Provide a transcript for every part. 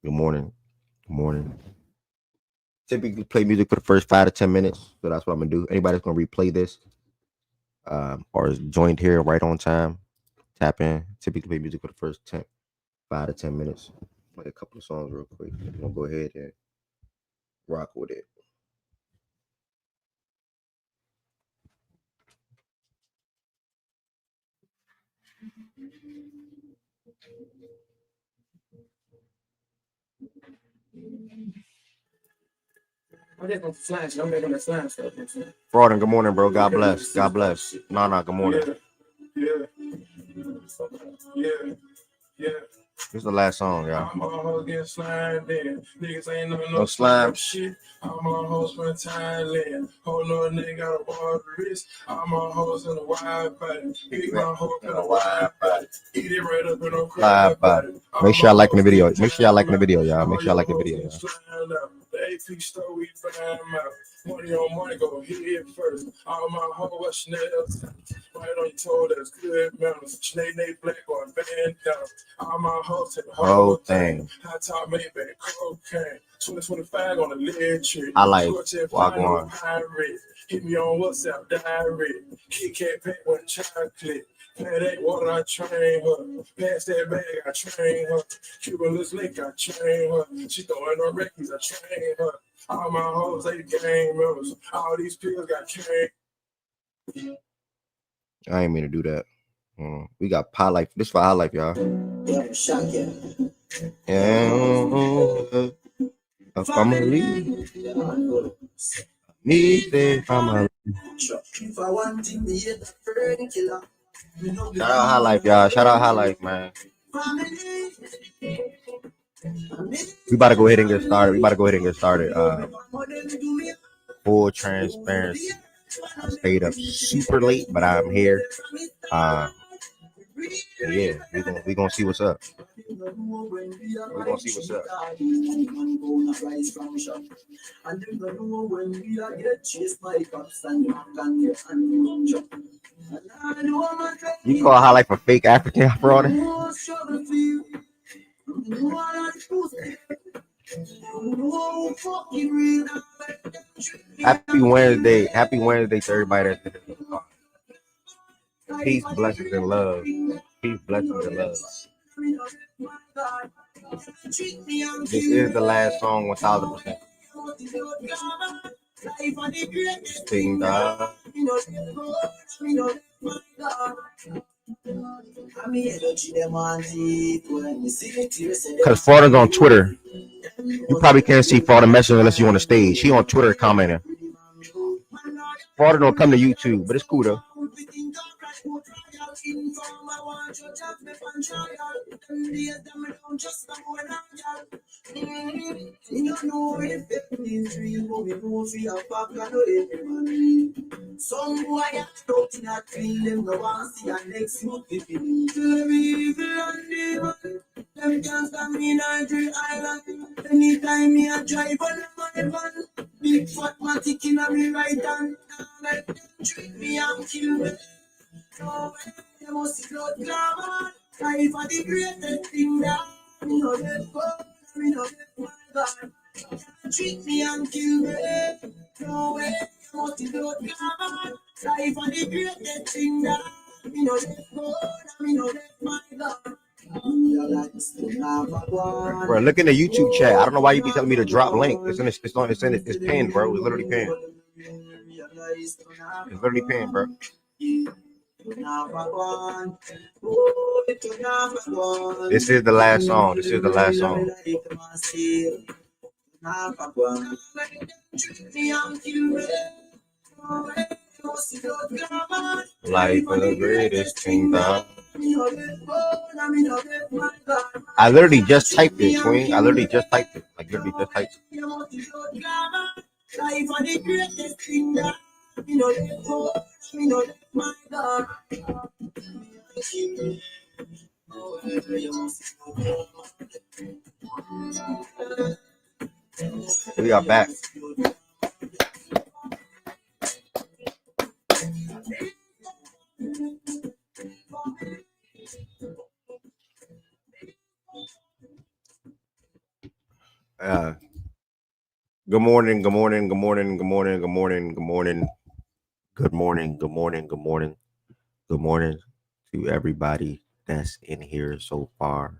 Good morning. Good morning. Typically play music for the first 5 to 10 minutes, so that's what I'm gonna do. Anybody's gonna replay this, or is joined here right on time, tap in. Typically play music for the first 5 to 10 minutes. Play a couple of songs real quick. I'm gonna go ahead and rock with it. I'm just gonna flash. I'm making the flash stuff. Fraud, good morning, bro. God bless. God bless. No, good morning. Yeah. Yeah. Yeah. This is the last song, y'all. I'm on hoes getting slimed in. Niggas ain't No slime. shit. I'm on hoes from Thailand. Whole little nigga got a water wrist. I'm on hoes in a wide body. Eat my hoe in a wide body. Eat it right up in a crab body. Make sure y'all liking the video. Make sure y'all liking the video, y'all. Make sure y'all like the video, y'all. The AP store we find out. Money on money, go hit first. All my hoe Chanel. Right on your toe, that's good manners. Sinead Black or band down. All my hoes take the whole thing. High top Maybach, cocaine. 2025 on the lead tree. I like walk on. Hit me on WhatsApp, direct. Kit Kat pack with chocolate. Pay that water, I train her. Pass that bag, I train her. Cuban Liz Link, I train her. She throwing her reckies, I train her. All my hoes, they gang members. All these pills got trained. I ain't mean to do that. We got High Life. This for High Life, y'all. Yeah, shock it. Yeah, a family. Need a family. Shout out High Life, y'all. Shout out High Life, man. We about to go ahead and get started. Full transparency. I stayed up super late, but I'm here. Yeah, we gonna see what's up. We're gonna see what's up. You call High Life a fake African fraud? Happy Wednesday. Happy Wednesday to everybody that's in the car. Peace, blessings, and love. Peace, blessings, and love. This is the last song, 1000%. Sing God. Because Florida's on Twitter. You probably can't see Florida messaging unless you're on the stage. He on Twitter commenting. Florida don't come to YouTube, but it's cool though. Some boy I don't in a clean them no one see a next youth if you need them can't stand me in a drill island. Anytime me a drive on my van, big fat matic in a me right hand. Let them treat me and kill me. No way, they must see blood glamour. Life are the greatest thing that me no get fucked, me no get my God. Treat me and kill me. No way, they must see blood glamour. Life are the greatest thing that me no get fucked, me no get my God. Bro, look in the YouTube chat. I don't know why you be telling me to drop link. It's pinned, bro. It's literally pinned. It's literally pinned, bro. This is the last song. This is the last song. Life is the greatest thing that. I literally just typed it, Swing. I literally just typed it. Like literally just typed it. Life is the greatest thing that. We are back. Good morning, good morning, good morning, good morning, good morning, good morning, good morning, good morning, good morning, good morning to everybody that's in here so far.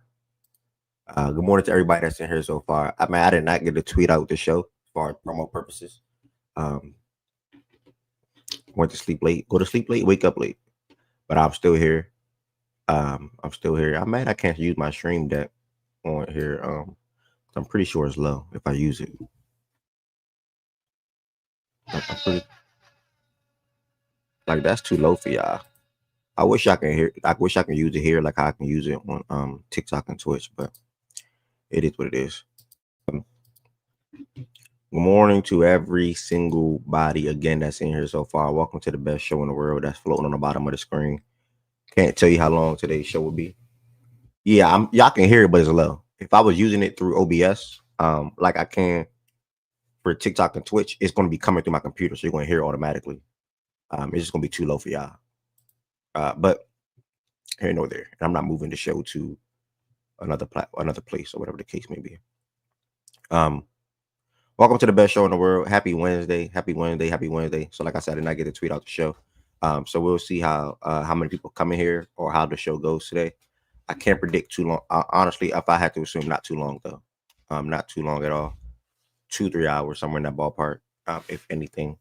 Good morning to everybody that's in here so far. I mean, I did not get to tweet out the show for promo purposes. Um, went to sleep late, go to sleep late, wake up late, but I'm still here. I'm still here. I'm mad I can't use my stream deck on here. I'm pretty sure it's low if I use it. I'm pretty, like that's too low for y'all. I wish I can hear. I wish I can use it here, like how I can use it on TikTok and Twitch. But it is what it is. Good morning to every single body again that's in here so far. Welcome to the best show in the world. That's floating on the bottom of the screen. Can't tell you how long today's show will be. Yeah, y'all can hear it, but it's low. If I was using it through OBS, like I can for TikTok and Twitch, it's going to be coming through my computer, so you're going to hear it automatically. It's just going to be too low for y'all. But here nor there. I'm not moving the show to another place or whatever the case may be. Welcome to the best show in the world. Happy Wednesday. Happy Wednesday. Happy Wednesday. So like I said, I did not get to tweet out the show. So we'll see how many people come in here or how the show goes today. I can't predict too long. Honestly, if I had to assume, not too long though. Not too long at all. 2-3 hours, somewhere in that ballpark, if anything.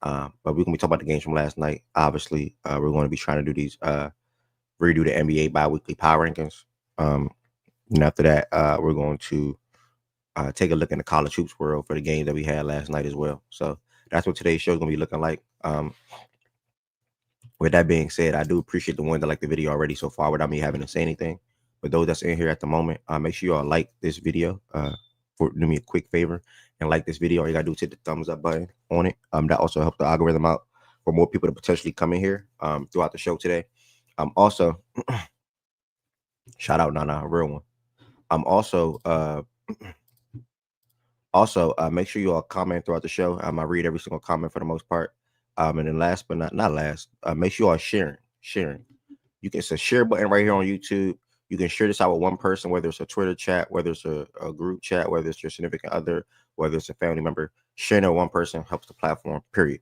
But we're gonna be talking about the games from last night. Obviously, we're going to be trying to do these redo the NBA bi-weekly power rankings. And after that, we're going to take a look in the college hoops world for the games that we had last night as well. So that's what today's show is going to be looking like. With that being said, I do appreciate the ones that like the video already so far without me having to say anything. But those that's in here at the moment, make sure you all like this video. Do me a quick favor and like this video. All you gotta do is hit the thumbs up button on it. That also helps the algorithm out for more people to potentially come in here throughout the show today. Also, shout out Nana, a real one. Also, make sure you all comment throughout the show. I read every single comment for the most part. And then last but not last, make sure you all sharing. It's a share button right here on YouTube. You can share this out with one person, whether it's a Twitter chat, whether it's a group chat, whether it's your significant other, whether it's a family member. Sharing it with one person helps the platform, period.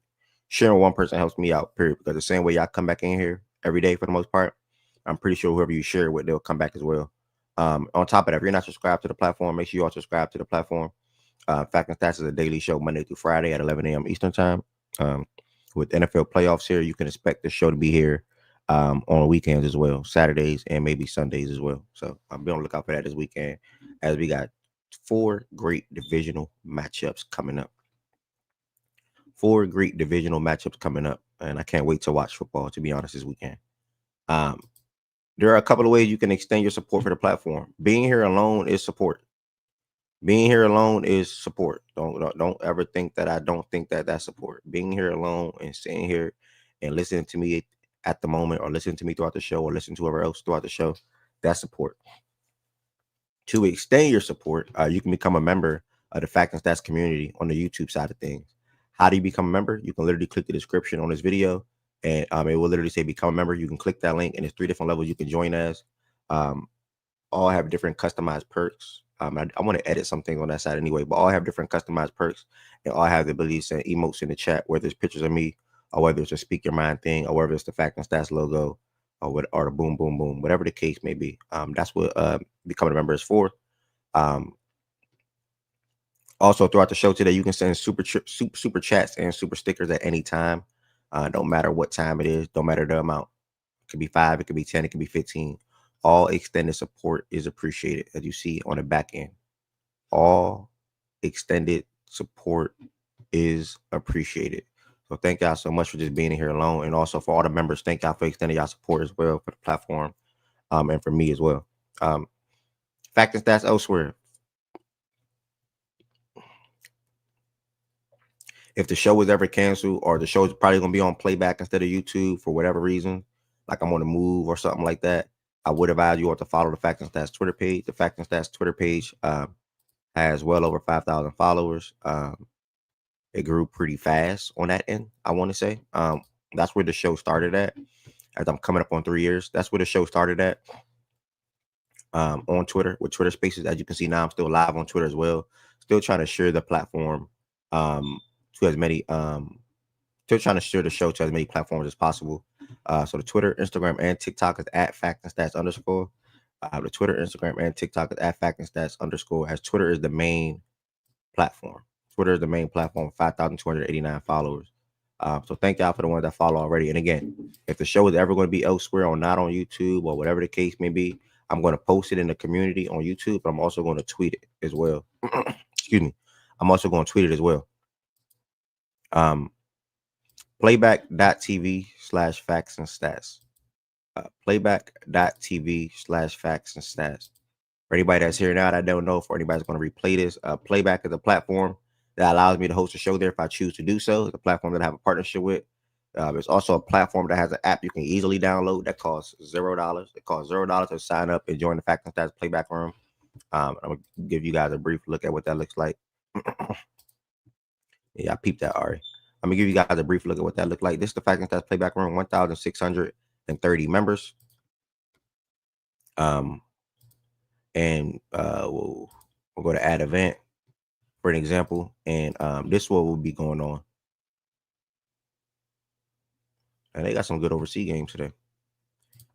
Sharing with one person helps me out, period. Because the same way y'all come back in here every day for the most part, I'm pretty sure whoever you share with, they'll come back as well. On top of that, if you're not subscribed to the platform, make sure you all subscribe to the platform. Fact and Stats is a daily show Monday through Friday at 11 a.m. Eastern time. With NFL playoffs here, you can expect the show to be here on weekends as well, Saturdays and maybe Sundays as well. So be on the lookout for that this weekend, as we got 4 great divisional matchups coming up. 4 great divisional matchups coming up, and I can't wait to watch football, to be honest, this weekend. There are a couple of ways you can extend your support for the platform. Being here alone is support. Being here alone is support. Don't ever think that I don't think that that's support. Being here alone and sitting here and listening to me at the moment, or listening to me throughout the show, or listening to whoever else throughout the show, that's support. To extend your support, you can become a member of the Fact and Stats community on the YouTube side of things. How do you become a member? You can literally click the description on this video, and it will literally say become a member. You can click that link, and there's 3 different levels you can join as. All have different customized perks. I want to edit some things on that side anyway, but all have different customized perks, and all have the ability to send emotes in the chat, whether it's pictures of me, or whether it's a speak your mind thing, or whether it's the Fact and Stats logo, or the boom boom boom, whatever the case may be. That's what becoming a member is for. Also, throughout the show today, you can send super chats and super stickers at any time. Don't matter what time it is, don't matter the amount. It could be 5, it could be 10, it could be 15. All extended support is appreciated, as you see on the back end. All extended support is appreciated. So thank y'all so much for just being here alone. And also for all the members, thank y'all for extending y'all support as well for the platform, and for me as well. Fact and Stats elsewhere. If the show was ever canceled, or the show is probably going to be on playback instead of YouTube for whatever reason, like I'm on the move or something like that, I would advise you all to follow the Fact and Stats Twitter page. The Fact and Stats Twitter page has well over 5,000 followers. It grew pretty fast on that end, I want to say. That's where the show started at. As I'm coming up on 3 years, that's where the show started at. on Twitter with Twitter Spaces. As you can see now, I'm still live on Twitter as well. Still trying to share the platform to as many still trying to share the show to as many platforms as possible. So the Twitter, Instagram, and TikTok is at Fact and Stats _ the Twitter, Instagram, and TikTok is at Fact and Stats _ as Twitter is the main platform. Twitter is the main platform, 5,289 followers. So thank y'all for the ones that follow already. And again, if the show is ever going to be elsewhere or not on YouTube or whatever the case may be, I'm going to post it in the community on YouTube, but I'm also going to tweet it as well. Excuse me. I'm also going to tweet it as well. Playback.tv/facts and stats. Playback.tv/facts and stats. For anybody that's here now that don't know, for anybody that's going to replay this, Playback is a platform that allows me to host a show there if I choose to do so. It's a platform that I have a partnership with. There's also a platform that has an app you can easily download that costs $0. It costs $0 to sign up and join the Facts and Stats Playback room. I'm going to give you guys a brief look at what that looks like. Yeah, I peeped that, Ari. I'm going to give you guys a brief look at what that looks like. This is the Facts and Stats Playback room, 1,630 members. And we'll go to add event for an example, and this is what will be going on. And they got some good overseas games today.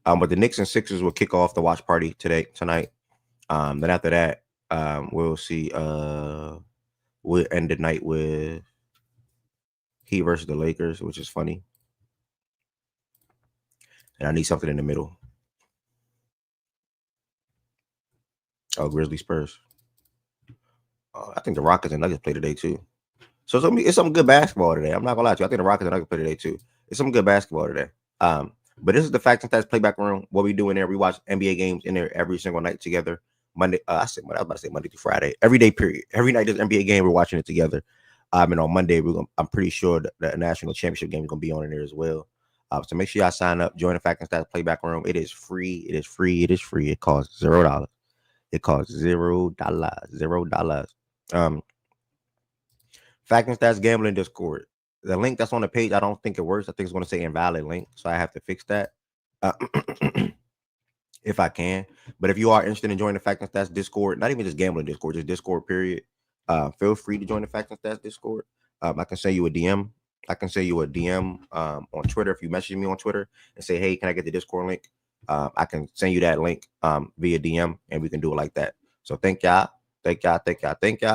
But the Knicks and Sixers will kick off the watch party tonight. Then after that, we'll see. We'll end the night with Heat versus the Lakers, which is funny. And I need something in the middle. Oh, Grizzlies Spurs. I think the Rockets and Nuggets play today too. So it's some good basketball today. I'm not gonna lie to you. I think the Rockets and Nuggets play today too. It's some good basketball today. But this is the Facts and Stats Playback room. What we do in there, we watch NBA games in there every single night together. Monday, I was about to say Monday through Friday. Every day, period. Every night there's NBA game, we're watching it together. And on Monday, I'm pretty sure the national championship game is gonna be on in there as well. So make sure y'all sign up, join the Facts and Stats Playback room. It is free. It is free. It is free. It costs $0. It costs $0. $0. Fact and Stats Gambling Discord. The link that's on the page, I don't think it works. I think it's going to say invalid link, so I have to fix that if I can. But if you are interested in joining the Fact and Stats Discord, not even just gambling Discord, just Discord period, feel free to join the Fact and Stats Discord. I can send you a DM. I can send you a DM on Twitter if you message me on Twitter and say, "Hey, can I get the Discord link?" I can send you that link via DM, and we can do it like that. So thank y'all. Excuse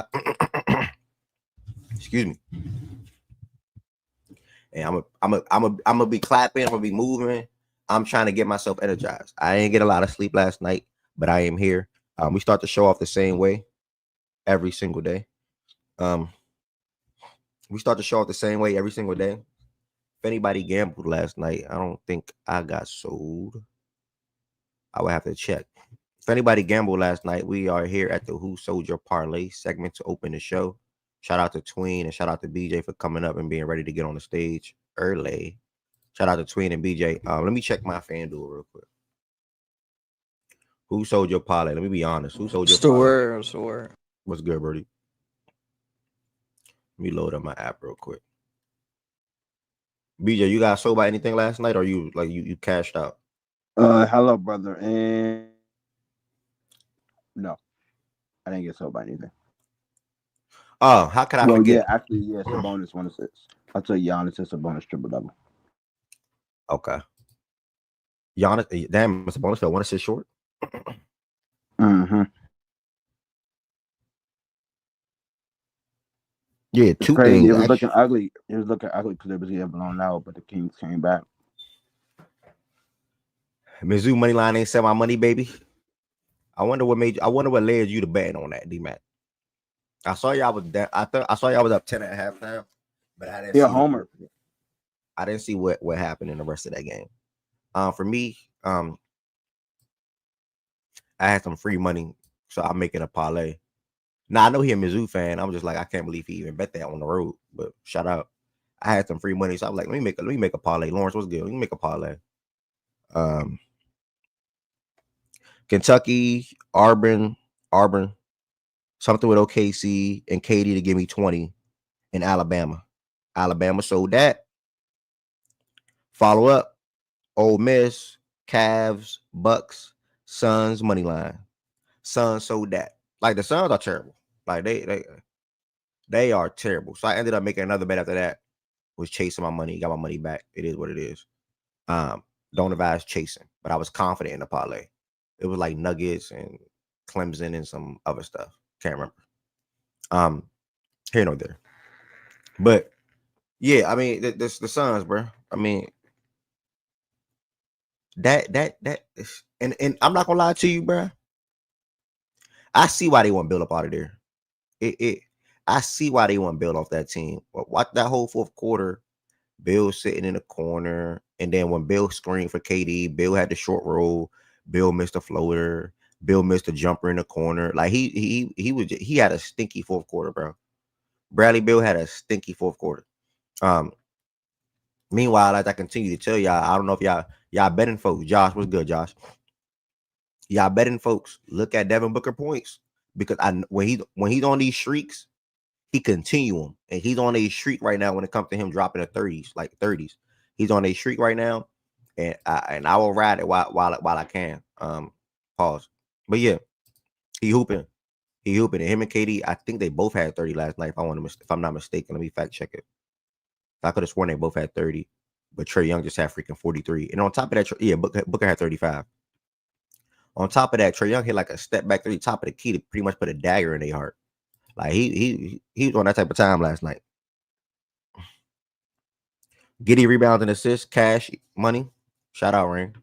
me. And I'm gonna be clapping. I'm gonna be moving. I'm trying to get myself energized. I didn't get a lot of sleep last night, but I am here. We start the show off the same way every single day. We start the show off the same way every single day. If anybody gambled last night, I don't think I got sold. I would have to check. If anybody gambled last night, we are here at the Who Sold Your Parlay segment to open the show. Shout out to Tween and shout out to BJ for coming up and being ready to get on the stage early. Shout out to Tween and BJ. Let me check my FanDuel real quick. Who sold your parlay? Let me be honest. Who sold your parlay? Word. What's good, Birdie? Let me load up my app real quick. BJ, you got sold by anything last night, or you cashed out? Hello, brother. And no, I didn't get sold by anything. Oh, how could I forget? Yeah, actually, it's a bonus one assist. I'll tell you, Giannis, it's a bonus triple double. Okay. Giannis, damn, it's a bonus for 1 assist short. Mm-hmm. Yeah, It's two crazy. things. It was looking ugly. It was looking ugly because it was getting blown out, but the Kings came back. Mizzou money line ain't sell my money, baby. I wonder what led you to bet on that, D-Mac. I saw y'all was that. I saw y'all was up 10 at halftime, but I didn't see homer. I didn't see what happened in the rest of that game. For me, I had some free money, so I'm making a parlay. Now I know he a Mizzou fan. I'm just like, I can't believe he even bet that on the road. But shout out. I had some free money, so I was like, let me make a parlay. Lawrence, what's good? Let me make a parlay. Kentucky, Auburn, something with OKC and KD to give me 20 in Alabama. Alabama sold that. Follow up, Ole Miss, Cavs, Bucks, Suns, money line. Suns sold that. Like the Suns are terrible. Like they are terrible. So I ended up making another bet after that. Was chasing my money, got my money back. It is what it is. Don't advise chasing, but I was confident in the parlay. It was like Nuggets and Clemson and some other stuff. Can't remember. Here nor there. But yeah, I mean, the Suns, bro. I mean, that and I'm not gonna lie to you, bro. I see why they want to build up out of there. I see why they want to build off that team. But watch that whole fourth quarter. Bill sitting in the corner, and then when Bill screamed for KD, Bill had the short roll. Bill missed a floater. Bill missed a jumper in the corner. Like he had a stinky fourth quarter, bro. Bradley Bill had a stinky fourth quarter. Meanwhile, as I continue to tell y'all, I don't know if y'all betting folks. Josh, what's good, Josh? Y'all betting folks. Look at Devin Booker points because when he's on these streaks, he continue them, and he's on a streak right now when it comes to him dropping the 30s, like 30s. He's on a streak right now, and I will ride it while I can. Pause. But yeah, he hooping. And him and KD, I think they both had 30 last night. If I'm not mistaken, let me fact check it. I could have sworn they both had 30, but Trae Young just had freaking 43. And on top of that, yeah, Booker had 35. On top of that, Trae Young hit like a step back 3, top of the key to pretty much put a dagger in their heart. Like he was on that type of time last night. Giddey rebounds and assists, cash money. Shout out, Rain.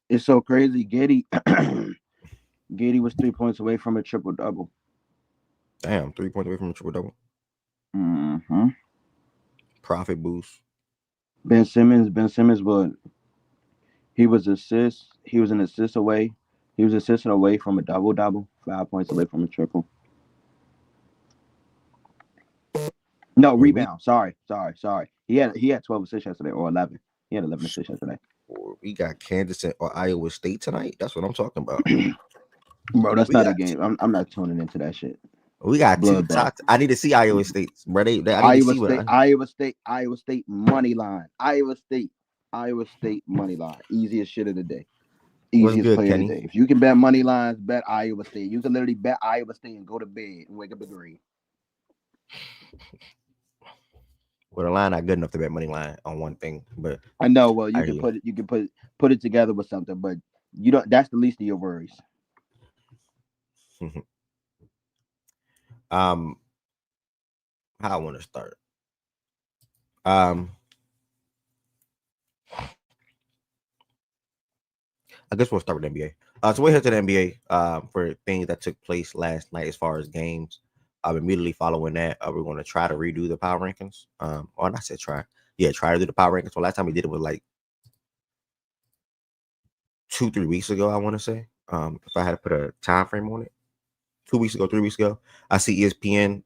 It's so crazy. Giddey was 3 points away from a triple double. Damn, 3 points away from a triple double. Mm-hmm. Profit boost. Ben Simmons, he was an assist away. He was assisting away from a double, 5 points away from a triple. No, rebound. Sorry. He had 12 assists yesterday, or 11. He had 11 assists yesterday. We got Kansas or Iowa State tonight. That's what I'm talking about. Bro, that's not a game. I'm not tuning into that shit. We got two top. I need to see Iowa State, bro. Iowa State money line. Iowa State money line. Easiest shit of the day. Easiest play of the day. If you can bet money lines, bet Iowa State. You can literally bet Iowa State and go to bed and wake up green. Well, the line not good enough to bet money line on one thing, but I know. Well, you can put it together with something, but you don't. That's the least of your worries. How I want to start. I guess we'll start with NBA. So we're here to the NBA for things that took place last night as far as games. Immediately following that, we're going to try to redo the power rankings. Or not said try. Yeah, try to do the power rankings. So last time we did it was like 2-3 weeks ago, I want to say. If I had to put a time frame on it. 2 weeks ago, 3 weeks ago. I see ESPN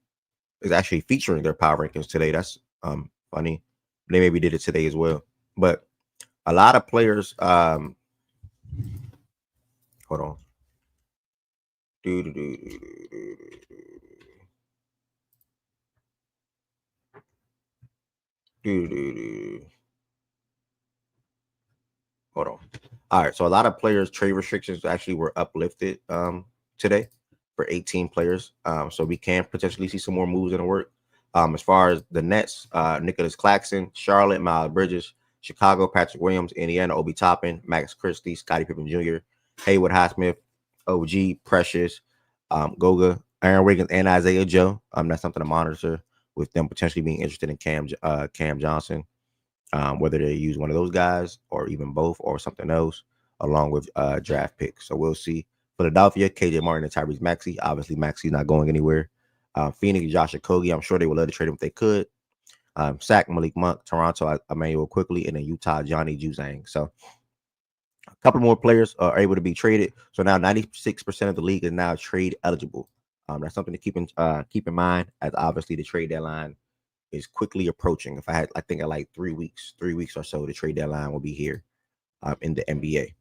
is actually featuring their power rankings today. That's funny. They maybe did it today as well. But a lot of players hold on. Hold on. All right. So a lot of players' trade restrictions actually were uplifted today for 18 players. So we can potentially see some more moves in the work. As far as the Nets, Nicholas Claxton, Charlotte, Miles Bridges, Chicago, Patrick Williams, Indiana, Obi Toppin, Max Christie, Scottie Pippen Jr., Haywood Highsmith, OG, Precious, Goga, Aaron Wiggins, and Isaiah Joe. That's something to monitor with them potentially being interested in Cam Johnson, whether they use one of those guys or even both or something else, along with draft picks. So we'll see. Philadelphia, KJ Martin and Tyrese Maxey. Obviously, Maxey's not going anywhere. Phoenix, Josh Okogie. I'm sure they would love to trade him if they could. Sack, Malik Monk. Toronto, Emmanuel Quickly. And then Utah, Johnny Juzang. So a couple more players are able to be traded. So now 96% of the league is now trade eligible. That's something to keep in mind, as obviously the trade deadline is quickly approaching. I think at like 3 weeks or so, the trade deadline will be here in the NBA.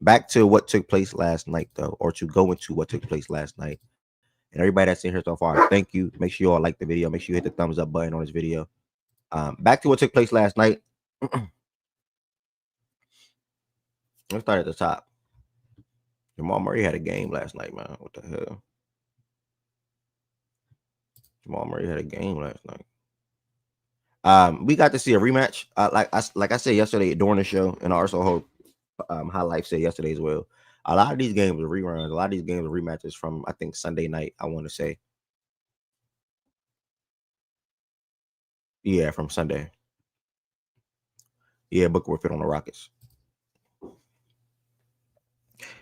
Back to what took place last night, though, or to go into what took place last night. And everybody that's in here so far, thank you. Make sure you all like the video. Make sure you hit the thumbs up button on this video. Back to what took place last night. Let's start at the top. Jamal Murray had a game last night, man. What the hell? Jamal Murray had a game last night. We got to see a rematch. Like I said yesterday during the show, and I also hope High Life said yesterday as well. A lot of these games are reruns. A lot of these games are rematches from I think Sunday night. I want to say, yeah, from Sunday. Yeah, Booker will fit on the Rockets.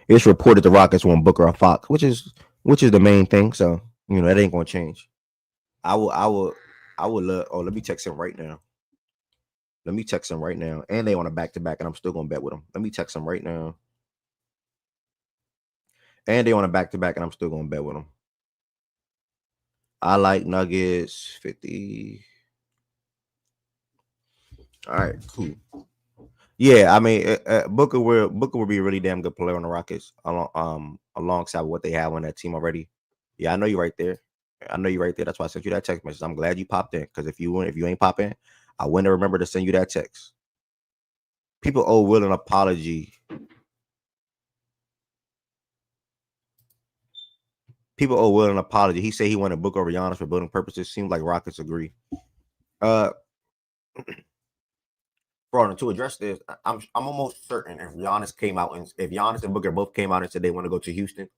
It's reported the Rockets want Booker or Fox, which is the main thing. So that ain't gonna change. I would love. Oh, let me text him right now. And they on a back-to-back, and I'm still gonna bet with them. Let me text him right now. And they on a back-to-back, and I'm still gonna bet with them. I like Nuggets 50. All right, cool. Yeah, I mean, Booker will be a really damn good player on the Rockets, alongside what they have on that team already. Yeah, I know you right there. That's why I sent you that text message. I'm glad you popped in, because if you ain't pop in, I wouldn't remember to send you that text. People owe Will an apology. He said he wanted Booker over Giannis for building purposes. Seems like Rockets agree. To address this, I'm almost certain if Giannis and Booker both came out and said they want to go to Houston,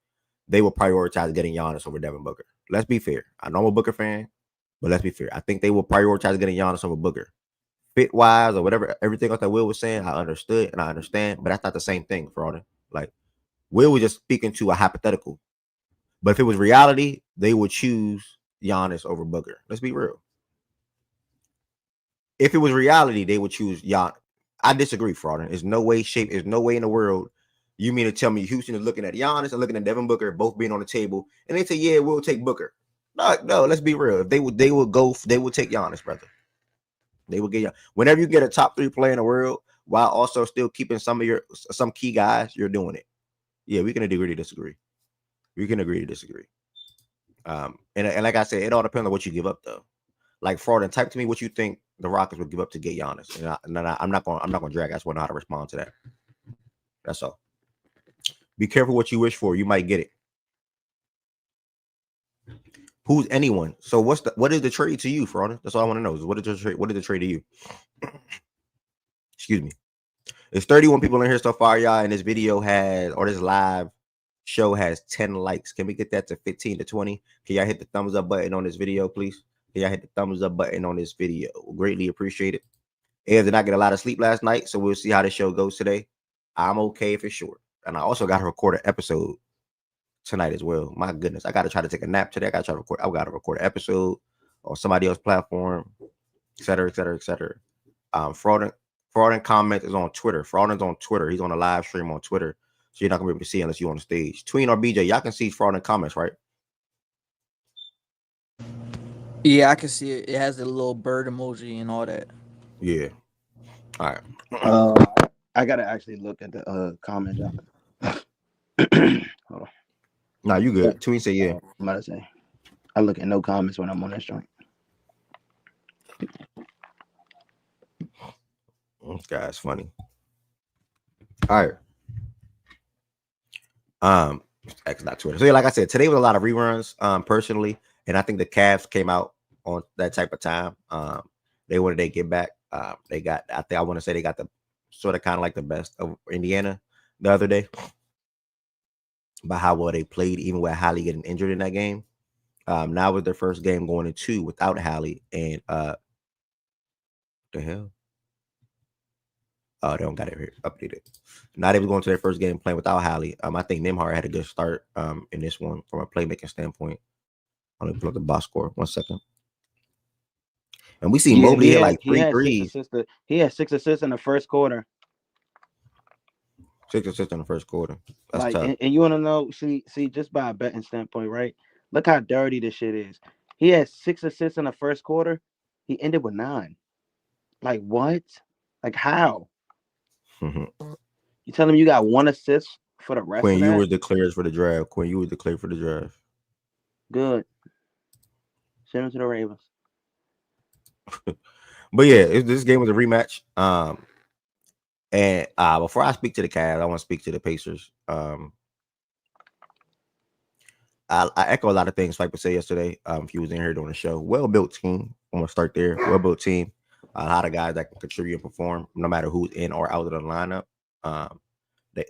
they will prioritize getting Giannis over Devin Booker. Let's be fair. I know I'm a Booker fan, but let's be fair. I think they will prioritize getting Giannis over Booker. Fit-wise or whatever, everything else that Will was saying, I understood and I understand, but that's not the same thing, Frauden. Like, Will was just speaking to a hypothetical. But if it was reality, they would choose Giannis over Booker. Let's be real. If it was reality, they would choose Giannis. I disagree, Frauden. There's no way in the world you mean to tell me Houston is looking at Giannis and looking at Devin Booker both being on the table, and they say, yeah, we'll take Booker. No, let's be real. If they would take Giannis, brother. They will get you. Whenever you get a top 3 player in the world while also still keeping some key guys, you're doing it. Yeah, we can agree to disagree. And like I said, it all depends on what you give up, though. Like, Frauden, type to me what you think the Rockets would give up to get Giannis. And I'm not gonna drag. I just want to know how to respond to that. That's all. Be careful what you wish for. You might get it. Who's anyone? So what is the trade to you, Frauden? That's all I want to know. Is what is the trade to you? Excuse me. There's 31 people in here so far, y'all, and this video this live show has 10 likes. Can we get that to 15 to 20? Can y'all hit the thumbs up button on this video, please? Can y'all hit the thumbs up button on this video? We'll greatly appreciate it. Ed did not get a lot of sleep last night, so we'll see how the show goes today. I'm okay if it's short. And I also got to record an episode tonight as well. My goodness, I got to try to take a nap today. I got to record an episode on somebody else's platform, et cetera, et cetera, et cetera. Frauden comment is on Twitter. Frauden's on Twitter. He's on a live stream on Twitter, so you're not gonna be able to see unless you're on the stage. Tween or BJ, y'all can see Frauden comments, right? Yeah, I can see it. It has a little bird emoji and all that. Yeah. All right. I gotta actually look at the comment. Hold on. Nah, you good. Tween say yeah. I'm about to say, I look at no comments when I'm on this joint. This guy's funny. All right. X not Twitter. So yeah, like I said, today was a lot of reruns. Personally, and I think the Cavs came out on that type of time. They wanted to get back. They got. I want to say they got the sort of kind of like the best of Indiana the other day. By how well they played, even with Hallie getting injured in that game. Now with their first game going into without Hallie, and the hell. They don't got it here updated. Now they were going to their first game playing without Hallie. I think Nembhard had a good start in this one from a playmaking standpoint. I'm gonna pull up the box score. 1 second. And we see Mobley had like 3 threes. He had 6 assists in the first quarter. 6 assists in the first quarter. That's like, tough. And you want to know, see, just by a betting standpoint, right? Look how dirty this shit is. He had 6 assists in the first quarter. He ended with 9. Like, what? Like, how? You tell him you got 1 assist for the rest Quinn, of that? you were declared for the draft. Good. Send him to the Ravens. But yeah, this game was a rematch. And before I speak to the Cavs, I want to speak to the Pacers. I echo a lot of things Swiper said yesterday. If you was in here doing the show, well built team. I'm gonna start there. Well built team. A lot of guys that can contribute and perform, no matter who's in or out of the lineup.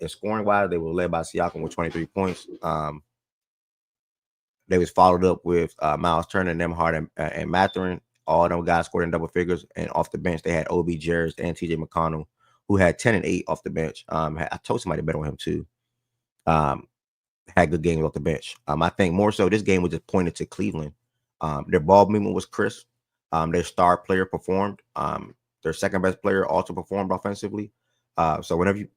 In scoring wise, they were led by Siakam with 23 points. They was followed up with Miles Turner, Nembhard, and Mathurin. All them guys scored in double figures. And off the bench, they had Obi Jarris and TJ McConnell, who had 10 and 8 off the bench. I told somebody to bet on him too. Had good games off the bench. I think more so this game was just pointed to Cleveland. Their ball movement was crisp. Their star player performed. Their second best player also performed offensively. So whenever you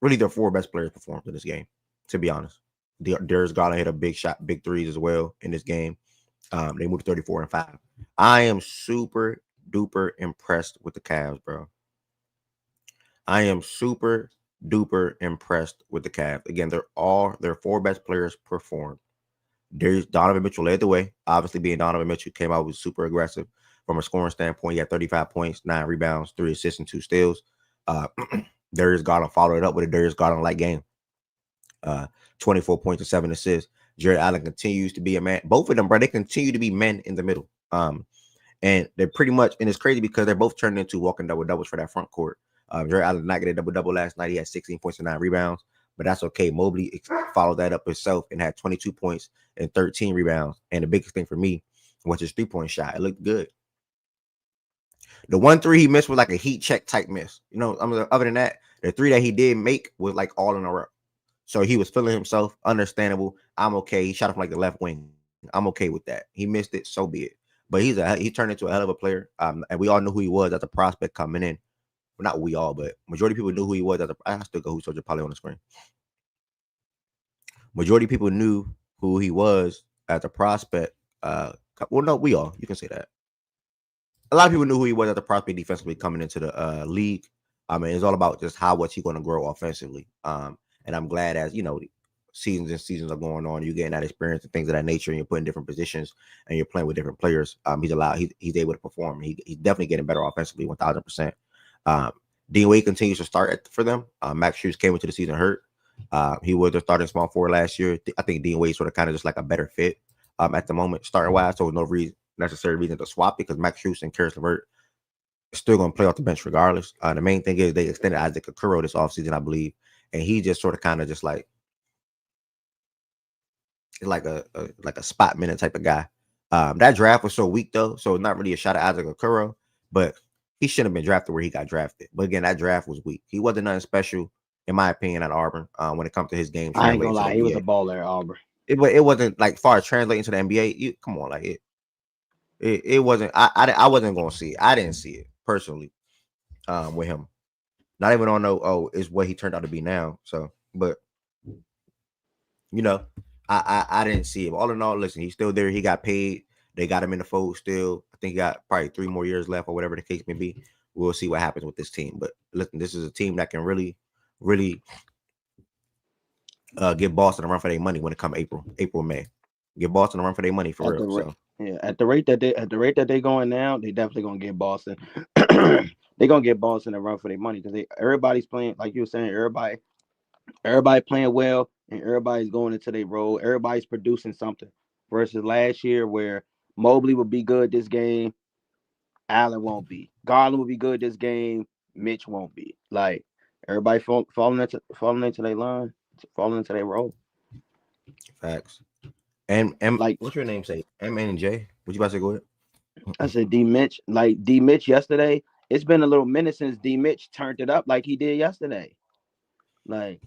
really their 4 best players performed in this game, to be honest. Darius Garland hit a big shot, big threes as well in this game. They moved 34 and 5. I am super duper impressed with the Cavs, bro. I am super duper impressed with the Cavs. Again, their 4 best players performed. Donovan Mitchell led the way. Obviously, being Donovan Mitchell, came out was super aggressive from a scoring standpoint. He had 35 points, 9 rebounds, 3 assists, and 2 steals. Darius Garland followed it up with a Darius Garland-like game. 24 points and 7 assists. Jared Allen continues to be a man. Both of them, bro, they continue to be men in the middle. And they're pretty much, and it's crazy because they're both turning into walking double-doubles for that front court. Jared Allen did not get a double-double last night. He had 16 points and 9 rebounds, but that's okay. Mobley followed that up himself and had 22 points and 13 rebounds. And the biggest thing for me was his 3-point shot. It looked good. The 1 3 he missed was like a heat check type miss. You know, other than that, the 3 that he did make was like all in a row. So he was feeling himself. Understandable. I'm okay. He shot it from like the left wing. I'm okay with that. He missed it, so be it. But he turned into a hell of a player. And we all knew who he was as a prospect coming in. Well, not we all, but majority of people knew who he was as a. I still go who soldier probably on the screen. Majority of people knew who he was as a prospect. Well, no, we all. You can say that. A lot of people knew who he was as a prospect defensively coming into the league. I mean, it's all about just how much he's going to grow offensively. And I'm glad as, you know, seasons and seasons are going on, you're getting that experience and things of that nature, and you're put in different positions and you're playing with different players. He's able to perform. He's definitely getting better offensively, 1,000%. Dean Wade continues to start for them. Max Strus came into the season hurt. He was their starting small forward last year. I think Dean Wade sort of kind of just like a better fit at the moment, starting wise. So no necessary reason to swap because Max Strus and Karis LeVert are still going to play off the bench regardless. The main thing is they extended Isaac Okoro this offseason, I believe. And he just sort of kind of just like like a spot minute type of guy. That draft was so weak though, so not really a shot at Isaac Okoro, but he shouldn't have been drafted where he got drafted. But again, that draft was weak. He wasn't nothing special, in my opinion, at Auburn. When it comes to his game, I ain't gonna lie, he was a baller at Auburn. It wasn't like far as translating to the NBA. Come on, like it wasn't. I wasn't gonna see it. I didn't see it personally. With him. Not even on is what he turned out to be now. So, but you know, I didn't see him. All in all, listen, he's still there. He got paid. They got him in the fold still. I think he got probably 3 more years left or whatever the case may be. We'll see what happens with this team. But listen, this is a team that can really, really give Boston a run for their money when it comes April, May. Give Boston a run for their money for real. So. Yeah, at the rate that they going now, they definitely gonna get Boston. They're gonna get Boston a run for their money because everybody's playing, like you were saying, everybody playing well and everybody's going into their role. Everybody's producing something versus last year where Mobley would be good this game, Allen won't be. Garland will be good this game, Mitch won't be. Like everybody falling into their line, falling into their role. Facts. And like, what's your name say? M and J. What you about to say? Go ahead. I said D Mitch. Like D Mitch yesterday. It's been a little minute since D Mitch turned it up like he did yesterday. Like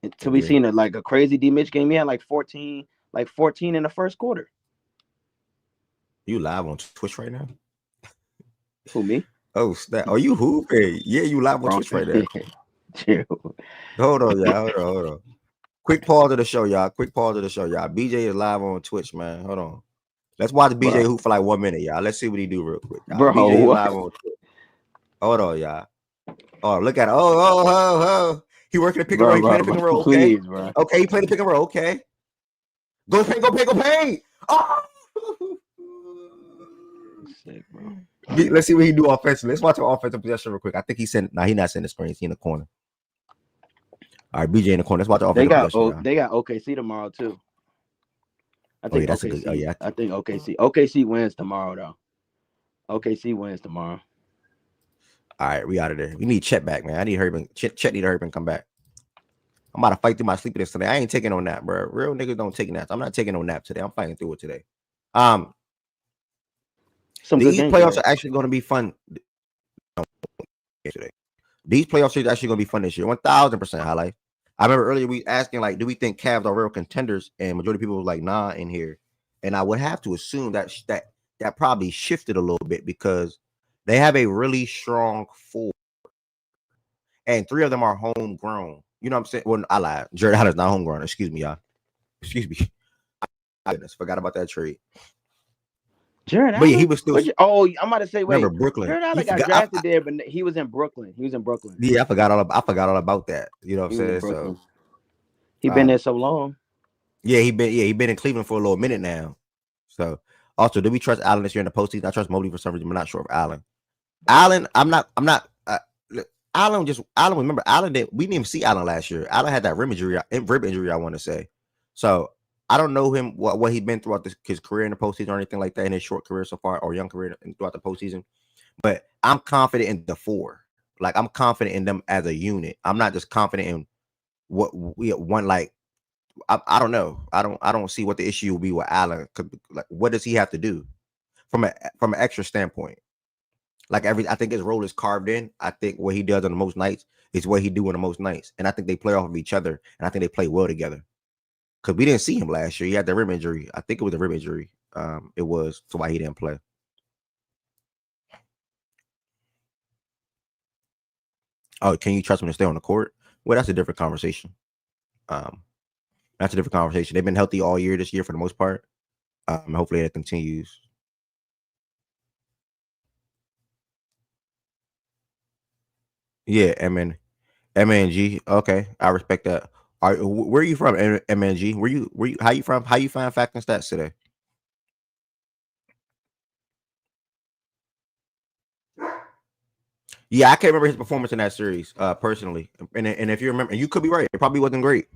until we seen it like a crazy D Mitch game. He had like 14 in the first quarter. You live on Twitch right now? Who, me? Oh, snap. Are you hooping? Yeah, you live on Twitch right now. Hold on, y'all. Hold on. Quick pause of the show, y'all. BJ is live on Twitch, man. Hold on. Let's watch BJ hoop for like 1 minute, y'all. Let's see what he do real quick. Bro, BJ live on Twitch. Hold on, y'all. Oh, look at it. Oh. He working the pick and roll. He playing the pick and roll. Okay. Please, bro. Okay, he playing the pick and roll. Okay. Go pay. Oh. Sick, bro. Let's see what he do offensively. Let's watch an offensive possession real quick. I think he sent. Nah, he not sending screens. He in the corner. All right, BJ in the corner. Let's watch the offensive possession. They got OKC tomorrow too. I think that's OKC. a good. Oh yeah, I think OKC wins tomorrow though. OKC wins tomorrow. All right, we out of there. We need Chet back, man. I need Herb. Chet need Herb and come back. I'm about to fight through my sleepiness today. I ain't taking no nap, bro. Real niggas don't take naps. I'm not taking no nap today. I'm fighting through it today. These playoffs are actually going to be fun today. These playoffs are actually going to be fun this year. 1,000% highlight. I remember earlier we asking like, do we think Cavs are real contenders? And majority of people was like, nah, in here. And I would have to assume that probably shifted a little bit because they have a really strong 4, and 3 of them are homegrown. You know what I'm saying? Well, I lied. Jared Allen's not homegrown. Excuse me, y'all. Excuse me. I forgot about that trade. Jared Allen? But yeah, he was still. I'm about to say, wait. Remember Brooklyn? Jared Allen got drafted there, but he was in Brooklyn. Yeah, I forgot all about that. You know what I'm saying? So he been there so long. Yeah, he been in Cleveland for a little minute now. So also, do we trust Allen this year in the postseason? I trust Mobley for some reason. I'm not sure of Allen. Allen, I'm not. Allen. Remember, Allen we didn't even see Allen last year. Allen had that rib injury. I want to say. So I don't know him what he's been throughout his career in the postseason or anything like that in his short career so far or young career throughout the postseason. But I'm confident in the 4. Like I'm confident in them as a unit. I'm not just confident in what we want. Like I don't know. I don't see what the issue will be with Allen. Like what does he have to do from an extra standpoint? Like I think his role is carved in. I think what he does on the most nights is what he do on the most nights, and I think they play off of each other, and I think they play well together. Because we didn't see him last year. He had the rib injury. I think it was a rib injury. It was so why he didn't play. Oh, can you trust him to stay on the court? Well, that's a different conversation. That's a different conversation. They've been healthy all year this year for the most part. Hopefully it continues. Yeah, MNG. Okay, I respect that. Where are you from, MNG? Where you? How you from? How you find Fact and Stats today? Yeah, I can't remember his performance in that series, personally. And if you remember, and you could be right, it probably wasn't great.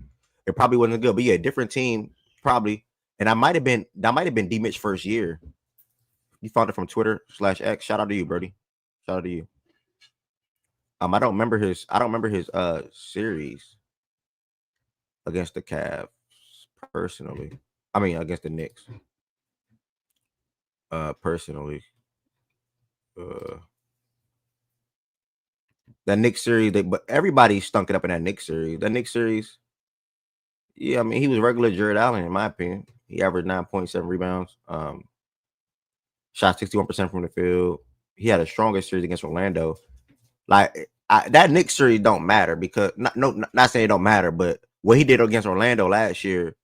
It probably wasn't good. But yeah, different team, probably. And that might have been D Mitch's first year. You found it from Twitter/X. Shout out to you, Brody. Shout out to you. I don't remember his series against the Cavs personally. I mean against the Knicks. Personally. That Knicks series, but everybody stunk it up in that Knicks series. That Knicks series, yeah, I mean he was regular Jared Allen in my opinion. He averaged 9.7 rebounds. Shot 61% from the field. He had a strongest series against Orlando. Like that Knicks series don't matter because not saying it don't matter, but what he did against Orlando last year,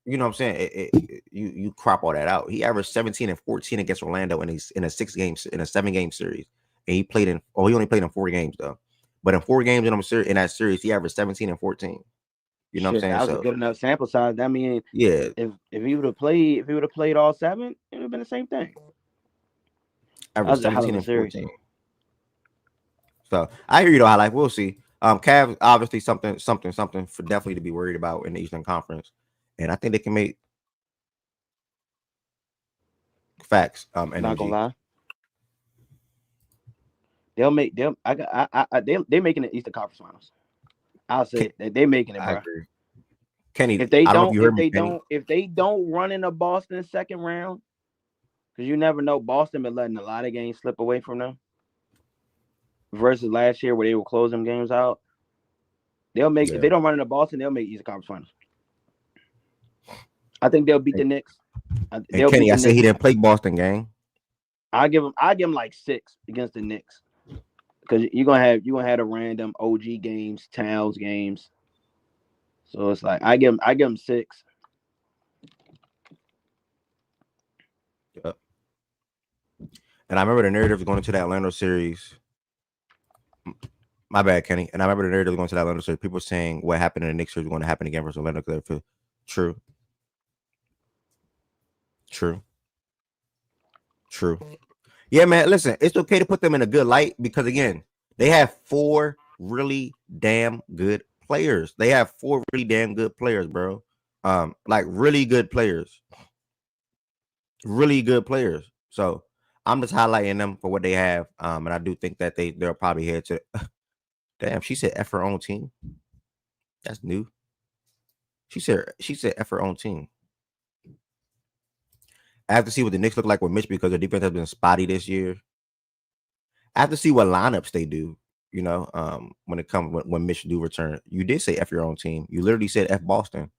you know what I'm saying? You crop all that out. He averaged 17 and 14 against Orlando in a 7-game series. And he only played in 4 games though. But in 4 games in that series, he averaged 17 and 14. You know what I'm saying? That was a good enough sample size. I mean, yeah. If he would have played all 7, it would have been the same thing. Averaged 17 and 14. So I hear you though. Like we'll see. Cavs obviously something for definitely to be worried about in the Eastern Conference, and I think they can make facts. Not gonna lie, they're making the Eastern Conference Finals. I'll say they're making it, bro. Kenny, if they don't run into Boston second round, because you never know, Boston been letting a lot of games slip away from them. Versus last year where they will close them games out. They'll make if they don't run into Boston, they'll make Eastern Conference Finals. I think they'll beat the Knicks. Kenny, I say he didn't play Boston game. I give him like 6 against the Knicks. Because you're gonna have the random OG games, Towns games. So it's like I give him 6. Yep. And I remember the narrative going into that Orlando series. My bad, Kenny. And I remember the narrative going to that Orlando series. People saying what happened in the Knicks series was going to happen again versus Orlando because they feel true. Yeah, man. Listen, it's okay to put them in a good light because again, they have 4 really damn good players. Bro. Like really good players. Really good players. So I'm just highlighting them for what they have. And I do think that they'll probably head to damn, she said F her own team. That's new. She said F her own team. I have to see what the Knicks look like with Mitch because the defense has been spotty this year. I have to see what lineups they do. You know, when it comes when Mitch do return. You did say F your own team. You literally said F Boston,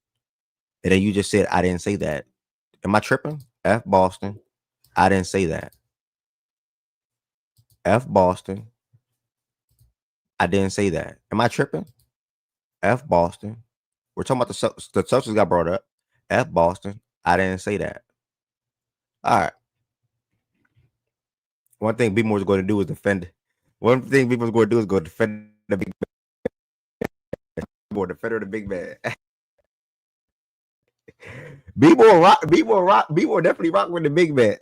and then you just said I didn't say that. Am I tripping? F Boston. I didn't say that. F Boston. I didn't say that. Am I tripping? F Boston. We're talking about the substance got brought up. F Boston. I didn't say that. All right. One thing B-More is going to do is defend. One thing B-More is going to do is go defend the big man. B-More, defender of the big man. B-More definitely rock with the big man.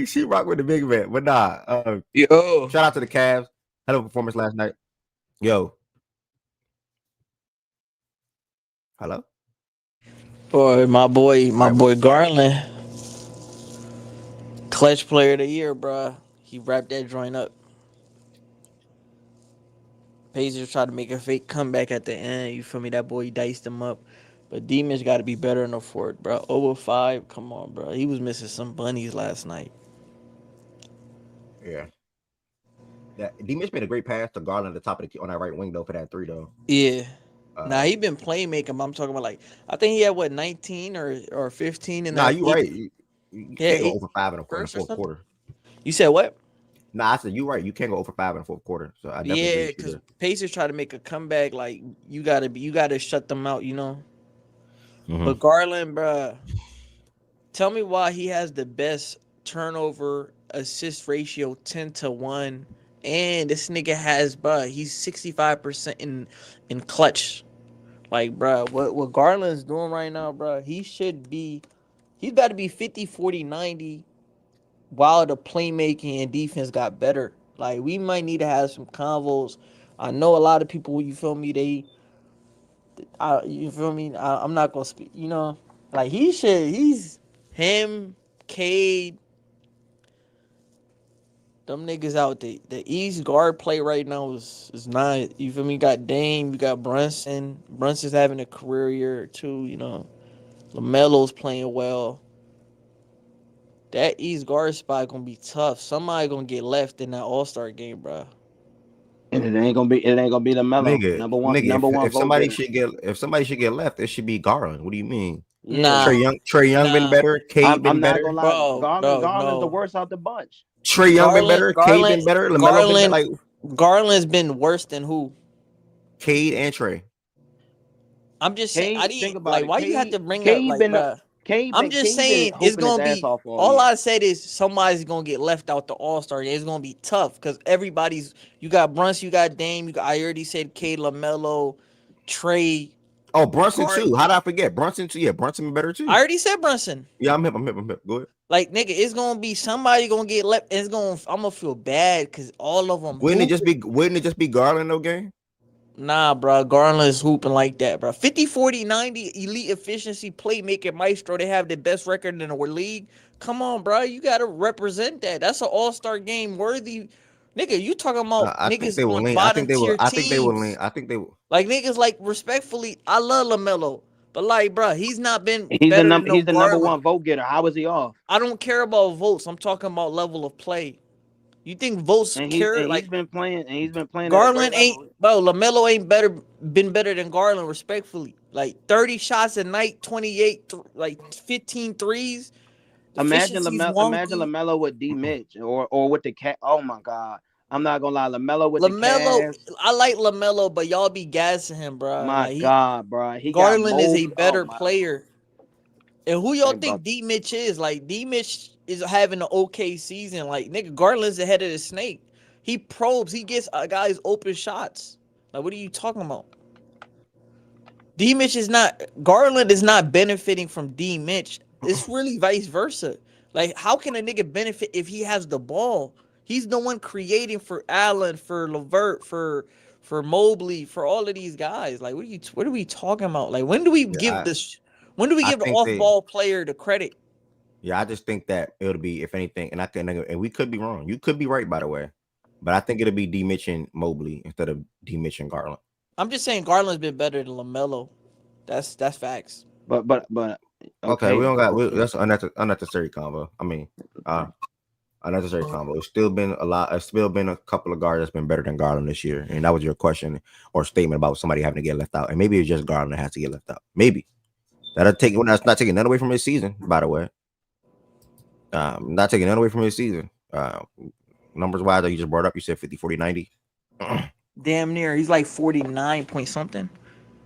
She rock with the big man. But nah. Yo. Shout out to the Cavs. Hell of a performance last night. Yo. Hello? Boy, my boy Garland. Clutch player of the year, bro. He wrapped that joint up. Pacers tried to make a fake comeback at the end. You feel me? That boy diced him up. But D-Mitch got to be better in the fourth, bro. 0-5. Come on, bro. He was missing some bunnies last night. Yeah. Yeah, D-Mitch made a great pass to Garland at the top of the key on that right wing, though, for that 3, though. Yeah. He been playmaking, but I'm talking about, like, I think he had, 19 or 15 in that. Nah, you right. You can't go over 5 in the fourth quarter. You said what? Nah, I said you right. You can't go over 5 in the fourth quarter. So I definitely because Pacers try to make a comeback. Like you gotta shut them out, you know. Mm-hmm. But Garland, bruh, tell me why he has the best turnover assist ratio 10-1, and this nigga has, bruh, he's 65% in clutch. Like, bruh, what Garland's doing right now, bruh, he's got to be 50, 40, 90. While the playmaking and defense got better. Like, we might need to have some convos. I know a lot of people, you feel me, you feel me, I'm not going to speak, you know. Like, he's him, Cade, them niggas out there. The East guard play right now is not, you feel me, you got Dame, you got Brunson. Brunson's having a career year or two, you know. LaMelo's playing well. That East guard spot gonna be tough. Somebody gonna get left in that All-Star game, bro. And it ain't gonna be LaMelo. Nigga, number one. If somebody should get left, it should be Garland. What do you mean? Nah. Trey Young been better. Cade been better. I'm not gonna lie. Garland's the worst out the bunch. Trey Young been better. Cade been better. LaMelo been like. Garland's been worse than who? Cade and Trey. I'm just saying. I didn't think about why you have to bring Cade up like. I'm just saying it's gonna be. All I said is somebody's gonna get left out the All-Star game. It's gonna be tough because you got Brunson, you got Dame, I already said Cade, LaMelo, Trey. Oh, Brunson too. How did I forget Brunson too? Yeah, Brunson been better too. I already said Brunson. Yeah, I'm hip. Go ahead. Like, nigga, it's gonna be somebody gonna get left. I'm gonna feel bad because all of them. Wouldn't it just be Garland no game? Nah, bro. Garland is hooping like that, bro. 50, 40, 90, elite efficiency, playmaker, maestro. They have the best record in the league. Come on, bro. You got to represent that. That's an all-star game worthy. Nigga, you talking about niggas on bottom tier teams. I think they will lean. Like, niggas, like, respectfully, I love LaMelo. But, like, bro, he's not been he's the number one vote getter. How is he off? I don't care about votes. I'm talking about level of play. You think votes care? He's been playing. Garland ain't, bro. LaMelo ain't been better than Garland, respectfully. Like 30 shots a night, 28, like 15 threes. Imagine LaMelo with D Mitch or with the cat. Oh my God, I'm not gonna lie. LaMelo with the Cavs. I like LaMelo, but y'all be gassing him, bro. My God, bro. Garland is a better player. And who y'all think D Mitch is? Like, D Mitch is having an okay season. Like, nigga, Garland's ahead of the snake. He probes. He gets guys open shots. Like, what are you talking about? D Mitch is not. Garland is not benefiting from D Mitch. It's really vice versa. Like, how can a nigga benefit if he has the ball? He's the one creating for Allen, for LeVert, for for Mobley, for all of these guys. Like, what are we talking about? Like, when do we give this? When do we give the off-ball player the credit? Yeah, I just think that it'll be, if anything, and we could be wrong. You could be right, by the way, but I think it'll be D. Mitch and Mobley instead of D. Mitch and Garland. I'm just saying Garland's been better than LaMelo. That's facts. But okay, we don't got that's unnecessary combo. I mean, unnecessary combo. It's still been a couple of guards that's been better than Garland this year, and that was your question or statement about somebody having to get left out, and maybe it's just Garland that has to get left out. Maybe that's not taking none away from his season, by the way. Not taking none away from his season. Numbers wise that you just brought up, you said 50, 40, 90. Damn near. He's like 49 point something.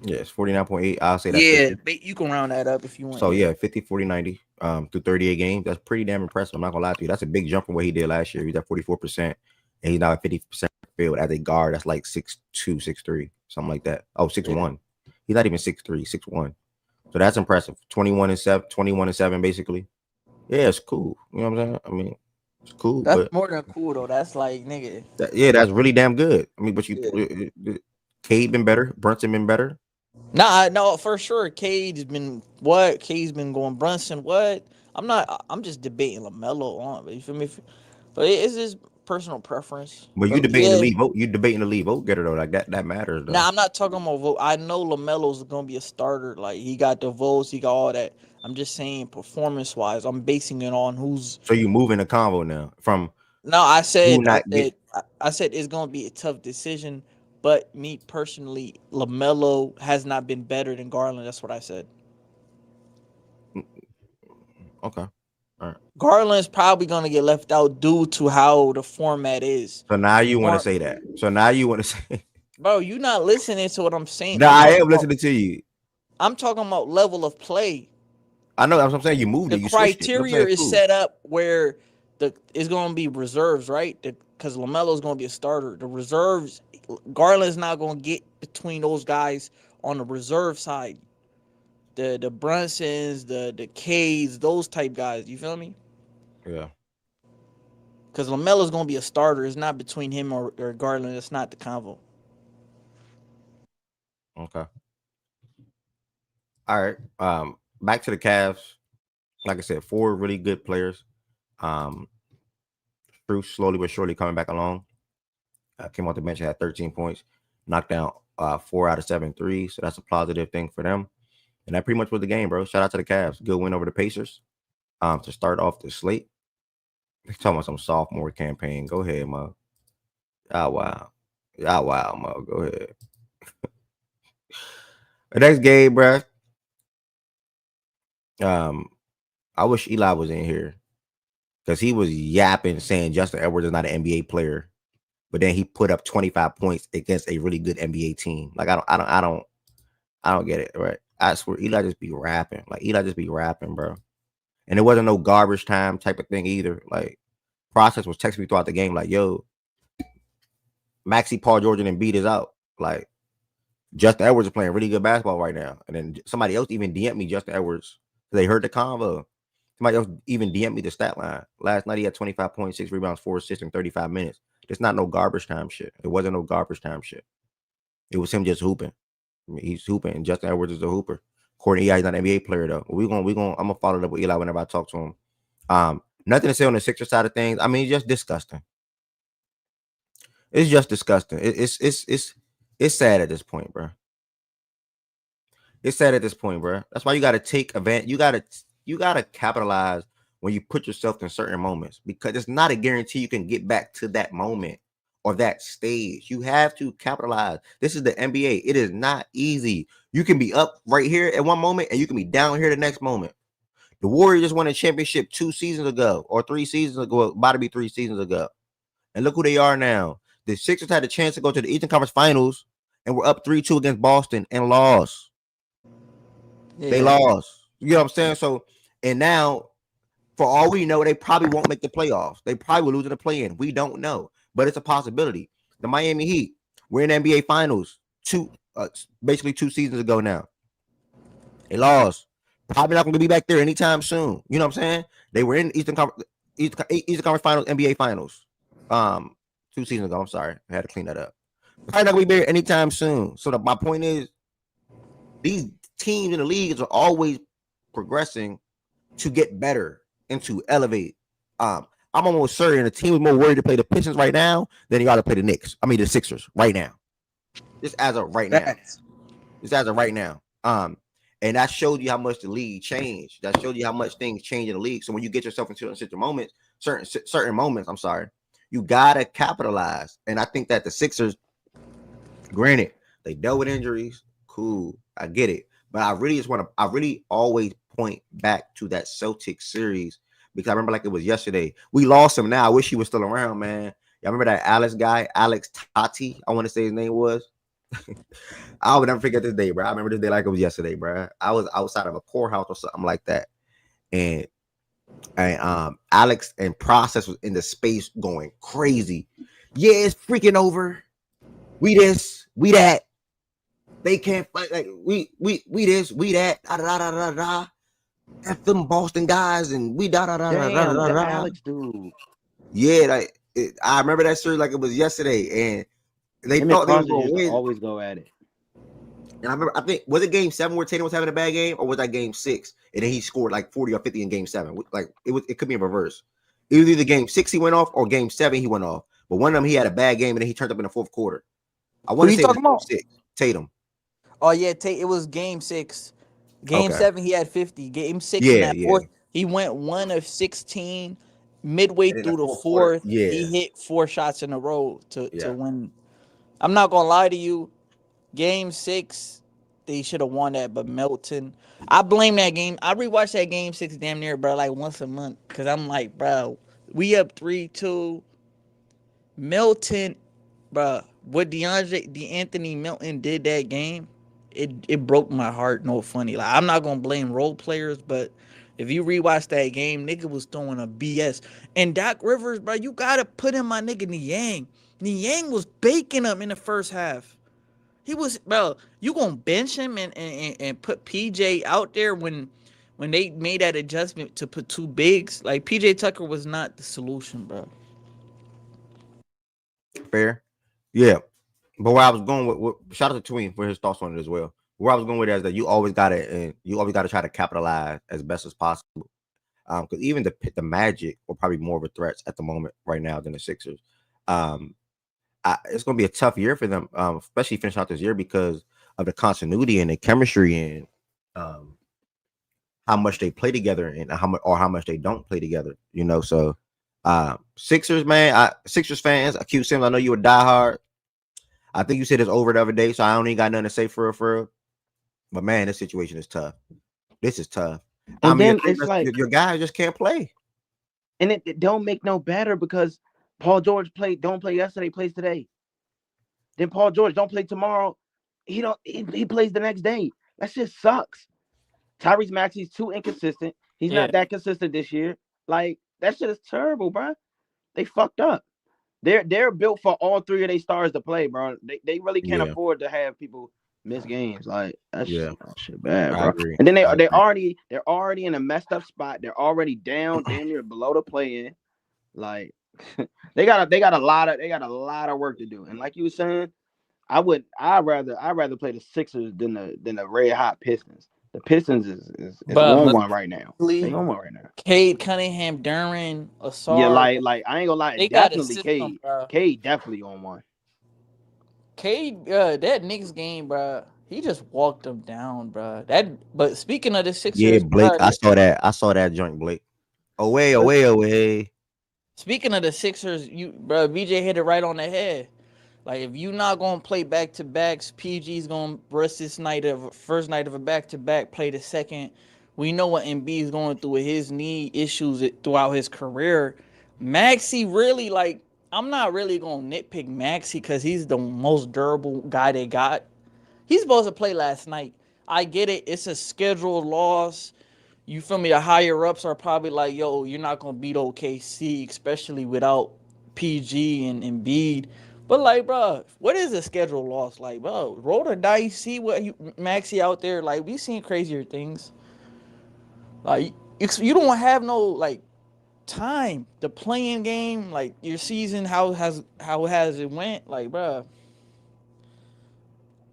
Yes, 49.8. I'll say that. Yeah, 50. You can round that up if you want. So yeah, 50, 40, 90 through 38 games. That's pretty damn impressive. I'm not gonna lie to you. That's a big jump from what he did last year. He's at 44%, and he's now at 50% field as a guard. That's like 6'2", 6'3", something like that. Oh, 6'1". He's not even 6'3", 6'1". So that's impressive. 21 and 7 basically. Yeah, it's cool. You know what I'm saying? I mean, it's cool. That's more than cool though. That's like nigga. That's really damn good. I mean, but Cade been better. Brunson been better. Nah, no, for sure. Cade's been what? Cade's been going Brunson. What? I'm just debating LaMelo on. You feel me? But it's just personal preference. But you debating the lead vote. You debating the lead vote getter though. Like that matters. Though. Nah, I'm not talking about vote. I know LaMelo's gonna be a starter. Like he got the votes. He got all that. I'm just saying performance wise. I'm basing it on who's. So you moving the convo now from. No, I said it's gonna be a tough decision. But me personally, LaMelo has not been better than Garland. That's what I said. Okay. All right. Garland's probably going to get left out due to how the format is. So now you want to say that. So now you want to say. Bro, you're not listening to what I'm saying. No, I am listening to you. I'm talking about level of play. I know. That's what I'm saying. You moved it. The criteria is set up where it's going to be reserves, right? Because LaMelo's going to be a starter. The reserves, Garland's not going to get between those guys on the reserve side. The Brunsons, the K's, those type guys. You feel me? Yeah. Because LaMelo's going to be a starter. It's not between him or Garland. It's not the convo. Okay. All right. Back to the Cavs. Like I said, 4 really good players. Strus slowly but surely coming back along. Came off the bench, had 13 points, knocked down 4 out of 7 threes. So that's a positive thing for them. And that pretty much was the game, bro. Shout out to the Cavs. Good win over the Pacers. To start off the slate. They're talking about some sophomore campaign. Go ahead, Mo. Wow, Mo. Go ahead. The next game, bro. I wish Eli was in here because he was yapping saying Justin Edwards is not an NBA player, but then he put up 25 points against a really good NBA team. Like I don't get it, right? I swear Eli just be rapping, bro. And it wasn't no garbage time type of thing either. Like Process was texting me throughout the game, like, "Yo, Maxey, Paul George, and Embiid is out." Like Justin Edwards is playing really good basketball right now, and then somebody else even DM'd me Justin Edwards. They heard the convo. Somebody else even DM'd me the stat line. Last night he had 25 points, 6 rebounds, 4 assists in 35 minutes. It's not no garbage time shit. It wasn't no garbage time shit. It was him just hooping. I mean, he's hooping, and Justin Edwards is a hooper. According to Eli, he's not an NBA player though. I'm gonna follow up with Eli whenever I talk to him. Nothing to say on the Sixers side of things. I mean, it's just disgusting. It's just disgusting. It's sad at this point, bro. It's sad at this point, bro. That's why you got to take advantage. You got to capitalize when you put yourself in certain moments, because it's not a guarantee you can get back to that moment or that stage. You have to capitalize. This is the NBA. It is not easy. You can be up right here at one moment and you can be down here the next moment. The Warriors just won a championship 2 seasons ago or 3 seasons ago, about to be 3 seasons ago. And look who they are now. The Sixers had a chance to go to the Eastern Conference Finals and were up 3-2 against Boston and lost. Yeah. They lost. You know what I'm saying? So, and now, for all we know, they probably won't make the playoffs. They probably will lose in the play-in. We don't know, but it's a possibility. The Miami Heat, we're in the NBA Finals basically 2 seasons ago now. They lost. Probably not going to be back there anytime soon. You know what I'm saying? They were in Eastern Conference Finals, NBA Finals, 2 seasons ago. I'm sorry. I had to clean that up. Probably not gonna be there anytime soon. So my point is, these teams in the leagues are always progressing to get better and to elevate. I'm almost certain the team is more worried to play the Pistons right now than you ought to play the Knicks. I mean the Sixers right now. Just as of right now. Just as of right now. And that showed you how much the league changed. That showed you how much things change in the league. So when you get yourself into certain moments, you gotta capitalize. And I think that the Sixers, granted, they dealt with injuries. Cool, I get it. But I really always point back to that Celtics series because I remember like it was yesterday. We lost him now. I wish he was still around, man. Y'all remember that Alex guy, Alex Tati? I want to say his name was. I would never forget this day, bro. I remember this day like it was yesterday, bro. I was outside of a courthouse or something like that. And Alex and Process was in the space going crazy. Yeah, it's freaking over. We this, we that. They can't fight like we this, we that. Da da da da da. F them Boston guys and we da da da da da da da. Alex dude. Yeah, I remember that series like it was yesterday, and they thought they were going to win. Always go at it. And I think was it game 7 where Tatum was having a bad game, or was that game 6 and then he scored like 40 or 50 in game 7? Like it could be in reverse. It was either game 6 he went off or game 7 he went off. But one of them he had a bad game and then he turned up in the fourth quarter. I want to say talking about? 6, Tatum. Oh yeah, it was game 6. Game 7 he had 50. Game 6 in that fourth, he went 1 of 16. Midway through the fourth, he hit 4 shots in a row to win. I'm not gonna lie to you. Game 6, they should have won that, but Melton. I blame that game. I rewatch that game 6 damn near, bro, like once a month. Cause I'm like, bro, we up 3-2. Melton, bro, what D'Anthony Melton did that game, it broke my heart. No funny. Like I'm not gonna blame role players, but if you rewatch that game, nigga was throwing a BS. And Doc Rivers, bro, you gotta put in my nigga Niang. Niang was baking him in the first half. He was, bro, you gonna bench him and put PJ out there when they made that adjustment to put 2 bigs? Like, PJ Tucker was not the solution, bro. Fair. Yeah. But where I was going with shout out to Tween for his thoughts on it as well. Where I was going with that is that you always gotta try to capitalize as best as possible. Because even the Magic were probably more of a threat at the moment right now than the Sixers. It's going to be a tough year for them, especially finish out this year because of the continuity and the chemistry and how much they play together and how much they don't play together. You know, so Sixers, man, Sixers fans, Q Sims, I know you a diehard. I think you said it's over the other day, so I don't even got nothing to say for real. But man, this situation is tough. This is tough. And I mean, it's like your guys just can't play, and it don't make no better because Paul George don't play yesterday, plays today. Then Paul George don't play tomorrow. He plays the next day. That shit sucks. Tyrese Maxey's too inconsistent. He's not that consistent this year. Like that shit is terrible, bro. They fucked up. They're built for all 3 of their stars to play, bro. They really can't afford to have people miss games. Like that's shit bad, bro. And then they're already in a messed up spot. They're already down, damn near below the play-in. Like they got a lot of work to do. And like you were saying, I'd rather play the Sixers than the red hot Pistons. The Pistons is on one right now. They on one right now. Cade Cunningham, Duran, Asar. Yeah, like I ain't gonna lie, they definitely got a system, Cade. Cade definitely on one. Cade, that Knicks game, bro. He just walked them down, bro. But speaking of the Sixers, yeah, Blake, bro, I saw that joint, Blake. Away. Speaking of the Sixers, BJ hit it right on the head. Like, if you not gonna play back-to-backs, PG's gonna rest this first night of a back-to-back, play the second. We know what Embiid is going through with his knee issues throughout his career. Maxey really, like, I'm not really gonna nitpick Maxey because he's the most durable guy they got. He's supposed to play last night. I get it. It's a scheduled loss. You feel me? The higher-ups are probably like, yo, you're not gonna beat OKC, especially without PG and Embiid. But, like, bro, what is a scheduled loss? Like, bro, roll the dice, see what Maxey out there. Like, we seen crazier things. Like, you don't have no, like, time. The playing game, like, your season, how has it went? Like, bro,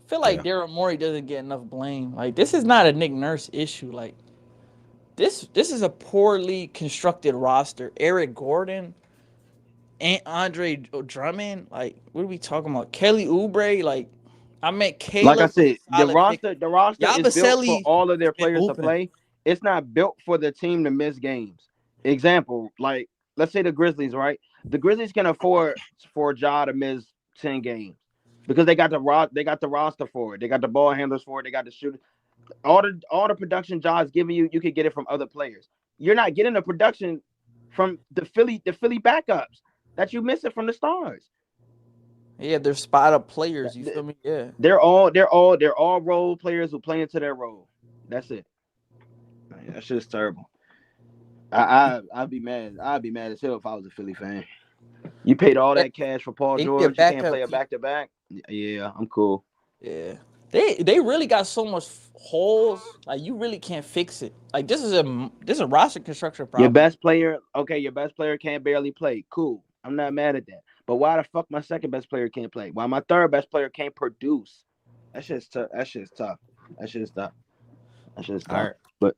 feel like Daryl Morey doesn't get enough blame. Like, this is not a Nick Nurse issue. Like, this is a poorly constructed roster. Eric Gordon, and Andre Drummond. Like, what are we talking about? Kelly Oubre. Like, I meant Caleb. Like I said, the roster is built for all of their players to play. It's not built for the team to miss games. Example, like, let's say the Grizzlies, right? The Grizzlies can afford for Ja to miss 10 games because they got the roster for it. They got the ball handlers for it. They got the shooters. All the production Ja is giving you could get it from other players. You're not getting the production from the Philly backups that you miss it from the stars. Yeah, they're spot up players. You feel me? Yeah, they're all role players who play into their role. That's it. Man, that shit's terrible. I'd be mad. I'd be mad as hell if I was a Philly fan. You paid all that cash for Paul George. You can't play a back-to-back. Yeah, I'm cool. Yeah, they really got so much holes. Like, you really can't fix it. Like, this is a roster construction problem. Your best player can't barely play. Cool. I'm not mad at that. But why the fuck my second best player can't play? Why my third best player can't produce? That shit's tough. That shit's tough. But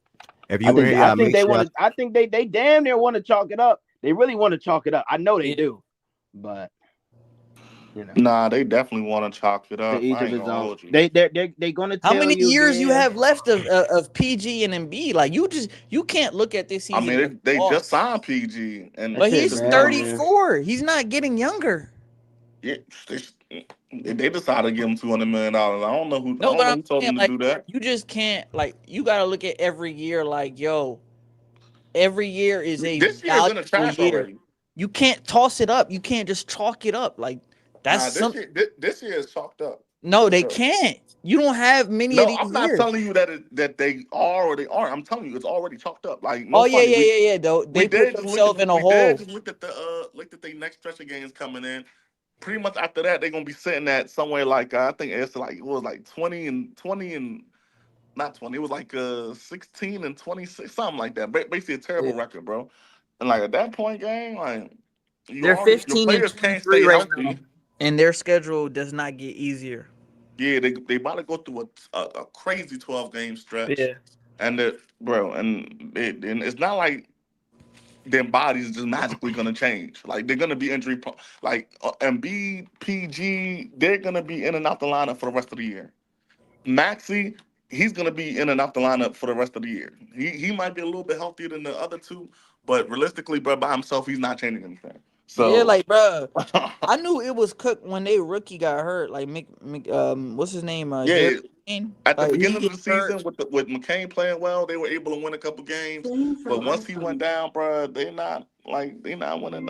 if you I think they damn near want to chalk it up. They really want to chalk it up. I know they do. But nah, they definitely want to chalk it up. They're gonna tell how many years you have left of PG and Embiid? Like, you can't look at this season. I mean, they just signed PG, but he's 34. Man. He's not getting younger. Yeah, they decided to give him $200 million. I don't know who. No, I don't know who told him to do that. You just can't. Like, you gotta look at every year. Like, yo, every year is this year's in the trash already. You can't toss it up. You can't just chalk it up. Like, that's this year is chalked up. No, they can't. You don't have many of these I'm not years. telling you that they are or they aren't. I'm telling you it's already chalked up. Like, yeah. Though they put themselves in a hole. Just looked at the next stretch of games coming in. Pretty much after that, they're gonna be sitting at somewhere like I think it's like it was like 20 and not 20. It was like 16 and 26, something like that. Basically a terrible record, bro. And like at that point, gang, like they're 15 and 23 right now, and their schedule does not get easier. Yeah, they about to go through a crazy 12-game stretch. Yeah, and it's not like their bodies just magically gonna change. Like, they're gonna be injury prone. Like Embiid, PG, they're gonna be in and out the lineup for the rest of the year. Maxey, he's gonna be in and out the lineup for the rest of the year. He might be a little bit healthier than the other two, but realistically, bro, by himself, he's not changing anything. So yeah, like, bro, I knew it was cooked when they rookie got hurt. Like, what's his name? At the beginning of the season, with McCain playing well, they were able to win a couple games. But once he went down, bro, they're not winning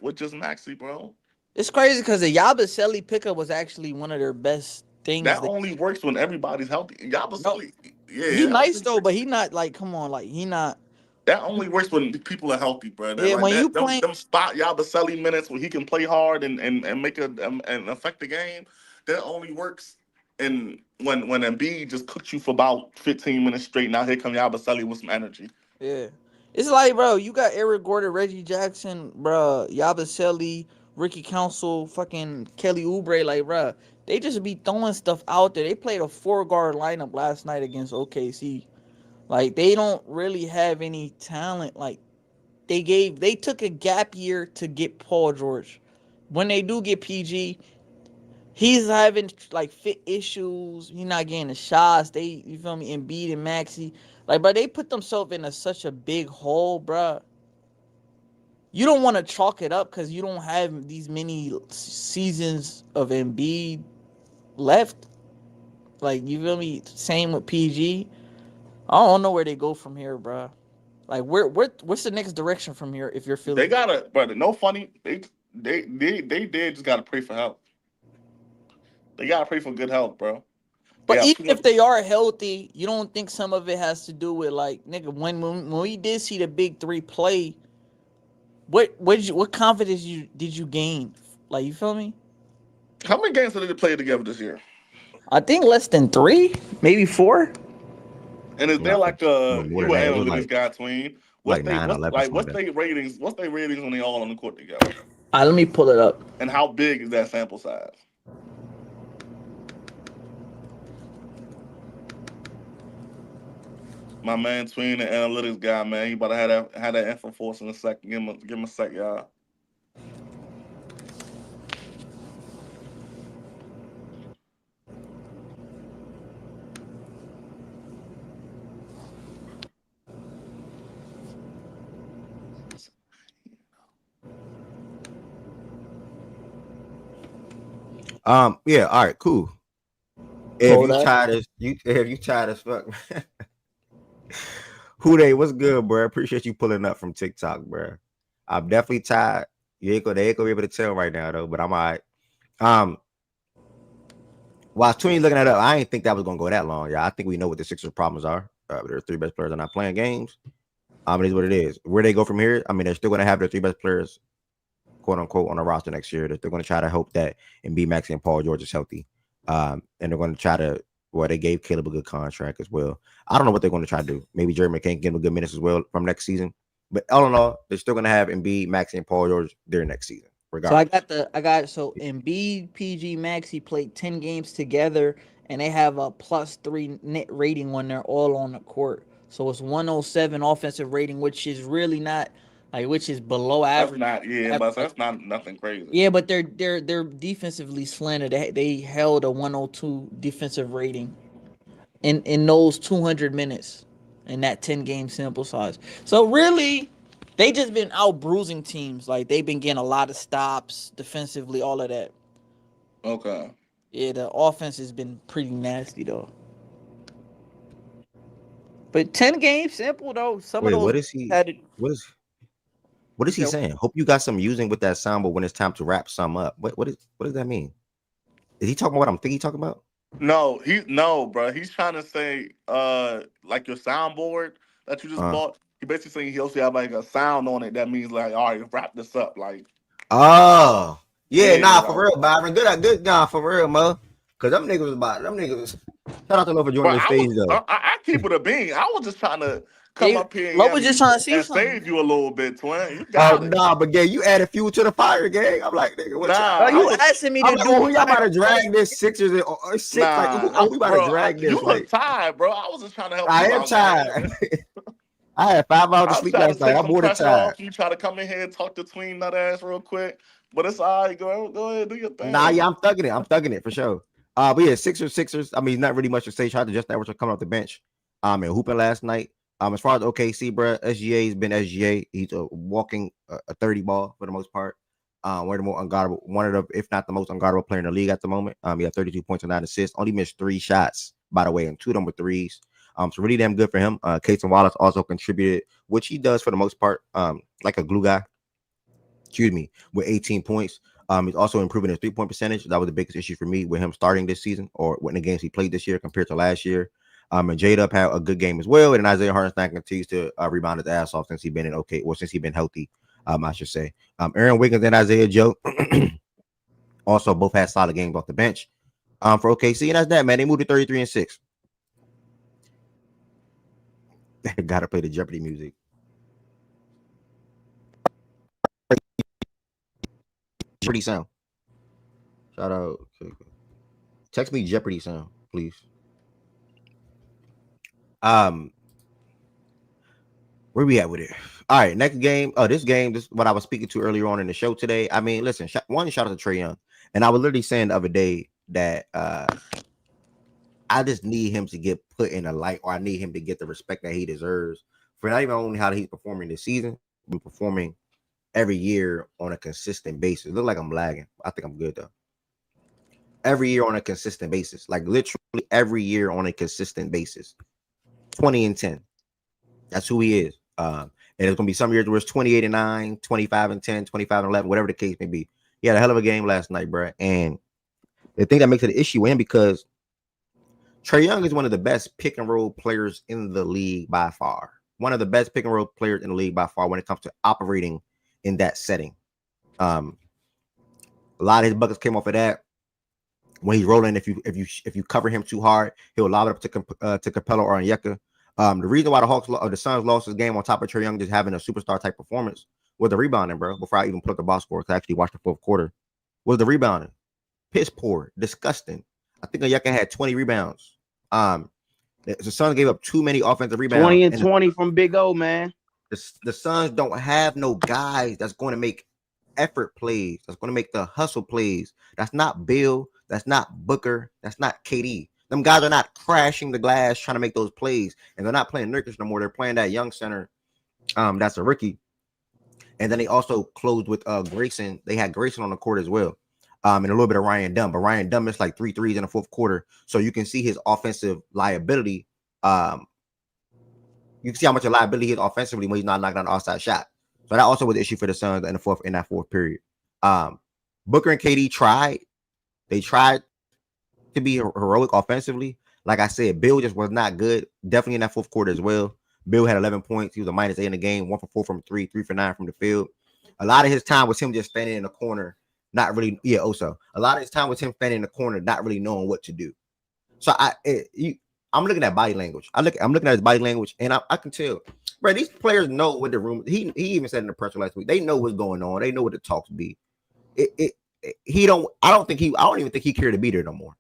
with just Maxey, bro. It's crazy because the Yabusele pickup was actually one of their best things. That only works when everybody's healthy. Yabusele, he's nice though, but he not like, come on, like, he not. That only works when people are healthy, bro. Yeah, when you play them spot Yabusele minutes where he can play hard and make and affect the game, that only works. And when Embiid just cooked you for about 15 minutes straight, now here comes Yabusele with some energy. Yeah, it's like, bro, you got Eric Gordon, Reggie Jackson, bro, Yabusele, Ricky Council, fucking Kelly Oubre, like, bro, they just be throwing stuff out there. They played a 4-guard lineup last night against OKC. Like, they don't really have any talent. Like, they took a gap year to get Paul George. When they do get PG, he's having like fit issues. He's not getting the shots. You feel me? Embiid and Maxey, like, but they put themselves in such a big hole, bro. You don't want to chalk it up because you don't have these many seasons of Embiid left. Like, you feel me? Same with PG. I don't know where they go from here, bro. Like, what's the next direction from here if you're feeling? They gotta, brother. No funny. They just gotta pray for help. They gotta pray for good health, bro. But even if they are healthy, you don't think some of it has to do with, like, nigga, when we did see the big three play, what confidence did you gain? Like, you feel me? How many games did they play together this year? I think less than 3, maybe 4. And is there like you were analytics guy, Tween? What's their ratings? What's their ratings when they all on the court together? Let me pull it up. And how big is that sample size? My man Tween, the analytics guy, man. He about to have that info for us in a second. Give him a sec, y'all. Yeah, all right, cool. If you tired as fuck, what's good, bro? Appreciate you pulling up from TikTok, bro. I'm definitely tired. They ain't gonna be able to tell right now though, but I'm all right. While Tween looking that up, I didn't think that was gonna go that long. Yeah, I think we know what the Sixers' problems are. Their three best players are not playing games. It is what it is. Where they go from here, I mean, they're still gonna have their three best players, quote unquote, on the roster next year. They're going to try to hope that Embiid, Maxey, and Paul George is healthy. And they're going to try to, they gave Caleb a good contract as well. I don't know what they're going to try to do. Maybe Jeremy can give him a good minutes as well from next season. But all in all, they're still going to have Embiid, Maxey, and Paul George during next season. Regardless. So Embiid, PG, Maxey played 10 games together, and they have a +3 net rating when they're all on the court. So it's 107 offensive rating, which is really not. Which is below average. But that's not nothing crazy. Yeah, but they're defensively slanted. They held a 102 defensive rating in those 200 minutes in that 10-game sample size. So really, they just been out bruising teams. Like they've been getting a lot of stops defensively, all of that. Okay. Yeah, the offense has been pretty nasty though. But 10-game sample though. What is he saying? Hope you got some using with that sound, but when it's time to wrap some up. What does that mean? Is he talking about what I'm thinking he's talking about? No, bro. He's trying to say like your soundboard that you just bought. He basically saying he also have like a sound on it that means like, all right, wrap this up. Like, oh yeah, for real, Byron. Good, for real, Mo. Cause them niggas. Shout out to Lo for joining the stage though. I keep it a bean. I was just trying to come up here and just trying to see save you a little bit, twin. You got it. But gang, you added fuel to the fire, gang. I'm like, nigga, what you asking me to do? Y'all about to drag this Sixers or six? We about to drag this? You look tired, bro. I was just trying to help. I am tired. I had 5 hours of sleep last night. I'm more than tired. You try to come in here and talk to Tween nut ass real quick, but it's all right. Go ahead, do your thing. Yeah, I'm thugging it for sure. But yeah, Sixers. I mean, not really much to say. Shout out to Justin Edwards for coming off the bench. And hooping last night. As far as OKC, bro, SGA's been SGA. He's walking a 30 ball for the most part. One of the more unguardable, if not the most unguardable player in the league at the moment. He had 32 points and 9 assists. Only missed 3 shots, by the way, and 2 of them were threes. So really damn good for him. Cason Wallace also contributed, which he does for the most part, like a glue guy. With 18 points. He's also improving his 3-point percentage. That was the biggest issue for me with him starting this season or when the games he played this year compared to last year. And J-Dub had a good game as well. And Isaiah Hartenstein continues to rebound his ass off since he's been since he's been healthy, I should say. Aaron Wiggins and Isaiah Joe also both had solid games off the bench for OKC. And that's that, man. They moved to 33-6. Gotta play the Jeopardy music. Jeopardy sound. Shout out. Text me Jeopardy sound, please. Where we at with it? All right, next game. This is what I was speaking to earlier on in the show today. I mean, listen, shout out to Trae Young, and I was literally saying the other day that I just need him to get put in a light, or I need him to get the respect that he deserves for not even only how he's performing this season, but performing every year on a consistent basis. Look like I'm lagging. I think I'm good though. Every year on a consistent basis, like literally every year on a consistent basis. 20-10. That's who he is. And it's gonna be some years where it's 28-9, 25-10, 25-11, whatever the case may be. He had a hell of a game last night, bro. And the thing that makes it an issue with him because Trae Young is one of the best pick and roll players in the league by far. One of the best pick and roll players in the league by far when it comes to operating in that setting. A lot of his buckets came off of that. When he's rolling, if you cover him too hard, he'll lob it up to Capella or Onyeka. The reason why the Suns lost this game on top of Trae Young just having a superstar type performance was the rebounding, bro. Before I even put up the box score, to actually watch the fourth quarter, was the rebounding. Piss poor, disgusting. I think Onyeka had 20 rebounds. The Suns gave up too many offensive rebounds. 20 and 20 from Big O, man. The Suns don't have no guys that's going to make effort plays. That's going to make the hustle plays. That's not Bill. That's not Booker. That's not KD. Them guys are not crashing the glass trying to make those plays. And they're not playing Nurkic no more. They're playing that young center. That's a rookie. And then they also closed with Grayson. They had Grayson on the court as well. And a little bit of Ryan Dunn. But Ryan Dunn missed like 3 threes in the fourth quarter. So you can see his offensive liability. You can see how much a liability he is offensively when he's not knocking down an outside shot. So that also was the issue for the Suns in that fourth period. Booker and KD tried. They tried to be heroic offensively. Like I said, Bill just was not good. Definitely in that fourth quarter as well. Bill had 11 points. He was a -8 in the game, 1 for 4 from 3, 3 for 9 from the field. A lot of his time was him just standing in the corner, not really. Yeah, also a lot of his time was him standing in the corner, not really knowing what to do. So I'm looking at body language. I'm looking at his body language, and I can tell, bro. These players know what the room. He even said in the press last week. They know what's going on. They know what the talks be. He don't. I don't even think he cared to be there no more.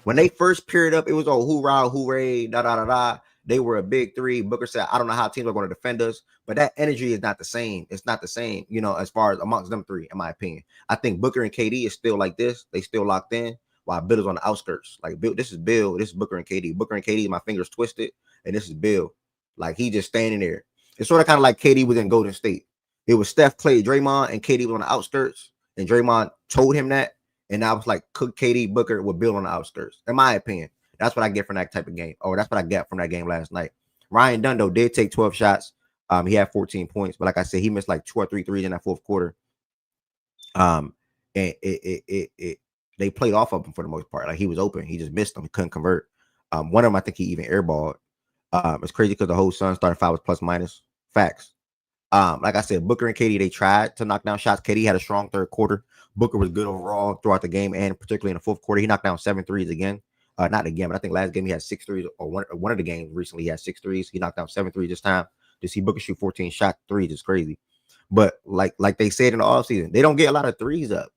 When they first paired up, it was all hoorah, hooray, da da da da. They were a big three. Booker said, I don't know how teams are going to defend us, but that energy is not the same. It's not the same, as far as amongst them three, in my opinion. I think Booker and KD is still like this. They still locked in, while Bill is on the outskirts. Like, Bill, this is Bill. This is Booker and KD. Booker and KD, my fingers twisted, and this is Bill. Like, he just standing there. It's sort of kind of like KD was in Golden State. It was Steph, Clay, Draymond, and KD was on the outskirts, and Draymond told him that, and I was like, cook KD, Booker with Bill on the outskirts, in my opinion. That's what I get from that type of game. Or that's what I get from that game last night. Ryan Dunn, though, did take 12 shots. He had 14 points. But like I said, he missed like 2 or 3 threes in that fourth quarter. And they played off of him for the most part. Like, he was open. He just missed them. He couldn't convert. One of them, I think he even airballed. It's crazy because the whole Suns starting 5 was plus minus. Facts. Like I said, Booker and KD, they tried to knock down shots. KD had a strong third quarter. Booker was good overall throughout the game, and particularly in the fourth quarter. He knocked down 7 threes again. Not again, but I think last game he had 6 threes, or one of the games recently he had 6 threes. He knocked down 7 threes this time. To see Booker shoot 14 shot threes is crazy. But like they said in the offseason, they don't get a lot of threes up.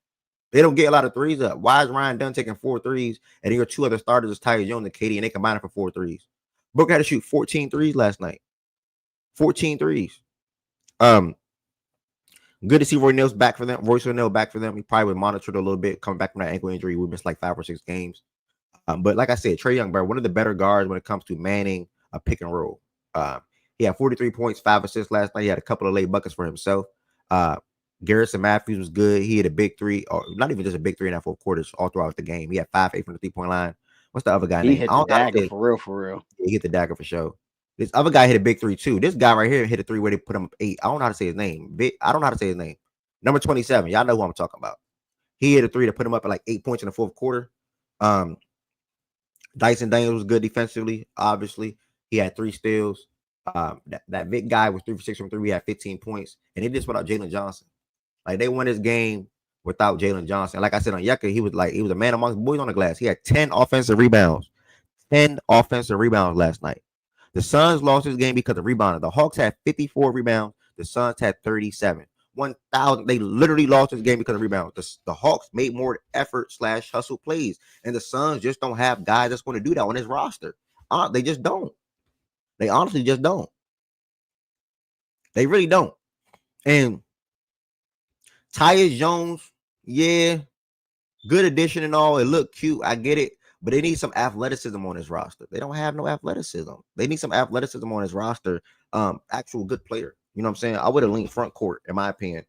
Why is Ryan Dunn taking 4 threes and your 2 other starters is Tyus Jones and KD, and they combined for 4 threes? Booker had to shoot 14 threes last night. 14 threes. Good to see Royce O'Neal back for them. He probably was monitored a little bit coming back from that ankle injury. We missed like 5 or 6 games. But like I said, Trae Young, bro, one of the better guards when it comes to manning a pick and roll. He had 43 points, 5 assists last night. He had a couple of late buckets for himself. Garrison Matthews was good. He had a big 3, or not even just a big 3 in that fourth quarter, all throughout the game. He had 5-8 from the 3-point line. What's the other guy? He hit the dagger for real. Yeah, he hit the dagger for sure. This other guy hit a big 3 too. This guy right here hit a 3 where they put him up 8. I don't know how to say his name. Number 27. Y'all know who I'm talking about. He hit a 3 to put him up at like 8 points in the fourth quarter. Dyson Daniels was good defensively. Obviously, he had 3 steals. That Vic guy was 3 for 6 from 3. We had 15 points, and it just without Jalen Johnson. Like, they won this game without Jalen Johnson. Like I said on Yucca, he was a man amongst boys on the glass. He had 10 offensive rebounds. 10 offensive rebounds last night. The Suns lost this game because of rebounding. The Hawks had 54 rebounds. The Suns had 37. 1,000. They literally lost this game because of rebounds. The Hawks made more effort / hustle plays, and the Suns just don't have guys that's going to do that on his roster. They just don't. They honestly just don't. They really don't. And Tyus Jones, yeah, good addition and all. It looked cute. I get it. But they need some athleticism on his roster. They don't have no athleticism. They need some athleticism on his roster. Actual good player. You know what I'm saying? I would have leaned front court, in my opinion,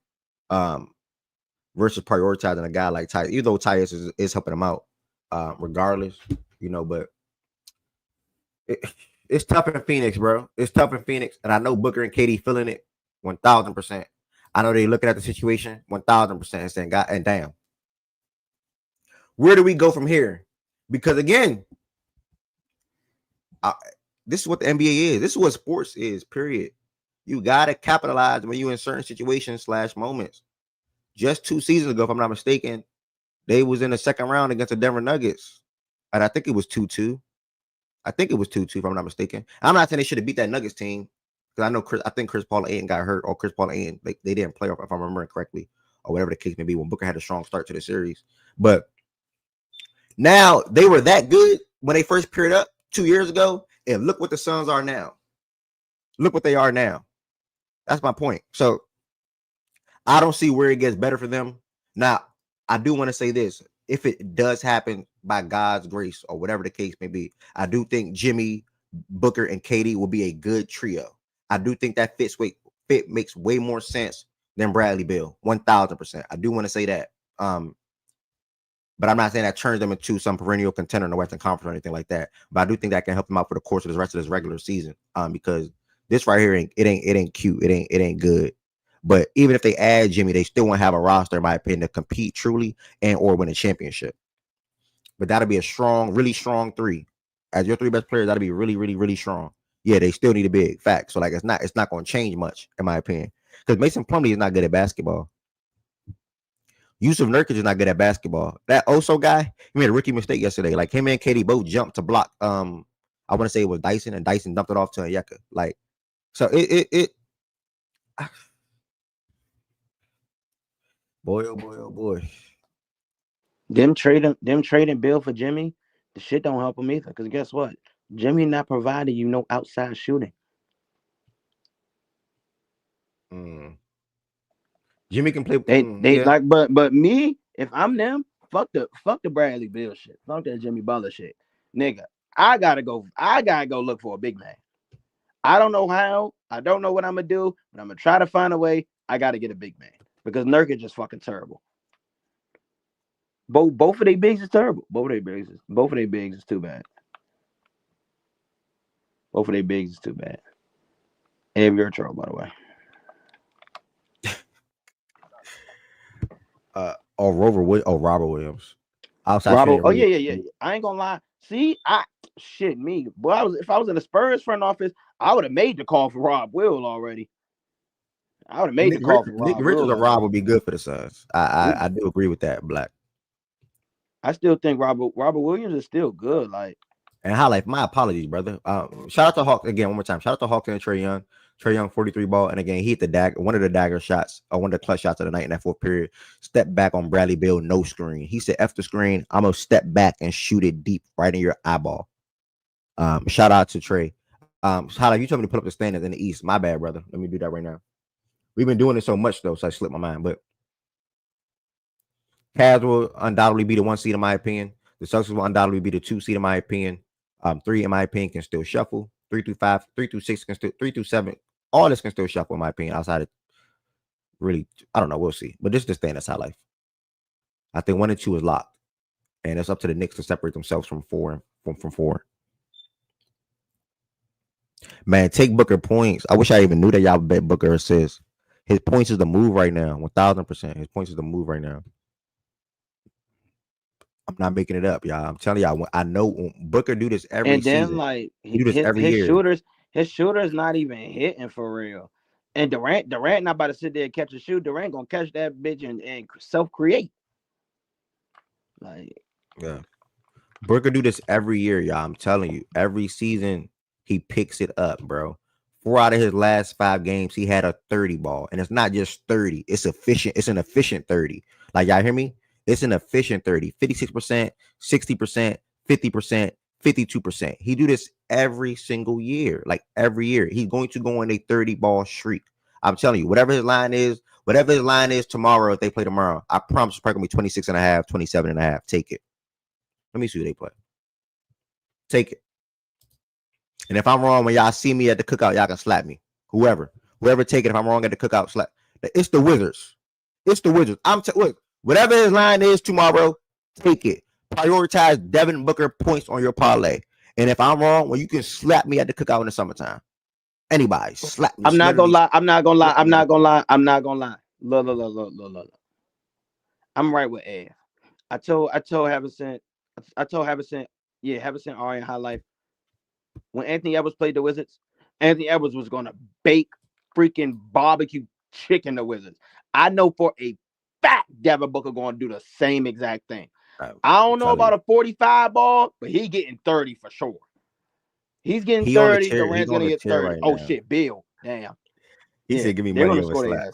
versus prioritizing a guy like Tyus, even though Tyus is helping him out, regardless, but it's tough in Phoenix, bro. It's tough in Phoenix. And I know Booker and KD feeling it 1,000%. I know they looking at the situation 1,000% and saying, God and damn, where do we go from here? Because again, this is what the NBA is. This is what sports is, period. You got to capitalize when you're in certain situations / moments. Just 2 seasons ago, if I'm not mistaken, they was in the second round against the Denver Nuggets. And I think it was 2-2. If I'm not mistaken. I'm not saying they should have beat that Nuggets team. Because I think Chris Paul and Ayton got hurt, or Chris Paul and Ayton, they didn't play, if I'm remembering correctly, or whatever the case may be, when Booker had a strong start to the series. But now they were that good when they first paired up 2 years ago, and look what the Suns are now. Look what they are now. That's my point. So I don't see where it gets better for them. Now, I do want to say this. If it does happen by God's grace or whatever the case may be, I do think Jimmy, Booker, and KD will be a good trio. I do think that fit makes way more sense than Bradley Beal, 1,000%. I do want to say that. But I'm not saying that turns them into some perennial contender in the Western Conference or anything like that. But I do think that can help them out for the course of the rest of this regular season. Because this right here ain't cute. It ain't good. But even if they add Jimmy, they still won't have a roster, in my opinion, to compete truly and or win a championship. But that'll be a strong, really strong three. As your three best players, that'll be really, really, really strong. Yeah, they still need a big fact. So like it's not going to change much, in my opinion. Because Mason Plumlee is not good at basketball. Yusuf Nurkic is not good at basketball. That Oso guy, he made a rookie mistake yesterday. Like him and KD both jumped to block. I want to say it was Dyson, and Dyson dumped it off to Onyeka. Like, so it boy, oh boy, oh boy. Them trading Bill for Jimmy, the shit don't help him either. Because guess what? Jimmy not providing you no outside shooting. Jimmy can play. They like, but me, if I'm them, fuck the Bradley Beal shit. Fuck that Jimmy Butler shit. Nigga, I gotta go look for a big man. I don't know how. I don't know what I'm gonna do, but I'm gonna try to find a way. I gotta get a big man. Because Nurkic is fucking terrible. Both of their bigs is terrible. Both of their bigs is too bad. Both of their bigs is too bad. And you're a troll, by the way. Robert Williams. Outside Robert, oh yeah. I ain't gonna lie. See, if I was in the Spurs front office, I would have made the call for Rob Will already. I would have made the call for Rob. Nick Richards or Rob would be good for the Suns. I do agree with that, Black. I still think Robert Williams is still good. Like, and highlight, my apologies, brother. Shout out to Hawks again one more time. Shout out to Hawks and Trae Young. Trae Young 43 ball, and again he hit the dagger, one of the dagger shots, or one of the clutch shots of the night in that fourth period. Step back on Bradley Beal, no screen. He said, "F the screen. I'm gonna step back and shoot it deep right in your eyeball." Shout out to Trae. Highlight, you told me to put up the standings in the East. My bad, brother. Let me do that right now. We've been doing it so much though, so I slipped my mind. But Cavs will undoubtedly be the 1 seed in my opinion. The Celtics will undoubtedly be the 2 seed in my opinion. 3 in my opinion can still shuffle. 3 through 5, 3 through 6 can still 3 through 7. All this can still shuffle in my opinion. Outside of really, I don't know. We'll see. But this is the standard side life. I think 1 and 2 is locked, and it's up to the Knicks to separate themselves from 4. Man, take Booker points. I wish I even knew that y'all bet Booker assists. His points is the move right now. 1,000%. His points is the move right now. I'm not making it up, y'all. I'm telling y'all. I know Booker do this every season. And then like he do this every year. His shooter's not even hitting for real. And Durant not about to sit there and catch a shoot. Durant gonna catch that bitch and self-create. Like, yeah. Booker do this every year, y'all. I'm telling you. Every season he picks it up, bro. 4 out of his last 5 games, he had a 30 ball. And it's not just 30. It's efficient. It's an efficient 30. Like, y'all hear me? It's an efficient 30. 56%, 60%, 50%, 52%. He do this every single year. Like, every year. He's going to go on a 30-ball streak. I'm telling you, whatever his line is tomorrow, if they play tomorrow, I promise it's probably going to be 26.5, 27.5. Take it. Let me see who they play. Take it. And if I'm wrong, when y'all see me at the cookout, y'all can slap me. Whoever take it. If I'm wrong at the cookout, slap. It's the Wizards. Look, whatever his line is tomorrow, take it. Prioritize Devin Booker points on your parlay. And if I'm wrong, well, you can slap me at the cookout in the summertime. Anybody slap me. I'm not gonna lie. Look. I'm right with Ed. I told Havison, Havison already in high life. When Anthony Edwards played the Wizards, Anthony Edwards was gonna bake freaking barbecue chicken the Wizards. I know for a fact Devin Booker gonna do the same exact thing. I don't know about a 45 ball, but he getting 30 for sure. He's getting 30. Durant's gonna get 30. Right now. Shit, Bill. Damn. He said, "Give me money over slap."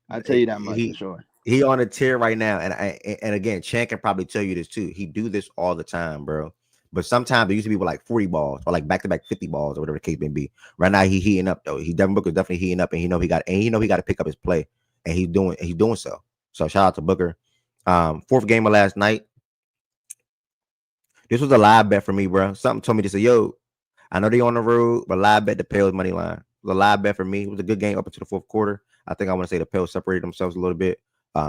I tell you that much for sure. He on a tear right now, and again, Chan can probably tell you this too. He do this all the time, bro. But sometimes there used to be with like 40 balls or like back-to-back 50 balls or whatever the case may be. Right now he heating up though. Devin Booker's definitely heating up, and he got to pick up his play, and he's doing so. So shout out to Booker. Fourth game of last night. This was a live bet for me, bro. Something told me to say, yo, I know they on the road, but live bet the Pels money line. It was a live bet for me. It was a good game up into the fourth quarter. I think I want to say the Pels separated themselves a little bit.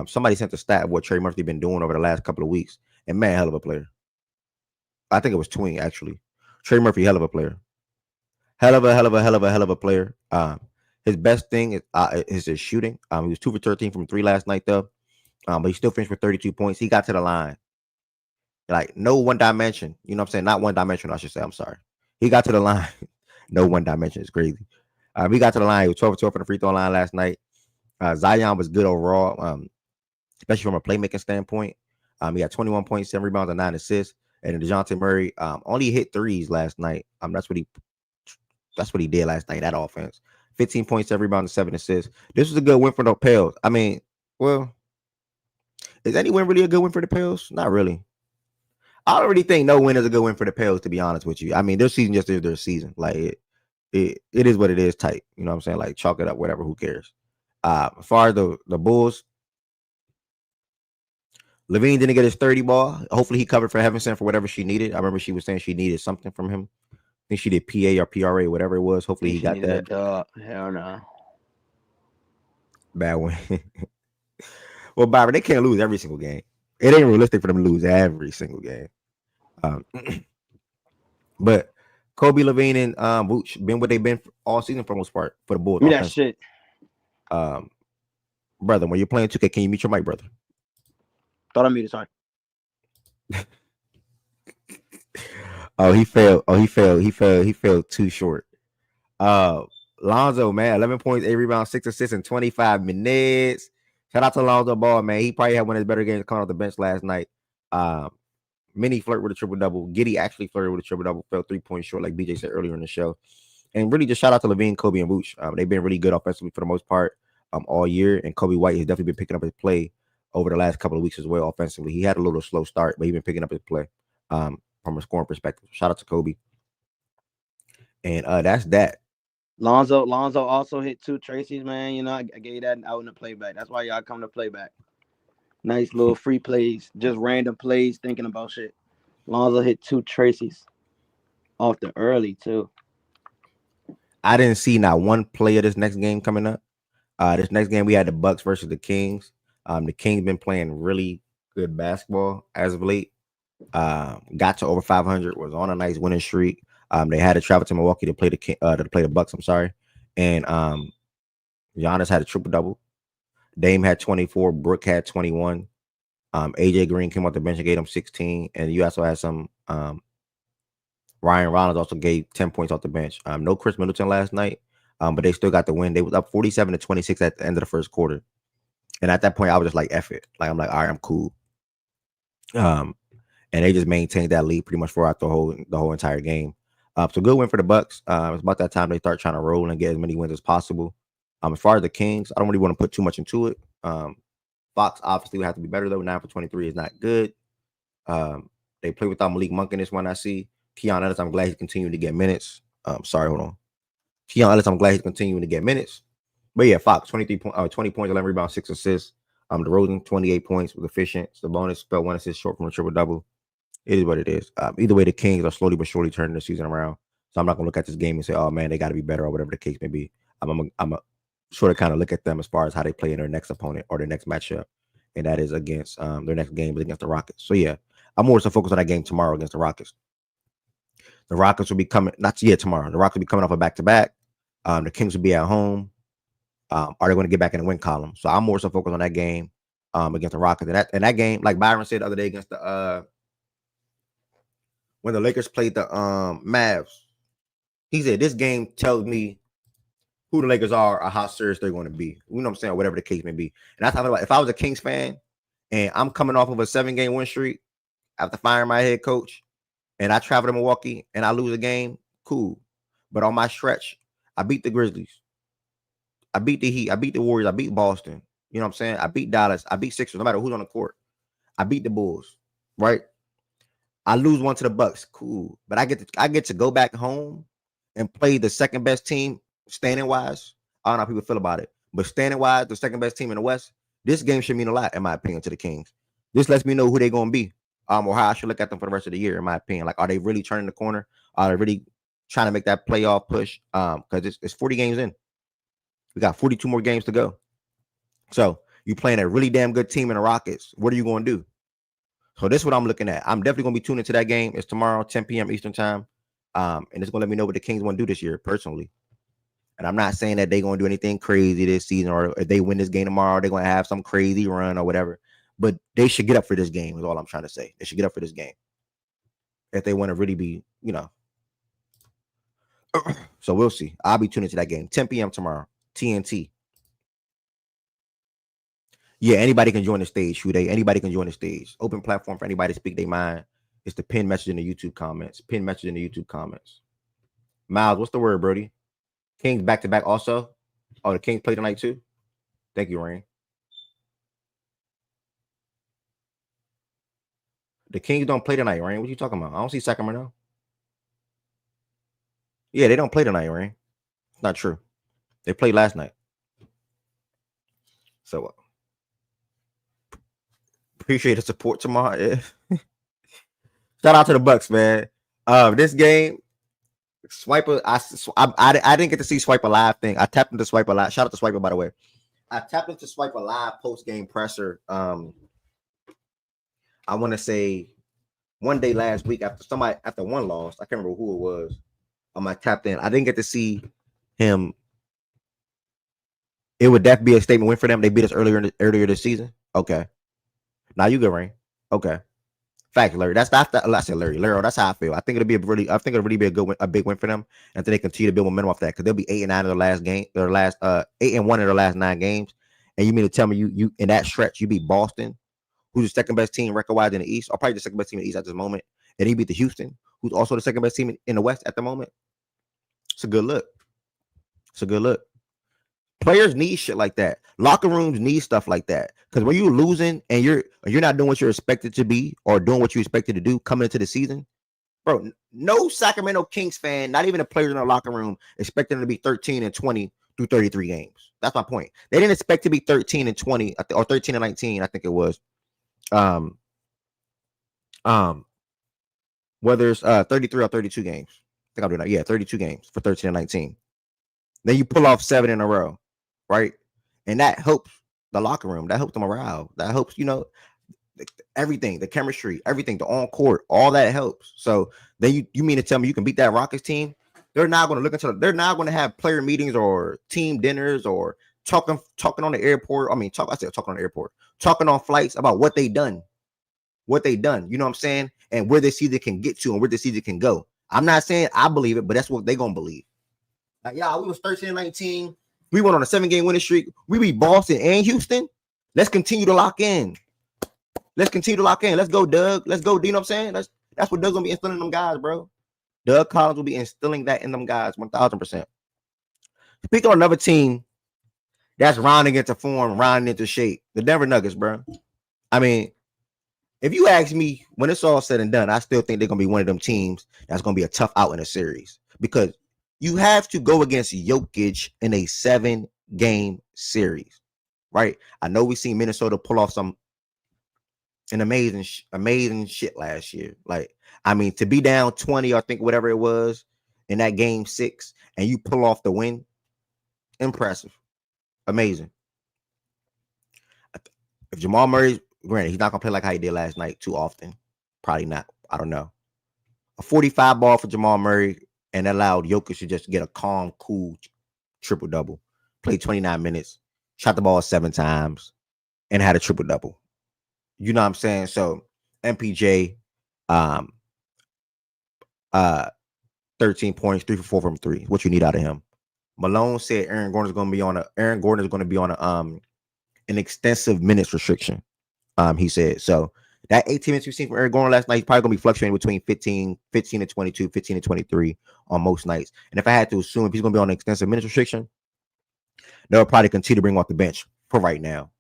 Somebody sent the stat of what Trey Murphy been doing over the last couple of weeks, and man, hell of a player. I think it was Twing actually. Trey Murphy, hell of a player. Hell of a player. His best thing is his shooting. He was 2 for 13 from 3 last night though. But he still finished with 32 points. He got to the line. Like no one dimension. You know what I'm saying? Not one dimension, I should say. I'm sorry. He got to the line. No one dimension. It's crazy. He got to the line. He was 12 for 12 from the free throw line last night. Zion was good overall, especially from a playmaking standpoint. He had 21 points, 7 rebounds, and 9 assists. And DeJounte Murray only hit threes last night. That's what he did last night, that offense. 15 points, 7 rebounds, and 7 assists. This was a good win for the Pels. I mean, well, is any win really a good win for the Pels? Not really. I don't really think no win is a good win for the Pels, to be honest with you. I mean, their season just is their season. Like it is what it is, tight. You know what I'm saying? Like chalk it up, whatever, who cares? As far as the Bulls, Levine didn't get his 30 ball. Hopefully he covered for Heavenson for whatever she needed. I remember she was saying she needed something from him. I think she did PA or PRA, whatever it was. Hopefully he got that. Hell no. Bad win. Well, Byron, they can't lose every single game. It ain't realistic for them to lose every single game. But Kobe, Levine, and Vooch been what they've been all season for the most part for the Bulls. That shit. Brother, when you're playing 2K, can you mute your mic, brother? Thought I muted, sorry. He failed too short. Lonzo, man, 11 points, 8 rebounds, 6 assists in 25 minutes. Shout out to Lonzo Ball, man. He probably had one of his better games coming off the bench last night. Mini flirt with a triple-double. Giddy actually flirted with a triple-double, fell 3 points short, like BJ said earlier in the show. And really just shout out to Levine, Kobe, and Vooch. They've been really good offensively for the most part all year. And Kobe White has definitely been picking up his play over the last couple of weeks as well offensively. He had a little slow start, but he's been picking up his play from a scoring perspective. Shout out to Kobe. And that's that. Lonzo also hit 2 Tracy's, man. You know, I gave that out in the playback. That's why y'all come to playback. Nice little free plays, just random plays, thinking about shit. Lonzo hit 2 Tracy's off the early too. I didn't see not one play of this next game coming up. This next game we had the Bucks versus the Kings. The Kings been playing really good basketball as of late. Got to over 500, was on a nice winning streak. They had to travel to Milwaukee to play the Bucks. I'm sorry, and Giannis had a triple double. Dame had 24. Brooke had 21. AJ Green came off the bench and gave him 16. And you also had some Ryan Reynolds also gave 10 points off the bench. No Chris Middleton last night, but they still got the win. They was up 47-26 at the end of the first quarter. And at that point, I was just like, F it. Like, I'm like, all right, I'm cool. And they just maintained that lead pretty much throughout the whole entire game. So good win for the Bucks. It's about that time they start trying to roll and get as many wins as possible. As far as the Kings, I don't really want to put too much into it. Fox obviously would have to be better though. 9 for 23 is not good. They play without Malik Monk in this one. I see Keon Ellis. I'm glad he's continuing to get minutes. Sorry, hold on. Keon Ellis. I'm glad he's continuing to get minutes. But yeah, Fox 20 points, 11 rebounds, 6 assists. DeRozan 28 points was efficient. Sabonis fell 1 assist short from a triple double. It is what it is. Either way, the Kings are slowly but surely turning the season around. So I'm not gonna look at this game and say, oh man, they got to be better or whatever the case may be. I'm a sort of kind of look at them as far as how they play in their next opponent or their next matchup, and that is against their next game is against the Rockets. So yeah, I'm more so focused on that game tomorrow against the Rockets. The Rockets will be coming tomorrow. The Rockets will be coming off a back-to-back. The Kings will be at home. Are they going to get back in the win column? So I'm more so focused on that game against the Rockets. And that game, like Byron said the other day against the when the Lakers played the Mavs, he said this game tells me who the Lakers are or how serious they're going to be. You know what I'm saying? Whatever the case may be. And that's how I feel like if I was a Kings fan and I'm coming off of a 7-game win streak after firing my head coach and I travel to Milwaukee and I lose a game, cool. But on my stretch, I beat the Grizzlies. I beat the Heat. I beat the Warriors. I beat Boston. You know what I'm saying? I beat Dallas. I beat Sixers, no matter who's on the court. I beat the Bulls, right? I lose one to the Bucks, cool. But I get to go back home and play the second best team standing wise. I don't know how people feel about it, but standing wise, the second best team in the West. This game should mean a lot, in my opinion, to the Kings. This lets me know who they're gonna be, or how I should look at them for the rest of the year, in my opinion. Like, are they really turning the corner? Are they really trying to make that playoff push? Because it's 40 games in. We got 42 more games to go. So you playing a really damn good team in the Rockets. What are you going to do? So this is what I'm looking at. I'm definitely going to be tuned into that game. It's tomorrow, 10 p.m. Eastern time. And it's going to let me know what the Kings want to do this year, personally. And I'm not saying that they're going to do anything crazy this season, or if they win this game tomorrow, they're going to have some crazy run or whatever. But they should get up for this game is all I'm trying to say. They should get up for this game if they want to really be, So we'll see. I'll be tuning into that game. 10 p.m. tomorrow. TNT. Yeah, anybody can join the stage, Shuday. Anybody can join the stage. Open platform for anybody to speak their mind. It's the pin message in the YouTube comments. Pin message in the YouTube comments. Miles, what's the word, Brody? Kings back-to-back also? Oh, the Kings play tonight too? Thank you, Rain. The Kings don't play tonight, Rain. What you talking about? I don't see Sacramento. Yeah, they don't play tonight, Rain. It's not true. They played last night. So, appreciate the support tomorrow. Shout out to the Bucks, man. This game, Swiper. I didn't get to see Swiper live thing. I tapped into Swiper live. Shout out to Swiper, by the way. I tapped into Swiper live post game presser. I want to say one day last week after one loss. I can't remember who it was. I tapped in. I didn't get to see him. It would definitely be a statement win for them. They beat us earlier this season. Okay. Now you good, Rain. Okay. Fact, Larry. I said Larry. That's how I feel. I think it'll really be a good win, a big win for them, and then they continue to build momentum off that, because they'll be 8-9 in their last game, 8-1 in their last 9 games. And you mean to tell me you in that stretch you beat Boston, who's the second best team record wise in the East, or probably the second best team in the East at this moment, and he beat the Houston, who's also the second best team in the West at the moment? It's a good look. Players need shit like that. Locker rooms need stuff like that. Because when you're losing and you're not doing what you're expected to be, or doing what you're expected to do coming into the season, bro, no Sacramento Kings fan, not even the players in the locker room, expecting them to be 13-20 through 33 games. That's my point. They didn't expect to be 13-20 or 13-19, I think it was. Whether it's 33 or 32 games. I think I'm doing that. Yeah, 32 games for 13-19. Then you pull off 7 in a row, right? And that helps the locker room. That helps the morale. That helps, everything, the chemistry, everything, the on court, all that helps. So then you mean to tell me you can beat that Rockets team? They're not going to look into. They're not going to have player meetings or team dinners or talking on the airport. I said talking on the airport, talking on flights about what they done. You know what I'm saying? And where this season can get to and where this season can go. I'm not saying I believe it, but that's what they're gonna believe. Like, yeah, we was 13-19. We went on a 7-game winning streak. We beat Boston and Houston. Let's continue to lock in. Let's go, Doug. Let's go. You know what I'm saying? That's what Doug's gonna be instilling in them guys, bro. Doug Collins will be instilling that in them guys 1,000%. Speaking of another team that's rounding into form, rounding into shape, the Denver Nuggets, bro. I mean, if you ask me, when it's all said and done, I still think they're going to be one of them teams that's going to be a tough out in a series, because you have to go against Jokic in a 7-game series, right? I know we've seen Minnesota pull off an amazing shit last year. Like, I mean, to be down 20, I think whatever it was in that game 6, and you pull off the win, impressive, amazing. If Jamal Murray, granted, he's not going to play like how he did last night too often. Probably not. I don't know. A 45 ball for Jamal Murray, and allowed Jokic to just get a calm, cool triple-double. Played 29 minutes, shot the ball 7 times, and had a triple-double. You know what I'm saying? So, MPJ, 13 points, 3 for 4 from 3. What you need out of him. Malone said Aaron Gordon is going to be on an extensive minutes restriction. He said so. That 18 minutes we've seen from Aaron Gordon last night, he's probably gonna be fluctuating between 15 and 22, 15 and 23 on most nights. And if I had to assume, if he's gonna be on an extensive minutes restriction, they'll probably continue to bring him off the bench for right now.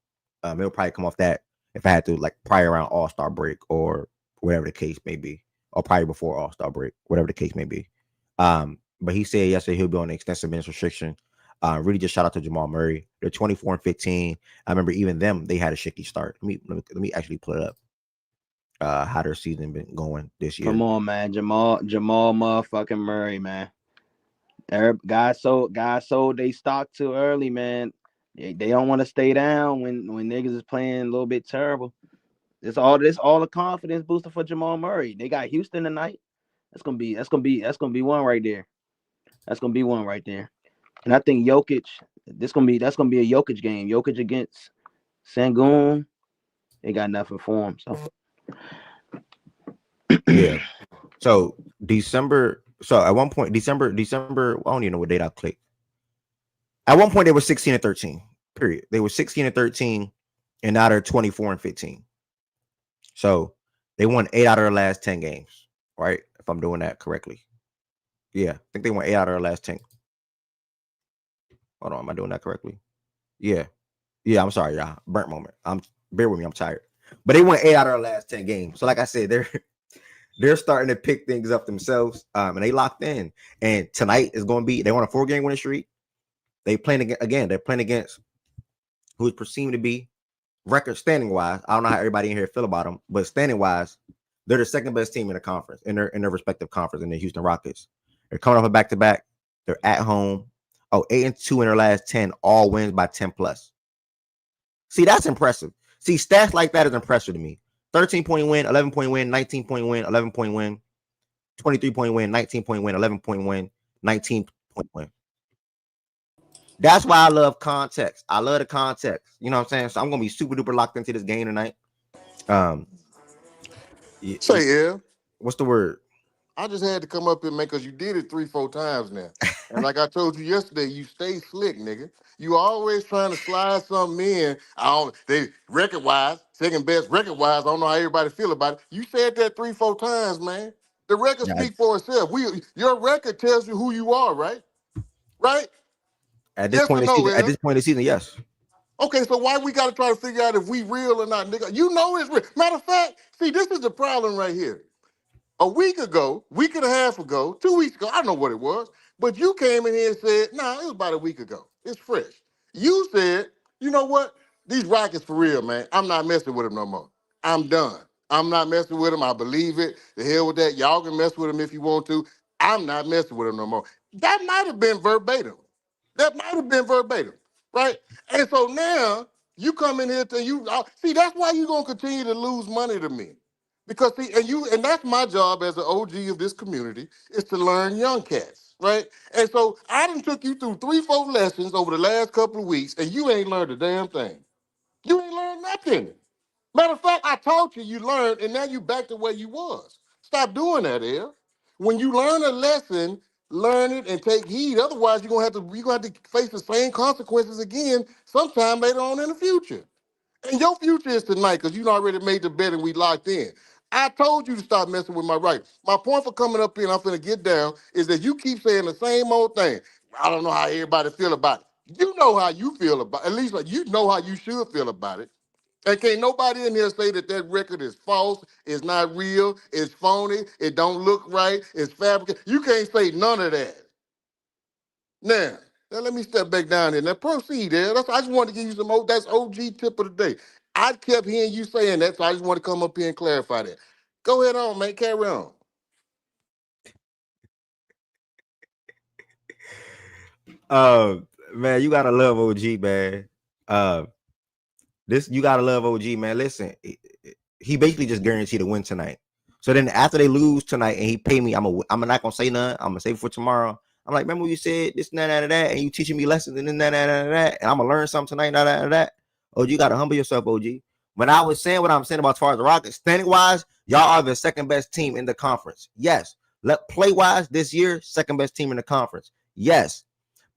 He'll probably come off that if I had to, like, probably around All-Star break or whatever the case may be. or probably before All-Star break, whatever the case may be. But he said yesterday he'll be on an extensive minutes restriction. Really just shout out to Jamal Murray. They're 24-15. I remember even them, they had a shaky start. Let me actually pull it up. How their season been going this year. Come on, man. Jamal motherfucking Murray, man. Guys sold they stock too early, man. They don't want to stay down when niggas is playing a little bit terrible. This all the confidence booster for Jamal Murray. They got Houston tonight. That's gonna be one right there. That's gonna be one right there. And I think Jokic, that's gonna be a Jokic game. Jokic against Sengun, they got nothing for him. So yeah. So December. So at one point, December. I don't even know what date I clicked. At one point, they were 16-13. Period. They were 16-13, and now they're 24-15. So they won 8 out of their last 10 games, right? If I'm doing that correctly. Yeah, I think they won 8 out of their last 10. Hold on, am I doing that correctly? Yeah. I'm sorry, y'all. Burnt moment. Bear with me. I'm tired. But they won 8 out of their last 10 games. So like I said, they're starting to pick things up themselves, and they locked in. And tonight is going to be, they want a 4-game winning streak. They're playing against who is perceived to be record standing wise. I don't know how everybody in here feel about them, but standing wise, they're the second best team in the conference, in their respective conference, in the Houston Rockets. They're coming off a back-to-back. They're at home. 8-2 in their last 10, all wins by 10 plus. See, that's impressive. See, stats like that is impressive to me. 13-point win, 11-point win, 19-point win, 11-point win, 23-point win, 19-point win, 11-point win, 19-point win. That's why I love context. I love the context. You know what I'm saying? So I'm gonna be super duper locked into this game tonight. What's the word? I just had to come up here, man, because you did it 3-4 times now. And like I told you yesterday, you stay slick, nigga. You always trying to slide something in. They record-wise, second best record-wise. I don't know how everybody feel about it. You said that 3-4 times, man. The record speak for itself. Your record tells you who you are, right? Right? At this point in the season, yes. Okay, so why we got to try to figure out if we real or not, nigga? You know it's real. Matter of fact, see, this is the problem right here. A week and a half ago, 2 weeks ago, I don't know what it was, but you came in here and said, nah, it was about a week ago. It's fresh. You said, you know what? These Rockets for real, man. I'm not messing with them no more. I'm done. I'm not messing with them. I believe it. The hell with that. Y'all can mess with them if you want to. I'm not messing with them no more. That might have been verbatim. Right? And so now you come in here see, that's why you're going to continue to lose money to me. Because and that's my job as an OG of this community is to learn young cats, right? And so I done took you through 3-4 lessons over the last couple of weeks, and you ain't learned a damn thing. You ain't learned nothing. Matter of fact, I taught you learned, and now you back to where you was. Stop doing that, El. When you learn a lesson, learn it and take heed. Otherwise, you're gonna have to face the same consequences again sometime later on in the future. And your future is tonight because you already made the bet and we locked in. I told you to stop messing with my rights. My point for coming up here and I'm finna get down is that you keep saying the same old thing. I don't know how everybody feel about it. You know how you feel about it. At least like you know how you should feel about it. And can't nobody in here say that record is false, it's not real, it's phony, it don't look right, it's fabricated. You can't say none of that. Now let me step back down here. Now proceed there. I just wanted to give you that's OG tip of the day. I kept hearing you saying that, so I just want to come up here and clarify that. Go ahead on, man. Carry on. Man, you gotta love OG, man. You gotta love OG, man. Listen, he basically just guaranteed to win tonight. So then after they lose tonight and he pay me, I'm not gonna say nothing. I'm gonna save it for tomorrow. I'm like, remember when you said this, that, and you teaching me lessons and that, and I'm gonna learn something tonight, that. OG, you gotta humble yourself, OG. When I was saying what I'm saying about as far as the Rockets, standing wise, y'all are the second best team in the conference. Yes. Play wise this year, second best team in the conference. Yes.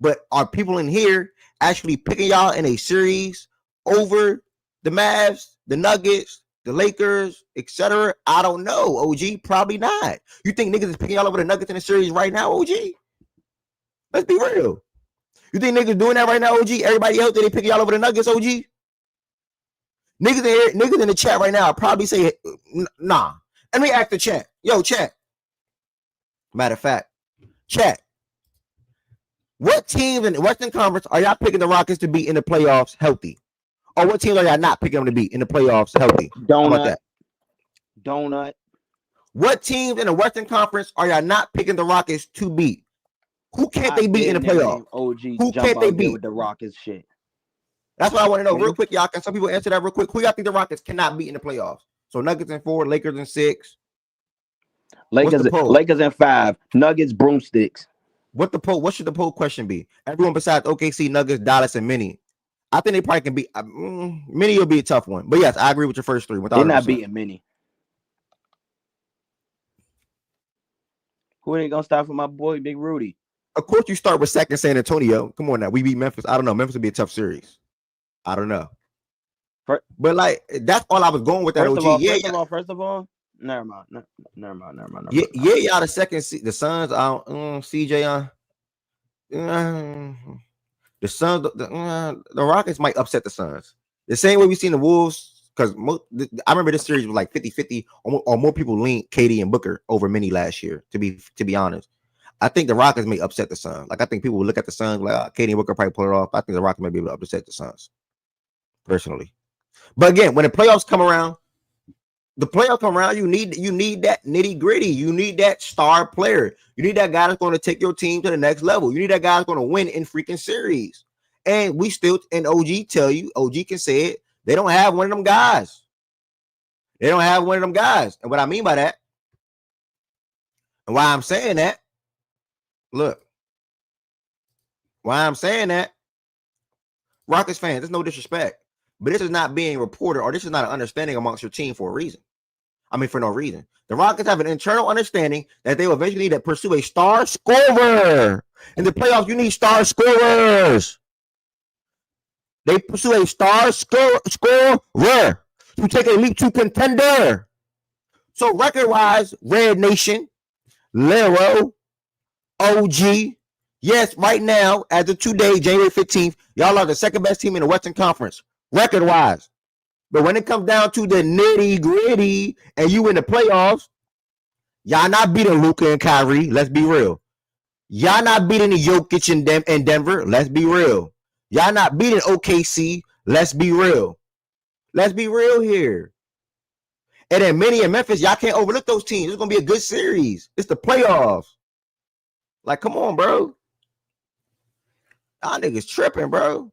But are people in here actually picking y'all in a series over the Mavs, the Nuggets, the Lakers, etc.? I don't know, OG. Probably not. You think niggas is picking y'all over the Nuggets in the series right now, OG? Let's be real. You think niggas doing that right now, OG? Everybody else, they picking y'all over the Nuggets, OG? Niggas in the chat right now probably say, nah. Let me ask the chat. Yo, chat. Matter of fact, chat. What teams in the Western Conference are y'all picking the Rockets to be in the playoffs healthy? Or what teams are y'all not picking them to be in the playoffs healthy? How about that? Donut. What teams in the Western Conference are y'all not picking the Rockets to beat? Who can't they beat in the playoffs? OG Who can't they beat with the Rockets shit? That's what I want to know real quick, y'all. Can some people answer that real quick? Who y'all think the Rockets cannot beat in the playoffs? So Nuggets in 4, Lakers in 6. Lakers in 5, Nuggets broomsticks. What should the poll question be? Everyone besides OKC, Nuggets, Dallas, and Mini. I think they probably can beat Mini. Will be a tough one, but yes, I agree with your first 3. They're not beating Mini. Who ain't gonna stop for my boy Big Rudy? Of course, you start with second San Antonio. Come on now, we beat Memphis. I don't know. Memphis would be a tough series. I don't know, but like that's all I was going with that. First of all, never mind. Yeah, y'all the second. The Suns, CJ, the Suns, the Rockets might upset the Suns. The same way we seen the Wolves, because I remember this series was like 50-50, or more people lean KD and Booker over Mini last year. To be honest, I think the Rockets may upset the Suns. Like I think people will look at the Suns like KD and Booker probably pull it off. I think the Rockets may be able to upset the Suns, personally. But again, when the playoffs come around, you need that nitty gritty. You need that star player. You need that guy that's going to take your team to the next level. You need that guy that's going to win in freaking series. And OG can say it. They don't have one of them guys. And what I mean by that, and why I'm saying that, Rockets fans, there's no disrespect, but this is not being reported, or this is not an understanding amongst your team for a reason. I mean, for no reason. The Rockets have an internal understanding that they will eventually need to pursue a star scorer. In the playoffs, you need star scorers. They pursue a star scorer to take a leap to contender. So record-wise, Red Nation, Lero, OG, yes, right now, as of today, January 15th, y'all are the second best team in the Western Conference, record-wise. But when it comes down to the nitty-gritty and you in the playoffs, y'all not beating Luka and Kyrie. Let's be real. Y'all not beating the Jokic in Denver. Let's be real. Y'all not beating OKC. Let's be real. Let's be real here. And then Mini and Memphis, y'all can't overlook those teams. It's going to be a good series. It's the playoffs. Like, come on, bro. Y'all niggas tripping, bro.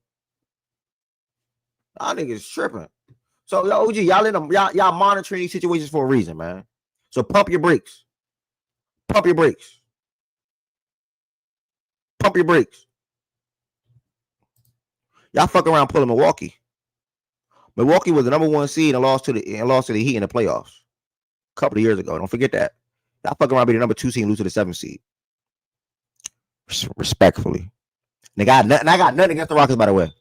Y'all niggas tripping. So, OG, y'all monitoring these situations for a reason, man. So pump your brakes. Pump your brakes. Pump your brakes. Y'all fuck around pulling Milwaukee. Milwaukee was the number 1 seed and lost to the Heat in the playoffs a couple of years ago. Don't forget that. Y'all fuck around be the number 2 seed and lose to the 7th seed. Respectfully. I got nothing against the Rockets, by the way.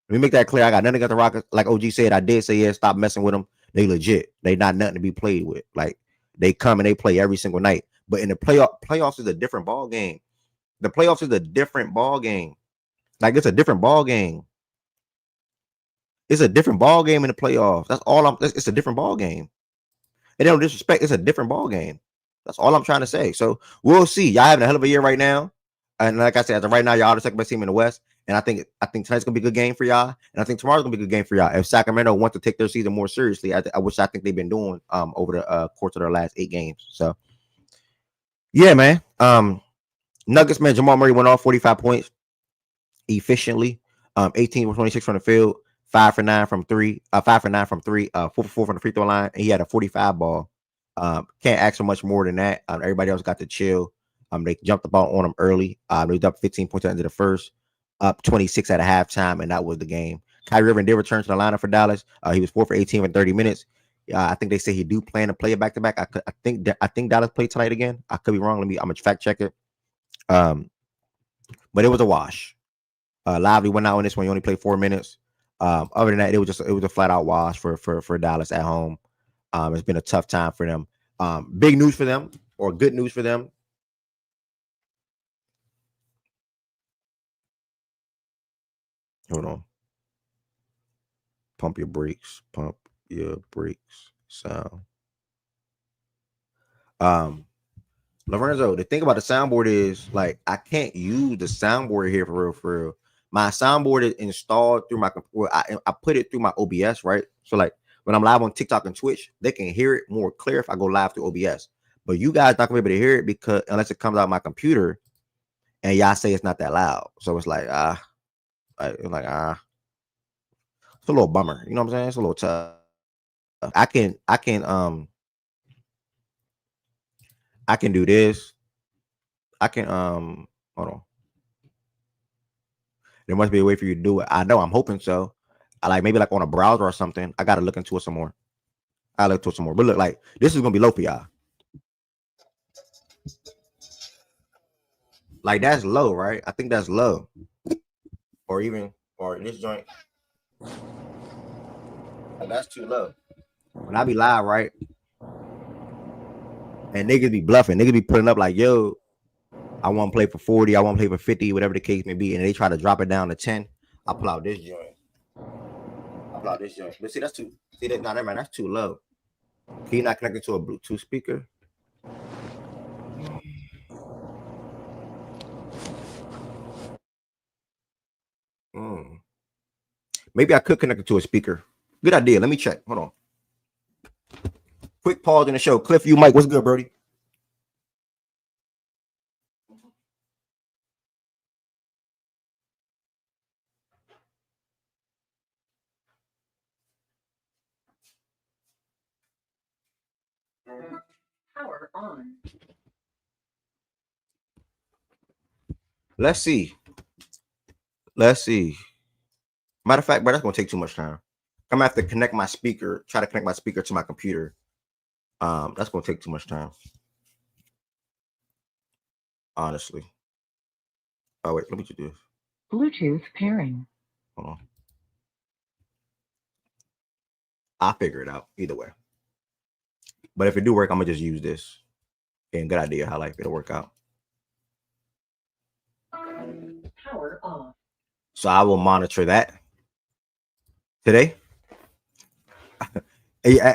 Let me make that clear. I got nothing against the Rockets. Like OG said, I did say, yeah, stop messing with them. They legit. They not nothing to be played with. Like, they come and they play every single night. But in the playoffs is a different ball game. The playoffs is a different ball game. Like, it's a different ball game. It's a different ball game in the playoffs. That's all it's a different ball game. And no disrespect, it's a different ball game. That's all I'm trying to say. So we'll see. Y'all having a hell of a year right now. And like I said, right now, y'all are the second best team in the West. And I think tonight's gonna be a good game for y'all. And I think tomorrow's gonna be a good game for y'all. If Sacramento wants to take their season more seriously, I think they've been doing over the course of their last 8 games. So yeah, man. Nuggets, man, Jamal Murray went off 45 points efficiently. 18 for 26 from the field, 5 for 9 from 3, 4 for 4 from the free throw line, and he had a 45 ball. Can't ask for much more than that. Everybody else got to chill. They jumped the ball on him early. They was up 15 points at the end of the first, up 26 at a halftime, and that was the game. Kyrie Irving did return to the lineup for Dallas. He was 4 for 18 in 30 minutes. I think they say he do plan to play it back-to-back. I think Dallas played tonight again. I could be wrong. I'm gonna fact check it. But it was a wash. Lively went out on this one. He only played 4 minutes. Other than that, it was a flat out wash for Dallas at home. It's been a tough time for them. Big news for them, or good news for them. Hold on. Pump your brakes. Pump your brakes. Sound. Lorenzo, the thing about the soundboard is like I can't use the soundboard here for real. My soundboard is installed through my computer. I put it through my OBS, right? So like when I'm live on TikTok and Twitch, they can hear it more clear if I go live through OBS. But you guys not gonna be able to hear it because unless it comes out of my computer, and y'all say it's not that loud. So it's like it's a little bummer. You know what I'm saying? It's a little tough. I can do this. I can hold on. There must be a way for you to do it. I know. I'm hoping so. I like maybe like on a browser or something. I gotta look into it some more. I'll look into it some more. But look, like this is gonna be low for y'all. Like that's low, right? I think that's low. Or this joint. Like, that's too low. When I be live, right? And niggas be bluffing. Niggas be putting up like, yo, I want to play for 40. I want to play for 50, whatever the case may be. And they try to drop it down to 10. I pull out this joint. But see, that's too. See that? Nah, man, that's too low. Can you not connect it to a Bluetooth speaker? Maybe I could connect it to a speaker. Good idea. Let me check. Hold on. Quick pause in the show. Cliff, you Mike. What's good, Brody? Power on. Let's see. Matter of fact, bro, that's gonna take too much time. I'm gonna have to connect my speaker, try to connect my speaker to my computer. That's gonna take too much time. Honestly. Oh wait, let me just do this. Bluetooth pairing. Hold on. I'll figure it out either way. But if it do work, I'm gonna just use this. And good idea how like it'll work out. Power off. So I will monitor that today.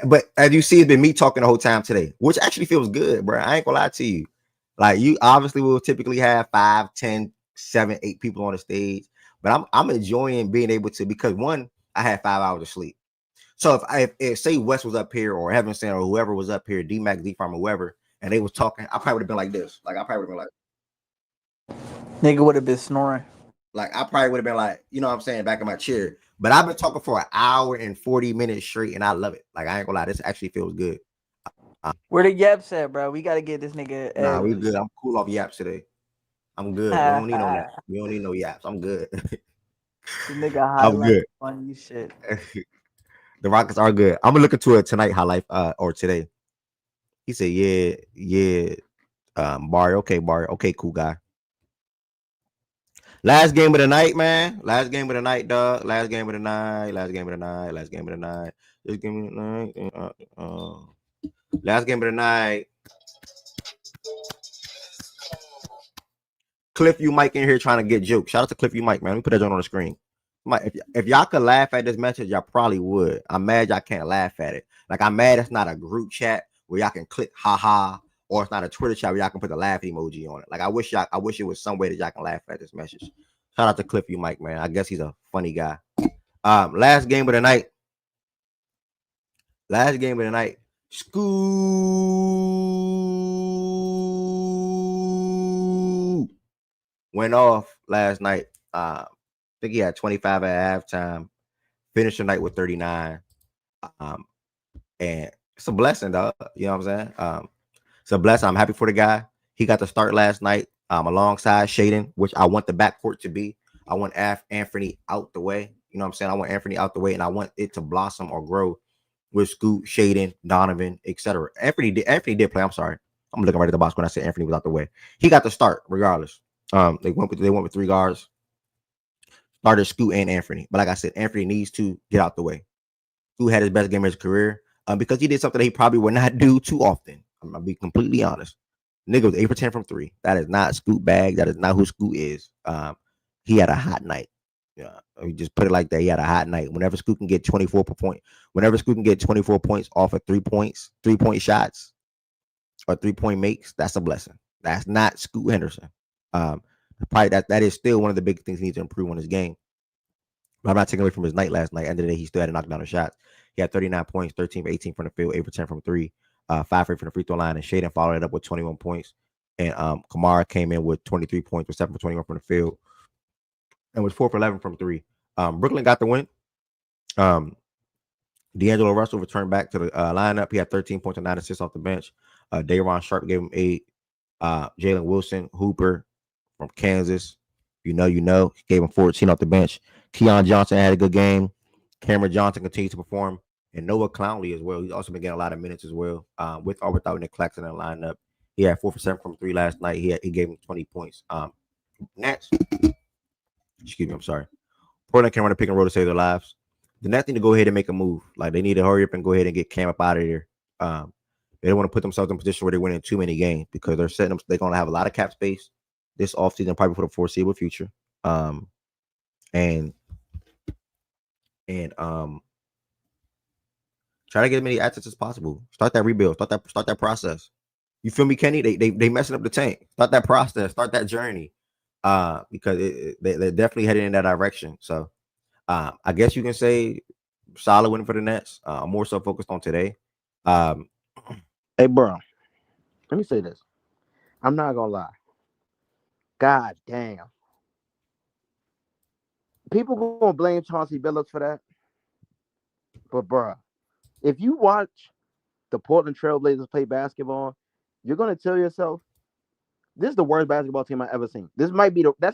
But as you see, it's been me talking the whole time today, which actually feels good, bro. I ain't gonna lie to you. Like you obviously will typically have 5, 10, 7, 8 people on the stage, but I'm enjoying being able to, because one, I had 5 hours of sleep. So if say Wes was up here or Heaven Center or whoever was up here, D-Mac, Z-Farm, or whoever, and they was talking, I probably would have been like this. Like I probably would have been like, nigga would have been snoring. Like I probably would have been like, you know what I'm saying, back in my chair. But I've been talking for an hour and 40 minutes straight, and I love it. Like I ain't gonna lie, this actually feels good. Where the yaps at, bro? We gotta get this nigga. Nah, we good. I'm cool off yaps today. I'm good. We don't need no yaps. We don't need no yaps. I'm good. The nigga highlight good. On you shit. The Rockets are good. I'm gonna look into it tonight, highlight or today. He said, yeah. Barry, okay, cool guy. Last game of the night, man. Last game of the night, dog. Last game of the night. Last game of the night. Last game of the night. Last game of the night. Cliff, you Mike in here trying to get jokes. Shout out to Cliff, you Mike, man. Let me put that on the screen. If y'all could laugh at this message, y'all probably would. I'm mad y'all can't laugh at it. Like I'm mad it's not a group chat where y'all can click haha, or it's not a Twitter chat where y'all can put the laugh emoji on it. Like I wish it was some way that y'all can laugh at this message. Shout out to Cliff, you Mike, man. I guess he's a funny guy. Last game of the night. School went off last night. I think he had 25 at halftime. Finished the night with 39. And it's a blessing, dog. You know what I'm saying? It's a blessing. I'm happy for the guy. He got to start last night alongside Shaden, which I want the backcourt to be. I want Anthony out the way. You know what I'm saying? I want Anthony out the way, and I want it to blossom or grow with Scoot, Shaden, Donovan, etc. Anthony did play. I'm sorry. I'm looking right at the box when I said Anthony was out the way. He got to start regardless. They went with 3 guards. Started Scoot and Anthony. But like I said, Anthony needs to get out the way. Scoot had his best game of his career because he did something that he probably would not do too often. I'm going to be completely honest. Nigga was 8 for 10 from 3. That is not Scoot bag. That is not who Scoot is. He had a hot night. Yeah, we just put it like that. He had a hot night. Whenever Scoot can get 24 points off of 3 point shots, or 3-point makes, that's a blessing. That's not Scoot Henderson. Probably that is still one of the big things he needs to improve on his game. But I'm not taking away from his night last night. End of the day, he still had to knock down a shot. He had 39 points, 13 for 18 from the field, 8 for 10 from 3, 5 for 8 from the free throw line, and Shaden followed it up with 21 points. And Kamara came in with 23 points, with 7 for 21 from the field, and was 4 for 11 from 3. Brooklyn got the win. D'Angelo Russell returned back to the lineup. He had 13 points and 9 assists off the bench. Day'Ron Sharpe gave him 8. Jalen Wilson, Hooper from Kansas, he gave him 14 off the bench. Keon Johnson had a good game. Cameron Johnson continues to perform. And Noah Clowney as well. He's also been getting a lot of minutes as well. With or without Nick Claxton in the lineup. He had 4 for 7 from 3 last night. He gave him 20 points. Nets. Excuse me, I'm sorry. Portland can run a pick and roll to save their lives. The Nets need to go ahead and make a move. Like, they need to hurry up and go ahead and get Cam up out of there. They don't want to put themselves in a position where they're winning too many games because they're going to have a lot of cap space this offseason, probably for the foreseeable future. And try to get as many assets as possible. Start that rebuild. Start that process. You feel me, Kenny? They messing up the tank. Start that process. Start that journey. Because they're definitely heading in that direction. So I guess you can say solid win for the Nets. I'm more so focused on today. Hey, bro, let me say this. I'm not gonna lie. God damn. People gonna blame Chauncey Billups for that. But, bro, if you watch the Portland Trailblazers play basketball, you're gonna tell yourself, this is the worst basketball team I've ever seen. That's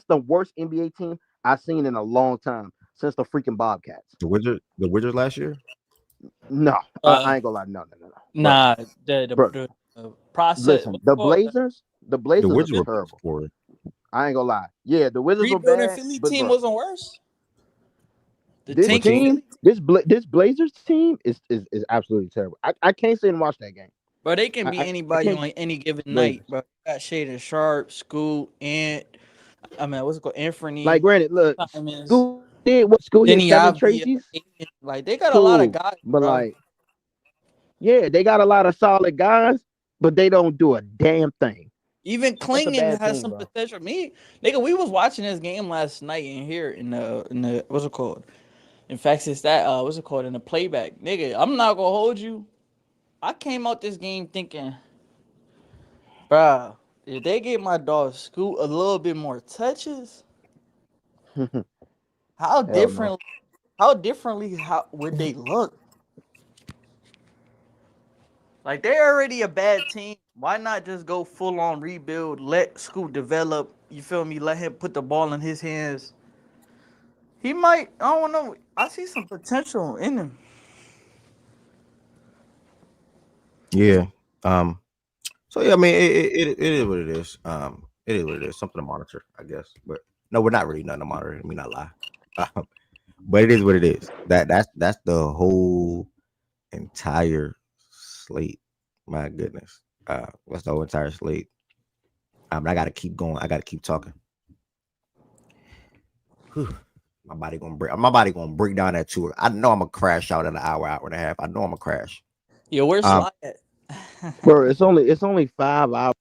the worst NBA team I've seen in a long time since the freaking Bobcats. The Wizards last year? No, I ain't gonna lie. No. Nah, the process. Listen, the Blazers The were Wizards terrible. were. I ain't gonna lie. Yeah, the Wizards were rebuilding bad. Philly but team bro, wasn't worse. This team, this Blazers team is absolutely terrible. I can't sit and watch that game. But they can be anybody on any given night. But got Shaden Sharpe, Scoot, what's it called? Anthony. Like, granted, look, Scoot did what Scoot hit 7 Tracy's. Like, they got a lot of guys, but bro. like, yeah, they got a lot of solid guys, but they don't do a damn thing. Even Klingon has some potential. Nigga, we was watching this game last night in here in the what's it called? In fact, it's that what's it called in the playback. Nigga, I'm not gonna hold you. I came out this game thinking, bruh, if they gave my dog Scoot a little bit more touches, how differently would they look? Like, they're already a bad team. Why not just go full on rebuild? Let Scoot develop. You feel me? Let him put the ball in his hands. He might. I don't know. I see some potential in him. Yeah. So yeah, I mean, it is what it is. It is what it is. Something to monitor, I guess. But no, we're not really nothing to monitor. Let me not lie. But it is what it is. That's the whole entire slate. My goodness. That's the whole entire slate. I gotta keep going. I gotta keep talking. Whew. My body gonna break down that tour. I know I'm gonna crash out in an hour and a half. I know I'm gonna crash. Yeah, where's Sly at? Bro, it's only 5 hours.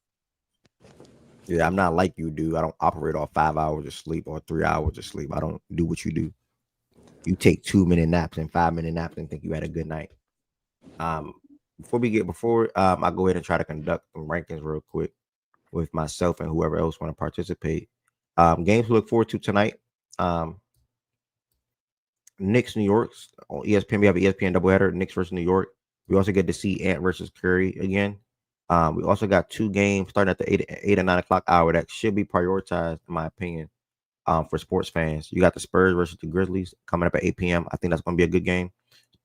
Yeah, I'm not like you do. I don't operate off 5 hours of sleep or 3 hours of sleep. I don't do what you do. You take 2-minute naps and 5-minute naps and think you had a good night. Before I go ahead and try to conduct some rankings real quick with myself and whoever else want to participate. Games to look forward to tonight. Knicks, New York on ESPN. We have an ESPN doubleheader. Knicks versus New York. We also get to see Ant versus Curry again. We also got 2 games starting at the 8 and 9 o'clock hour that should be prioritized, in my opinion, for sports fans. You got the Spurs versus the Grizzlies coming up at 8 p.m. I think that's going to be a good game.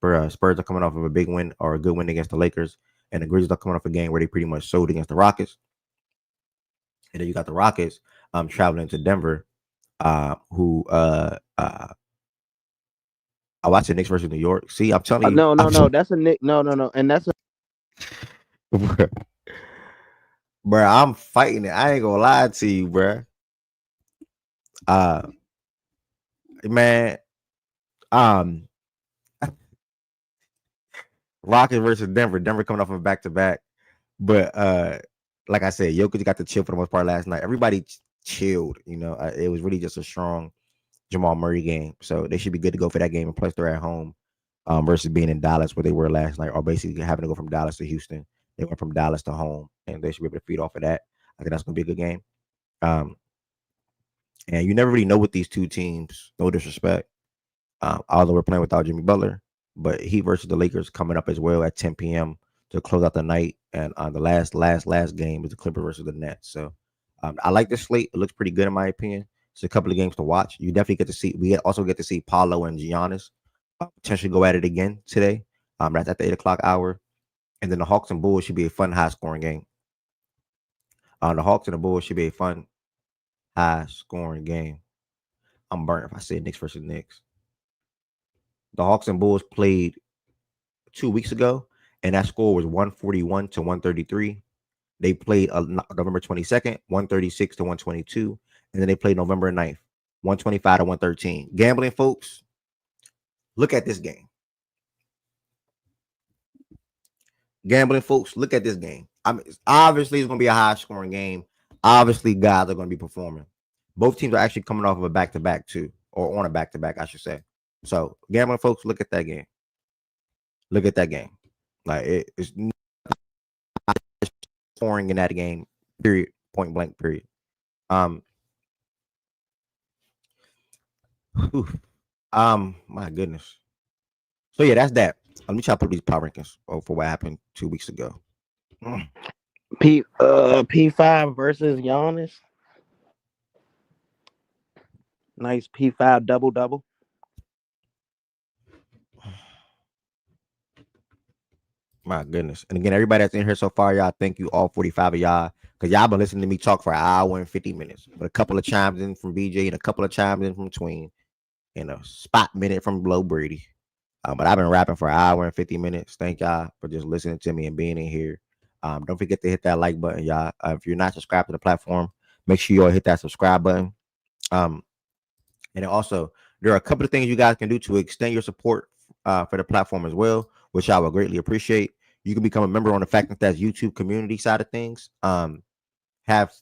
Spurs are coming off of a big win or a good win against the Lakers, and the Grizzlies are coming off a game where they pretty much sold against the Rockets. And then you got the Rockets traveling to Denver, who I watched the Knicks versus New York. See, I'm telling you. No. That's a Knick. No. And that's a. Bro, I'm fighting it. I ain't gonna lie to you, bro. Man, Rockets versus Denver. Denver coming off of a back-to-back. But like I said, Jokic got to chill for the most part last night. Everybody chilled. You know, it was really just a strong Jamal Murray game, so they should be good to go for that game. And plus, they're at home versus being in Dallas where they were last night, or basically having to go from Dallas to Houston. They went from Dallas to home, and they should be able to feed off of that. I think that's going to be a good game. And you never really know with these two teams. No disrespect, although we're playing without Jimmy Butler, but Heat versus the Lakers coming up as well at 10 p.m. to close out the night, and the last game is the Clippers versus the Nets. So I like this slate. It looks pretty good in my opinion. It's a couple of games to watch. You definitely get to see. We also get to see Paolo and Giannis potentially go at it again today. That's at the 8 o'clock hour, and then the Hawks and Bulls should be a fun, high-scoring game. The Hawks and the Bulls should be a fun, high-scoring game. I'm burnt if I say Knicks versus Knicks. The Hawks and Bulls played 2 weeks ago, and that score was 141 to 133. They played November 22nd, 136 to 122, and then they played November 9th, 125 to 113. Gambling folks, look at this game. Gambling folks, look at this game. Obviously, it's going to be a high-scoring game. Obviously, guys are going to be performing. Both teams are actually coming off of a back-to-back too, or on a back-to-back, I should say. So, gambling folks, look at that game. Look at that game. Like it's scoring in that game. Period. Point blank. Period. My goodness. So yeah, that's that. Let me try to put these power rankings for what happened 2 weeks ago. P5 versus Giannis. Nice P5 double. My goodness. And again, everybody that's in here so far, y'all, thank you all 45 of y'all. Because y'all been listening to me talk for an hour and 50 minutes. But a couple of chimes in from BJ and a couple of chimes in from Tween. And a spot minute from Blow Brady. But I've been rapping for an hour and 50 minutes. Thank y'all for just listening to me and being in here. Don't forget to hit that like button, y'all. If you're not subscribed to the platform, make sure you all hit that subscribe button. And then also, there are a couple of things you guys can do to extend your support for the platform as well, which I would greatly appreciate. You can become a member on the Fact That's YouTube community side of things. Have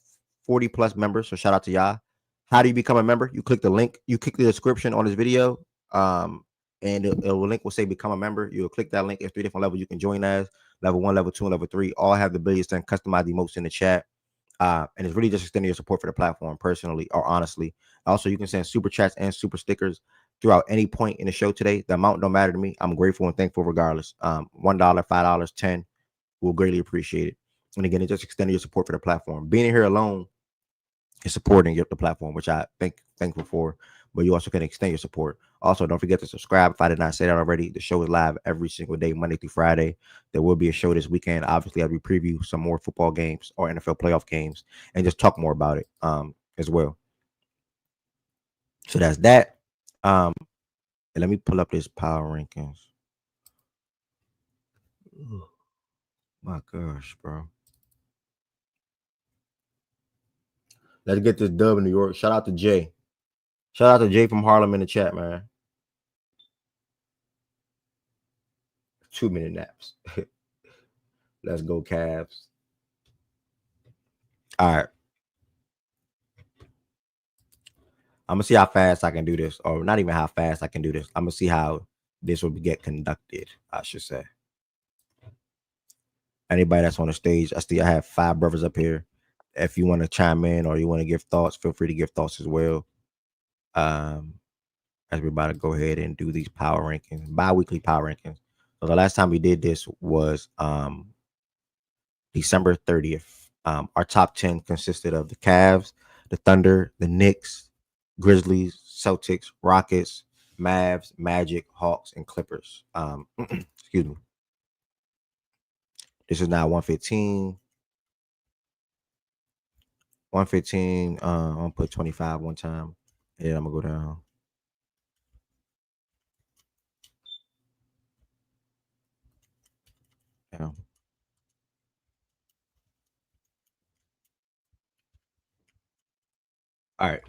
40 plus members, so shout out to y'all. How do you become a member? You click the link. You click the description on this video, and the link will say become a member. You'll click that link. There's 3 different levels you can join as. Level 1, level 2, and level 3. All have the ability to send customized emotes in the chat. And it's really just extending your support for the platform personally or honestly. Also, you can send super chats and super stickers throughout any point in the show today. The amount don't matter to me. I'm grateful and thankful regardless. $1, $5, $10 will greatly appreciate it. And again, it's just extending your support for the platform. Being here alone is supporting the platform, which I thankful for. But you also can extend your support. Also, don't forget to subscribe. If I did not say that already, the show is live every single day, Monday through Friday. There will be a show this weekend. Obviously, as we preview some more football games or NFL playoff games and just talk more about it as well. So that's that. And let me pull up this power rankings. Oh, my gosh, bro. Let's get this dub in New York. Shout out to Jay. Shout out to Jay from Harlem in the chat, man. 2-minute naps. Let's go, Cavs. All right. I'm going to see how fast I can do this. Or not even how fast I can do this. I'm going to see how this will get conducted, I should say. Anybody that's on the stage, I have 5 brothers up here. If you want to chime in or you want to give thoughts, feel free to give thoughts as well. As we're about to go ahead and do these power rankings, bi-weekly power rankings. So the last time we did this was December 30th. Our top 10 consisted of the Cavs, the Thunder, the Knicks, Grizzlies, Celtics, Rockets, Mavs, Magic, Hawks, and Clippers. Excuse me. This is now 115. 115. I'm gonna put 25 one time, and then I'm gonna go down. Yeah. All right.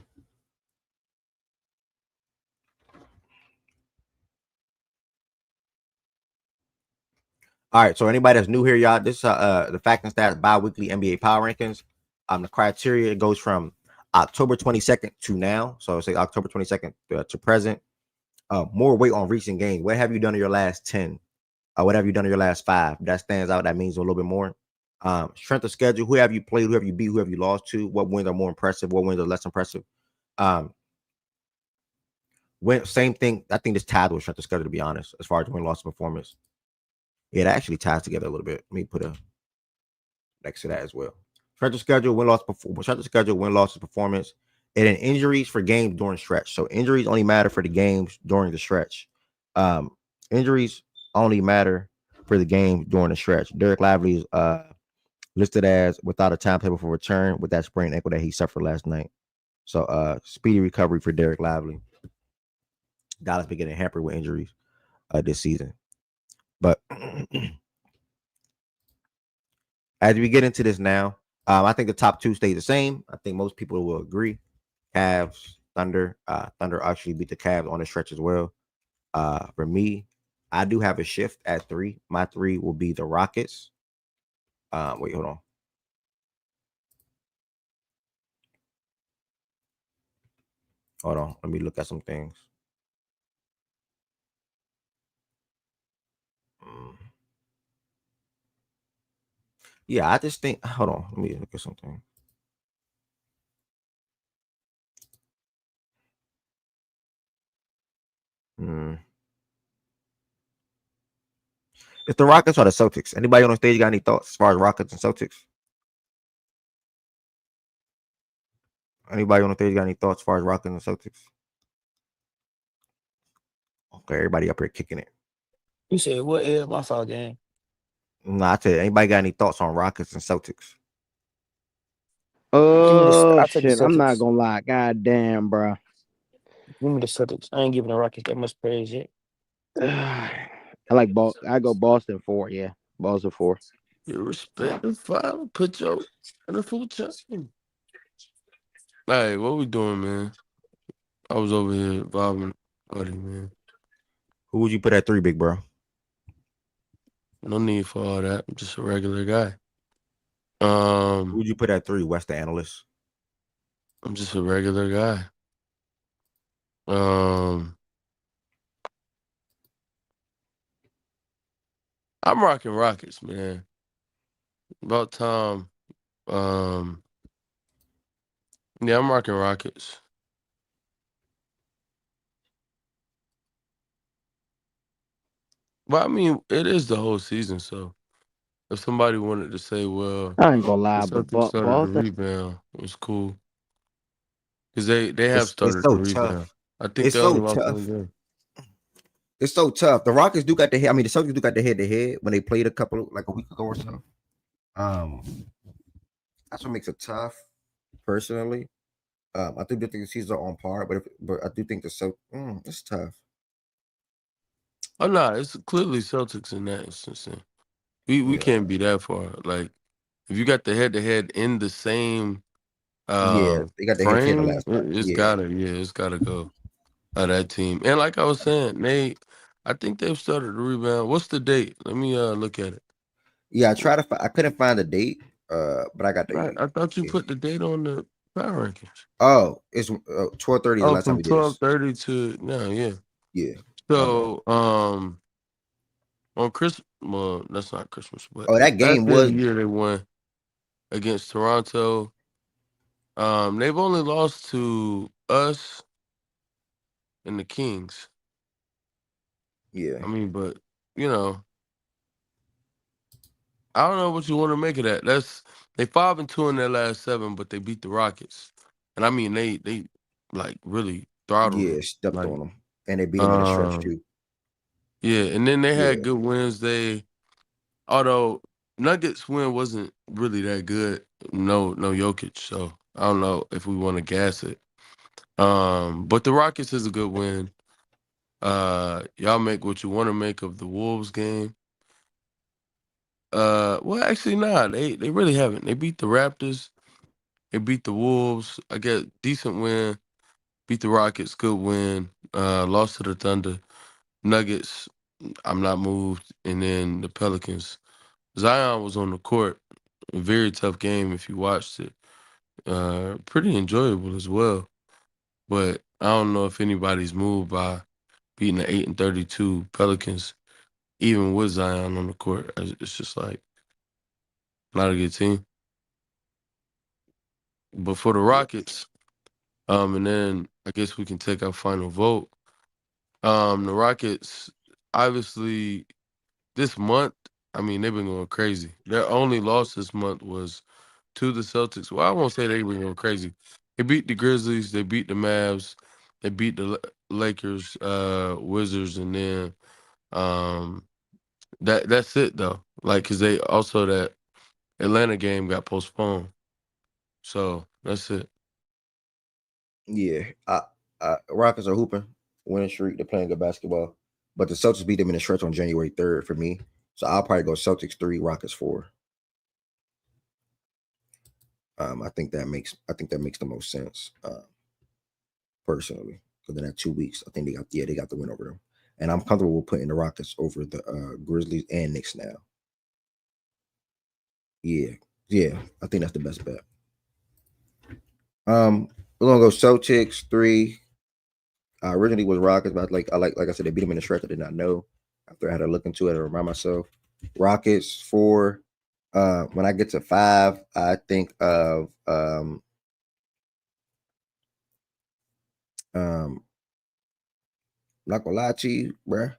All right, so anybody that's new here, y'all, this is the Fact and Stats bi-weekly NBA Power Rankings. The criteria goes from October 22nd to now, so say October 22nd to present. More weight on recent games. What have you done in your last 10? What have you done in your last 5? That stands out. That means a little bit more. Strength of schedule. Who have you played? Who have you beat? Who have you lost to? What wins are more impressive? What wins are less impressive? Same thing. I think this tied with strength of schedule, to be honest, as far as win-loss performance. Yeah, it actually ties together a little bit. Let me put a next to that as well. Strength of schedule, win-loss performance. Strength of schedule, win-loss performance. And then injuries for games during stretch. So injuries only matter for the games during the stretch. Injuries only matter for the game during the stretch. Derek Lively is listed as without a timetable for return with that sprained ankle that he suffered last night. So speedy recovery for Derek Lively. Dallas been getting hampered with injuries this season. But as we get into this now, I think the top 2 stay the same. I think most people will agree. Cavs, Thunder. Thunder actually beat the Cavs on the stretch as well. For me, I do have a shift at 3. My 3 will be the Rockets. Wait, hold on. Hold on. Let me look at some things. Yeah, I just think. Hold on. Let me look at something. If the Rockets or the Celtics, anybody on the stage got any thoughts as far as Rockets and Celtics? Anybody on the stage got any thoughts as far as Rockets and Celtics? Okay, everybody up here kicking it. You said what is my fault game? No, I said anybody got any thoughts on Rockets and Celtics? Shit, I'm not gonna lie. God damn, bro. Give me the Celtics. I ain't giving the Rockets that much praise yet. I go Boston 4. Yeah, Boston 4. You respect the 5. Put your in the full team. Hey, what we doing, man? I was over here vibing, buddy, man. Who would you put at 3, big bro? No need for all that. I'm just a regular guy. Who would you put at 3? West the analyst. I'm just a regular guy. I'm rocking Rockets, man. About time. Yeah, I'm rocking Rockets. But I mean, it is the whole season, so if somebody wanted to say, well, I ain't gonna lie, the but Celtics started Boston. the rebound, it was cool. Because they have started so the rebound. tough. I think it's they so only lost tough. 1 game. It's so tough. The Rockets do got the head. I mean, the Celtics do got the head-to-head when they played like a week ago or so. That's what makes it tough, personally. I do think the seasons are on par, but I do think it's tough. Oh no, it's clearly Celtics in that instance. We can't be that far. Like if you got the head-to-head in the same they got the head-to-head the frame, last time. it's gotta go. That team. And like I was saying, I think they've started the rebound. What's the date? Let me look at it. Yeah, I couldn't find the date, but I got the. Right. I thought you put the date on the power rankings. Oh, it's 12:30 the last time from we did this. 12:30 to now, yeah. Yeah. So on Christmas, well, that's not Christmas, but that game was the year they won against Toronto. They've only lost to us and the Kings. Yeah. I mean, but you know, I don't know what you want to make of that. They 5-2 in their last 7, but they beat the Rockets, and I mean they like really throttled them. Stepped on them, and they beat them in the stretch too. Yeah, and then they had good wins. Although Nuggets win wasn't really that good. No Jokic, so I don't know if we want to gas it. But the Rockets is a good win. Y'all make what you want to make of the Wolves game. Well, actually, they really haven't. They beat the Raptors. They beat the Wolves. I guess decent win. Beat the Rockets, good win. Lost to the Thunder. Nuggets, I'm not moved. And then the Pelicans. Zion was on the court. A very tough game if you watched it. Pretty enjoyable as well. But I don't know if anybody's moved by beating the 8-32 Pelicans, even with Zion on the court. It's just like not a good team. But for the Rockets, and then I guess we can take our final vote. The Rockets, obviously, this month, I mean, they've been going crazy. Their only loss this month was to the Celtics. Well, I won't say they've been going crazy. They beat the Grizzlies, they beat the Mavs, they beat the Lakers, Wizards, and then that's it though. Like, cause they also that Atlanta game got postponed, so that's it. Yeah, Rockets are hooping, winning streak. They're playing good basketball, but the Celtics beat them in the stretch on January 3rd for me. So I'll probably go Celtics 3, Rockets 4. I think that makes the most sense, personally. Because in that 2 weeks, I think they got the win over them, and I'm comfortable with putting the Rockets over the Grizzlies and Knicks now. Yeah, I think that's the best bet. We're gonna go Celtics 3. Originally was Rockets, but like I said, they beat them in the stretch. I did not know. After I had to look into it and remind myself. Rockets 4. When I get to 5, I think of not gonna lie to you, bruh.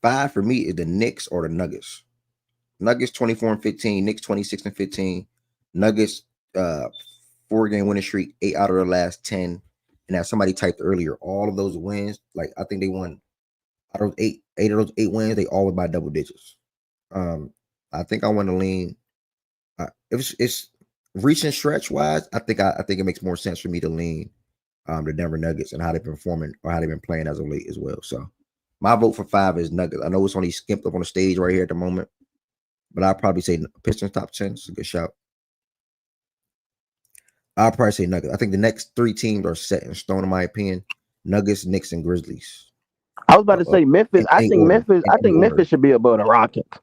5 for me is the Knicks or the Nuggets. Nuggets 24-15, Knicks 26-15. Nuggets 4-game winning streak, 8 out of the last 10. And as somebody typed earlier, all of those wins, like I think they won out of 8 of those 8 wins, they all were by double digits. I think I want to lean. If it's recent stretch wise, I think it makes more sense for me to lean the Denver Nuggets and how they've been performing or how they've been playing as of late as well. So my vote for 5 is Nuggets. I know it's only skipped up on the stage right here at the moment, but I'll probably say Pistons top 10. It's a good shout. I'll probably say Nuggets. I think the next 3 teams are set in stone, in my opinion. Nuggets, Knicks, and Grizzlies. I was about to say Memphis. I think Memphis should be above the Rockets.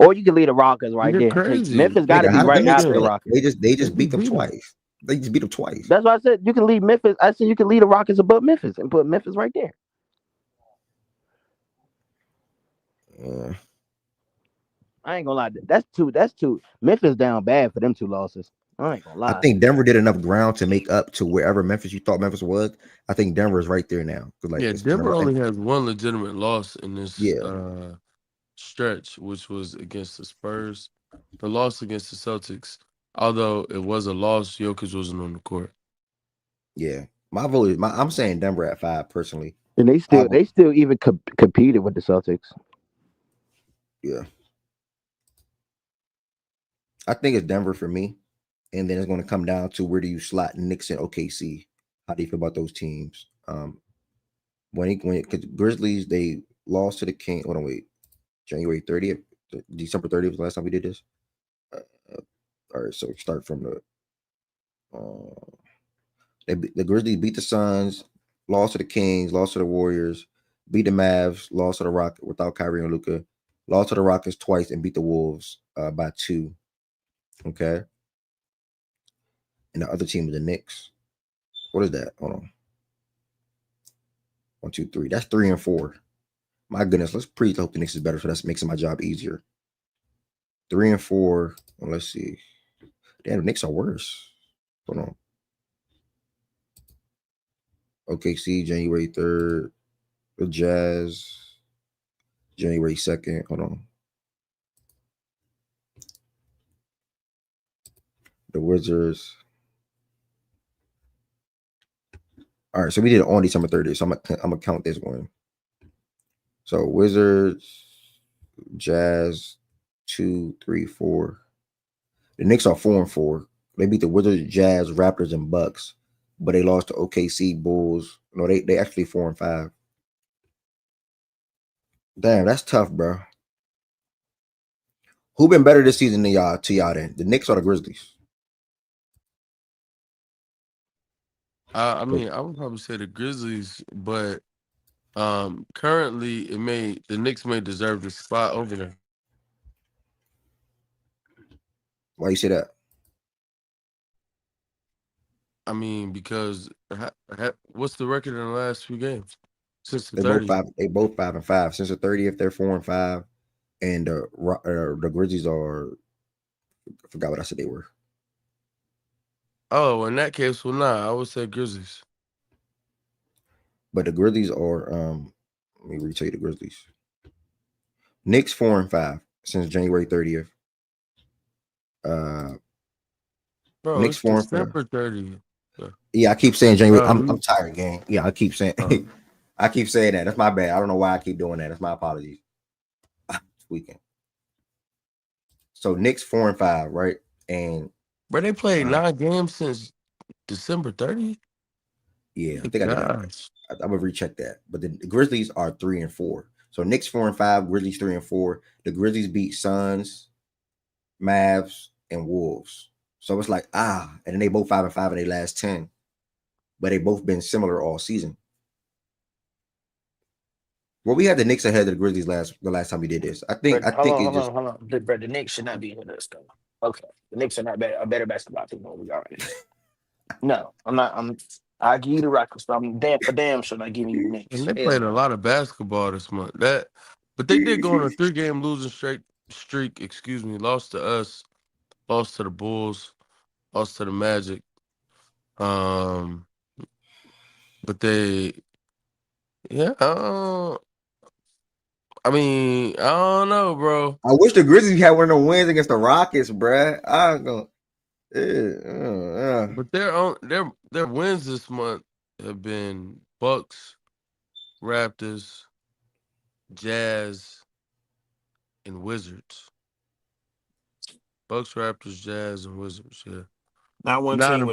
Or you can leave the Rockets right You're there. crazy. Memphis got to be right after the Rockets. They just beat them twice. They just beat them twice. That's why I said you can leave Memphis. I said you can leave the Rockets above Memphis and put Memphis right there. I ain't gonna lie. That's two. Memphis down bad for them 2 losses. I ain't gonna lie. I think Denver did enough ground to make up to wherever Memphis you thought Memphis was. I think Denver is right there now. Like, yeah, Denver only has 1 legitimate loss in this stretch, which was against the Spurs. The loss against the Celtics, although it was a loss, Jokic wasn't on the court. Yeah, my vote is I'm saying Denver at 5 personally, and they still even competed with the Celtics. Yeah, I think it's Denver for me, and then it's going to come down to where do you slot Knicks and OKC? How do you feel about those teams? Because Grizzlies, they lost to the Kings. Hold on, wait. January 30th, December 30th was the last time we did this. All right, so start from the Grizzlies beat the Suns, lost to the Kings, lost to the Warriors, beat the Mavs, lost to the Rockets without Kyrie and Luka, lost to the Rockets twice, and beat the Wolves by 2. Okay. And the other team was the Knicks. What is that? Hold on. 1, 2, 3. That's 3 and 4. My goodness, let's hope the Knicks is better, so that's making my job easier. 3 and 4. Well, let's see. Damn, the Knicks are worse. Hold on. OKC, January 3rd. The Jazz, January 2nd. Hold on. The Wizards. All right, so we did it on December 30th. So I'm gonna count this one. So Wizards, Jazz, 2, 3, 4. The Knicks are 4 and 4. They beat the Wizards, Jazz, Raptors, and Bucks, but they lost to OKC, Bulls. No, they actually 4 and 5. Damn, that's tough, bro. Who been better this season than y'all? Then the Knicks or the Grizzlies? I mean, I would probably say the Grizzlies, but Currently, the Knicks may deserve the spot over there. Why you say that? I mean, because what's the record in the last few games since the They 30th? They both 5-5 since the 30th. They're 4-5, and the Grizzlies are. I forgot what I said they were. Oh, in that case, well, nah, I would say Grizzlies. But the Grizzlies are. Let me retell you the Grizzlies. Knicks 4-5 since January 30th. Bro, Knicks it's 4-5. December 30th. Yeah, I keep saying January. I'm tired, gang. Yeah, I keep saying. I keep saying that. That's my bad. I don't know why I keep doing that. That's my apologies. Weekend. So Knicks 4-5, right? And but they played 9 games since December 30th. Yeah, I think I did that right. I'm gonna recheck that. But the Grizzlies are 3-4. So Knicks 4-5, Grizzlies 3-4. The Grizzlies beat Suns, Mavs, and Wolves. So it's like and then they both 5-5 in their last 10. But they both been similar all season. Well, we had the Knicks ahead of the Grizzlies the last time we did this. Hold on. The Knicks should not be in this though. Okay, the Knicks are not a better basketball team than we are. No, I'm not. I give you the Rockets, but I'm damn sure not giving you the Knicks. And they played a lot of basketball this month. But they did go on a 3-game losing streak. Excuse me, lost to us, lost to the Bulls, lost to the Magic. But they, yeah. I mean, I don't know, bro. I wish the Grizzlies had one of the wins against the Rockets, bruh. But their wins this month have been Bucks, Raptors, Jazz, and Wizards. Bucks, Raptors, Jazz, and Wizards. Yeah, not one team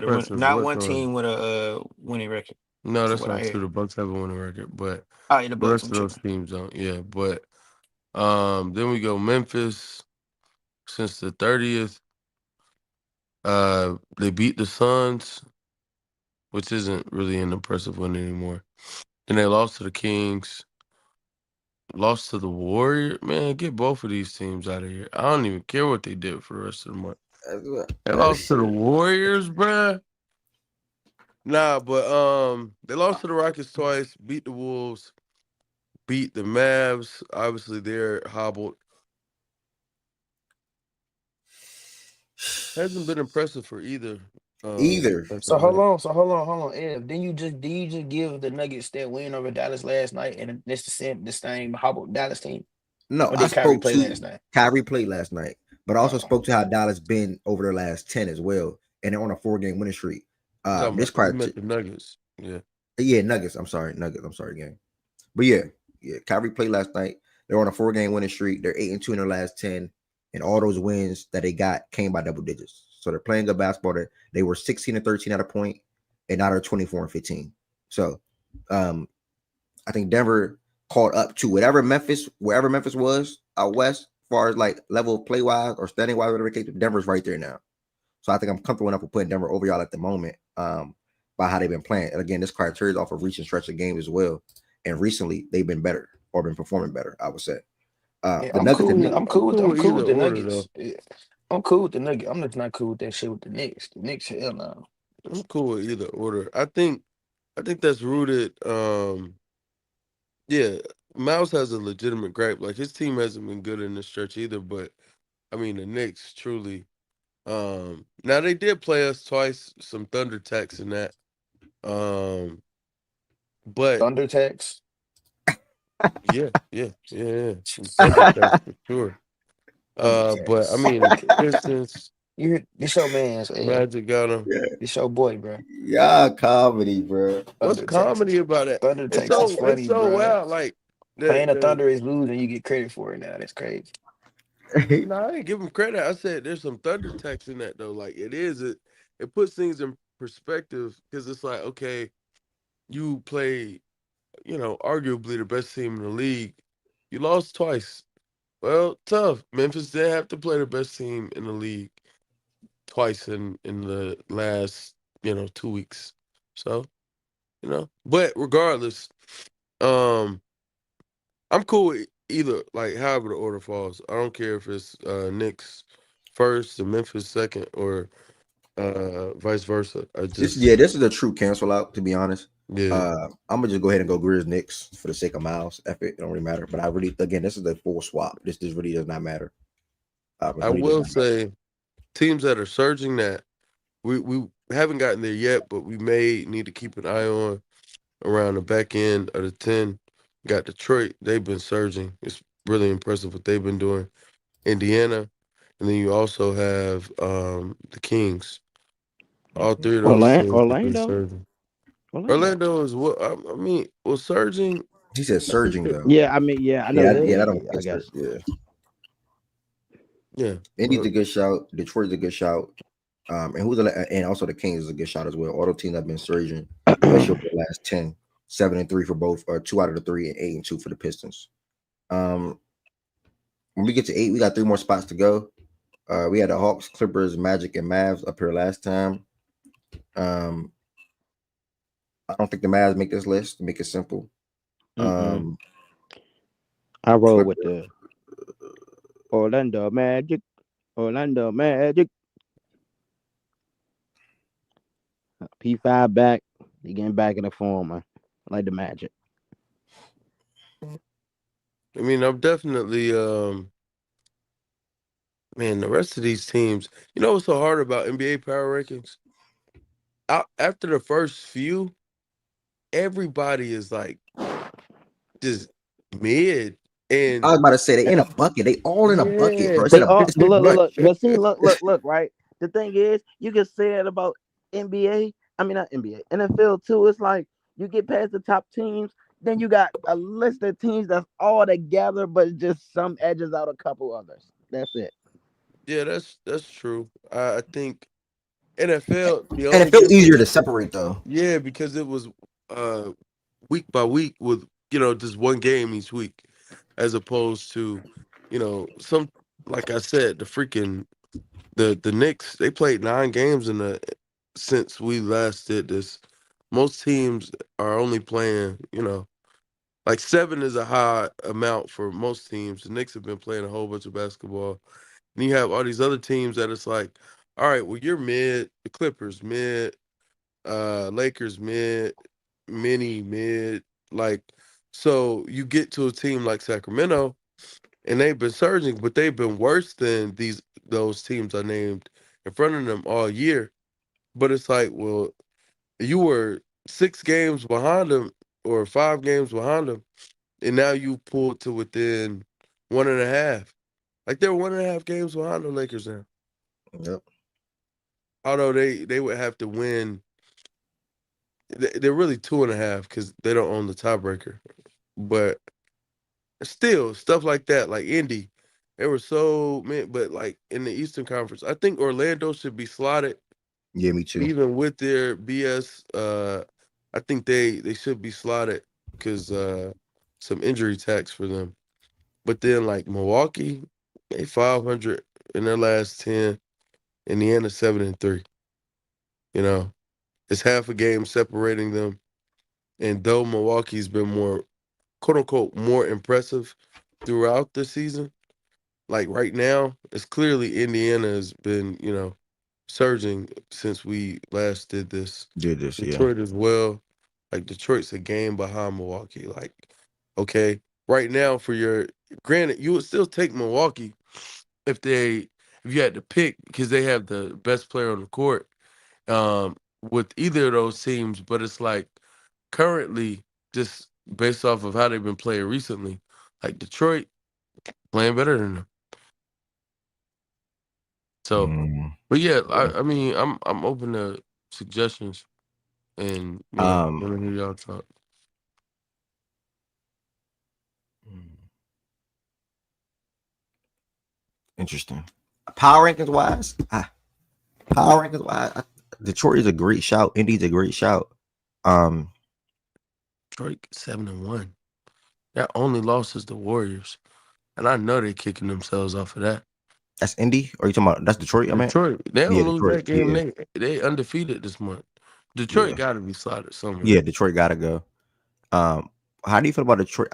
with a winning record. No, that's not true. The Bucks have a winning record, but the rest of those teams don't. Yeah, but then we go Memphis since the 30th. They beat the Suns, which isn't really an impressive win anymore. Then they lost to the Kings, lost to the Warriors. Man, get both of these teams out of here. I don't even care what they did for the rest of the month. They lost to the Warriors, bruh. Nah, but they lost to the Rockets twice, beat the Wolves, beat the Mavs. Obviously, they're hobbled. Hasn't been impressive for either. So hold on. Didn't you just give the Nuggets that win over Dallas last night, and it's the same hobbled Dallas team? No, I spoke to last night. Kyrie played last night, but I also spoke to how Dallas been over their last 10 as well, and they're on a 4-game winning streak. This the Nuggets, yeah, Nuggets. I'm sorry, gang. But yeah, Kyrie played last night. They're on a 4-game winning streak. They're 8-2 in their last 10, and all those wins that they got came by double digits. So they're playing good basketball. They were 16-13 at a point, and now they're 24-15. So, I think Denver caught up to wherever Memphis was out west, as far as like level of play wise or standing wise, whatever case. Denver's right there now. So I think I'm comfortable enough with putting Denver over y'all at the moment, by how they've been playing. And again, this criteria is off of recent stretch of games as well. And recently they've been better or been performing better, I would say. I'm cool with the Nuggets. I'm cool with the Nuggets. I'm just not cool with that shit with the Knicks. The Knicks, hell no. I'm cool with either order. I think that's rooted. Yeah, Miles has a legitimate gripe. Like his team hasn't been good in this stretch either. But I mean, the Knicks truly. Now they did play us twice. Some Thunder Tax in that. But Thunder Tax. Yeah. Some Thunder Tax for sure. But I mean, Pistons. This your man's Magic got him. Yeah. This your boy, bro. Yeah, comedy, bro. What's comedy about it? Thunder Tax is funny, it's so bro. wild. Like playing the Thunder is losing, you get credit for it now. That's crazy. No, I didn't give him credit. I said there's some Thunder Tax in that though. Like it puts things in perspective because it's like, okay, you play, arguably the best team in the league. You lost twice. Well, tough. Memphis did have to play the best team in the league twice in the last, 2 weeks. So, but regardless, I'm cool with either, like, however the order falls. I don't care if it's Knicks first and Memphis second or vice versa. This is a true cancel out, to be honest. Yeah. I'm gonna just go ahead and go Grizz Knicks for the sake of Miles. It don't really matter. But I really, again, this is the full swap. This really does not matter. I will say, teams that are surging that we haven't gotten there yet, but we may need to keep an eye on around the back end of the 10. Got Detroit. They've been surging. It's really impressive what they've been doing. Indiana. And then you also have the Kings. All three of those teams have been surging. Orlando is what I mean. Well, surging. He said surging though. Yeah, I mean, yeah, I know. Yeah, I don't. I guess. Yeah. Indy's a good shout. Detroit's a good shout. And also the Kings is a good shot as well. All the teams have been surging, especially over the last 10, 7-3 for both, or 2 out of the 3, and 8-2 for the Pistons. When we get to 8, we got 3 more spots to go. We had the Hawks, Clippers, Magic, and Mavs up here last time. I don't think the Mavs make this list. To make it simple. I roll with the Orlando Magic. P5 back. They getting back in the form, man. I like the Magic. I mean, I'm definitely man, the rest of these teams, you know what's so hard about NBA power rankings? After the first few, everybody is like just mid. And I was about to say they in a bucket. They all in a bucket, bro. They all, look. But see, look, right? The thing is, you can say that about NBA. I mean, not NBA, NFL too. It's like you get past the top teams, then you got a list of teams that's all together, but just some edges out a couple others. That's it. Yeah, that's true. I think NFL easier to separate though. Yeah, because it was week by week with just one game each week, as opposed to some, like I said, the Knicks, they played 9 games since we last did this. Most teams are only playing, like 7 is a high amount for most teams. The Knicks have been playing a whole bunch of basketball. And you have all these other teams that it's like, all right, well, you're mid, the Clippers mid, Lakers mid, mid. Like, so you get to a team like Sacramento, and they've been surging, but they've been worse than those teams I named in front of them all year. But it's like, well, you were 6 games behind them or 5 games behind them, and now you pulled to within 1.5. Like, they're 1.5 games behind the Lakers now. Yep. Although they would have to win. They're really 2.5 because they don't own the tiebreaker. But still, stuff like that, like Indy, they were but like in the Eastern Conference, I think Orlando should be slotted. Yeah, me too. Even with their BS, I think they should be slotted because some injury tax for them. But then like Milwaukee, they 500 in their last 10. Indiana 7-3. It's half a game separating them. And though Milwaukee's been more, quote unquote, more impressive throughout the season, like right now, it's clearly Indiana has been, surging since we last did this. Detroit as well. Like Detroit's a game behind Milwaukee. Like, okay, right now granted, you would still take Milwaukee if you had to pick, because they have the best player on the court with either of those teams. But it's like currently, just based off of how they've been playing recently, like Detroit playing better than them. So, but yeah, I mean, I'm open to suggestions, and want to hear y'all talk. Interesting. Power rankings wise, Detroit is a great shout. Indy's a great shout. Detroit 7-1. Their only loss is the Warriors, and I know they're kicking themselves off of that. That's Indy, or are you talking about that's Detroit? Detroit. They don't lose that game. Yeah. They undefeated this month. Detroit got to be slotted somewhere. Yeah, Detroit got to go. How do you feel about Detroit?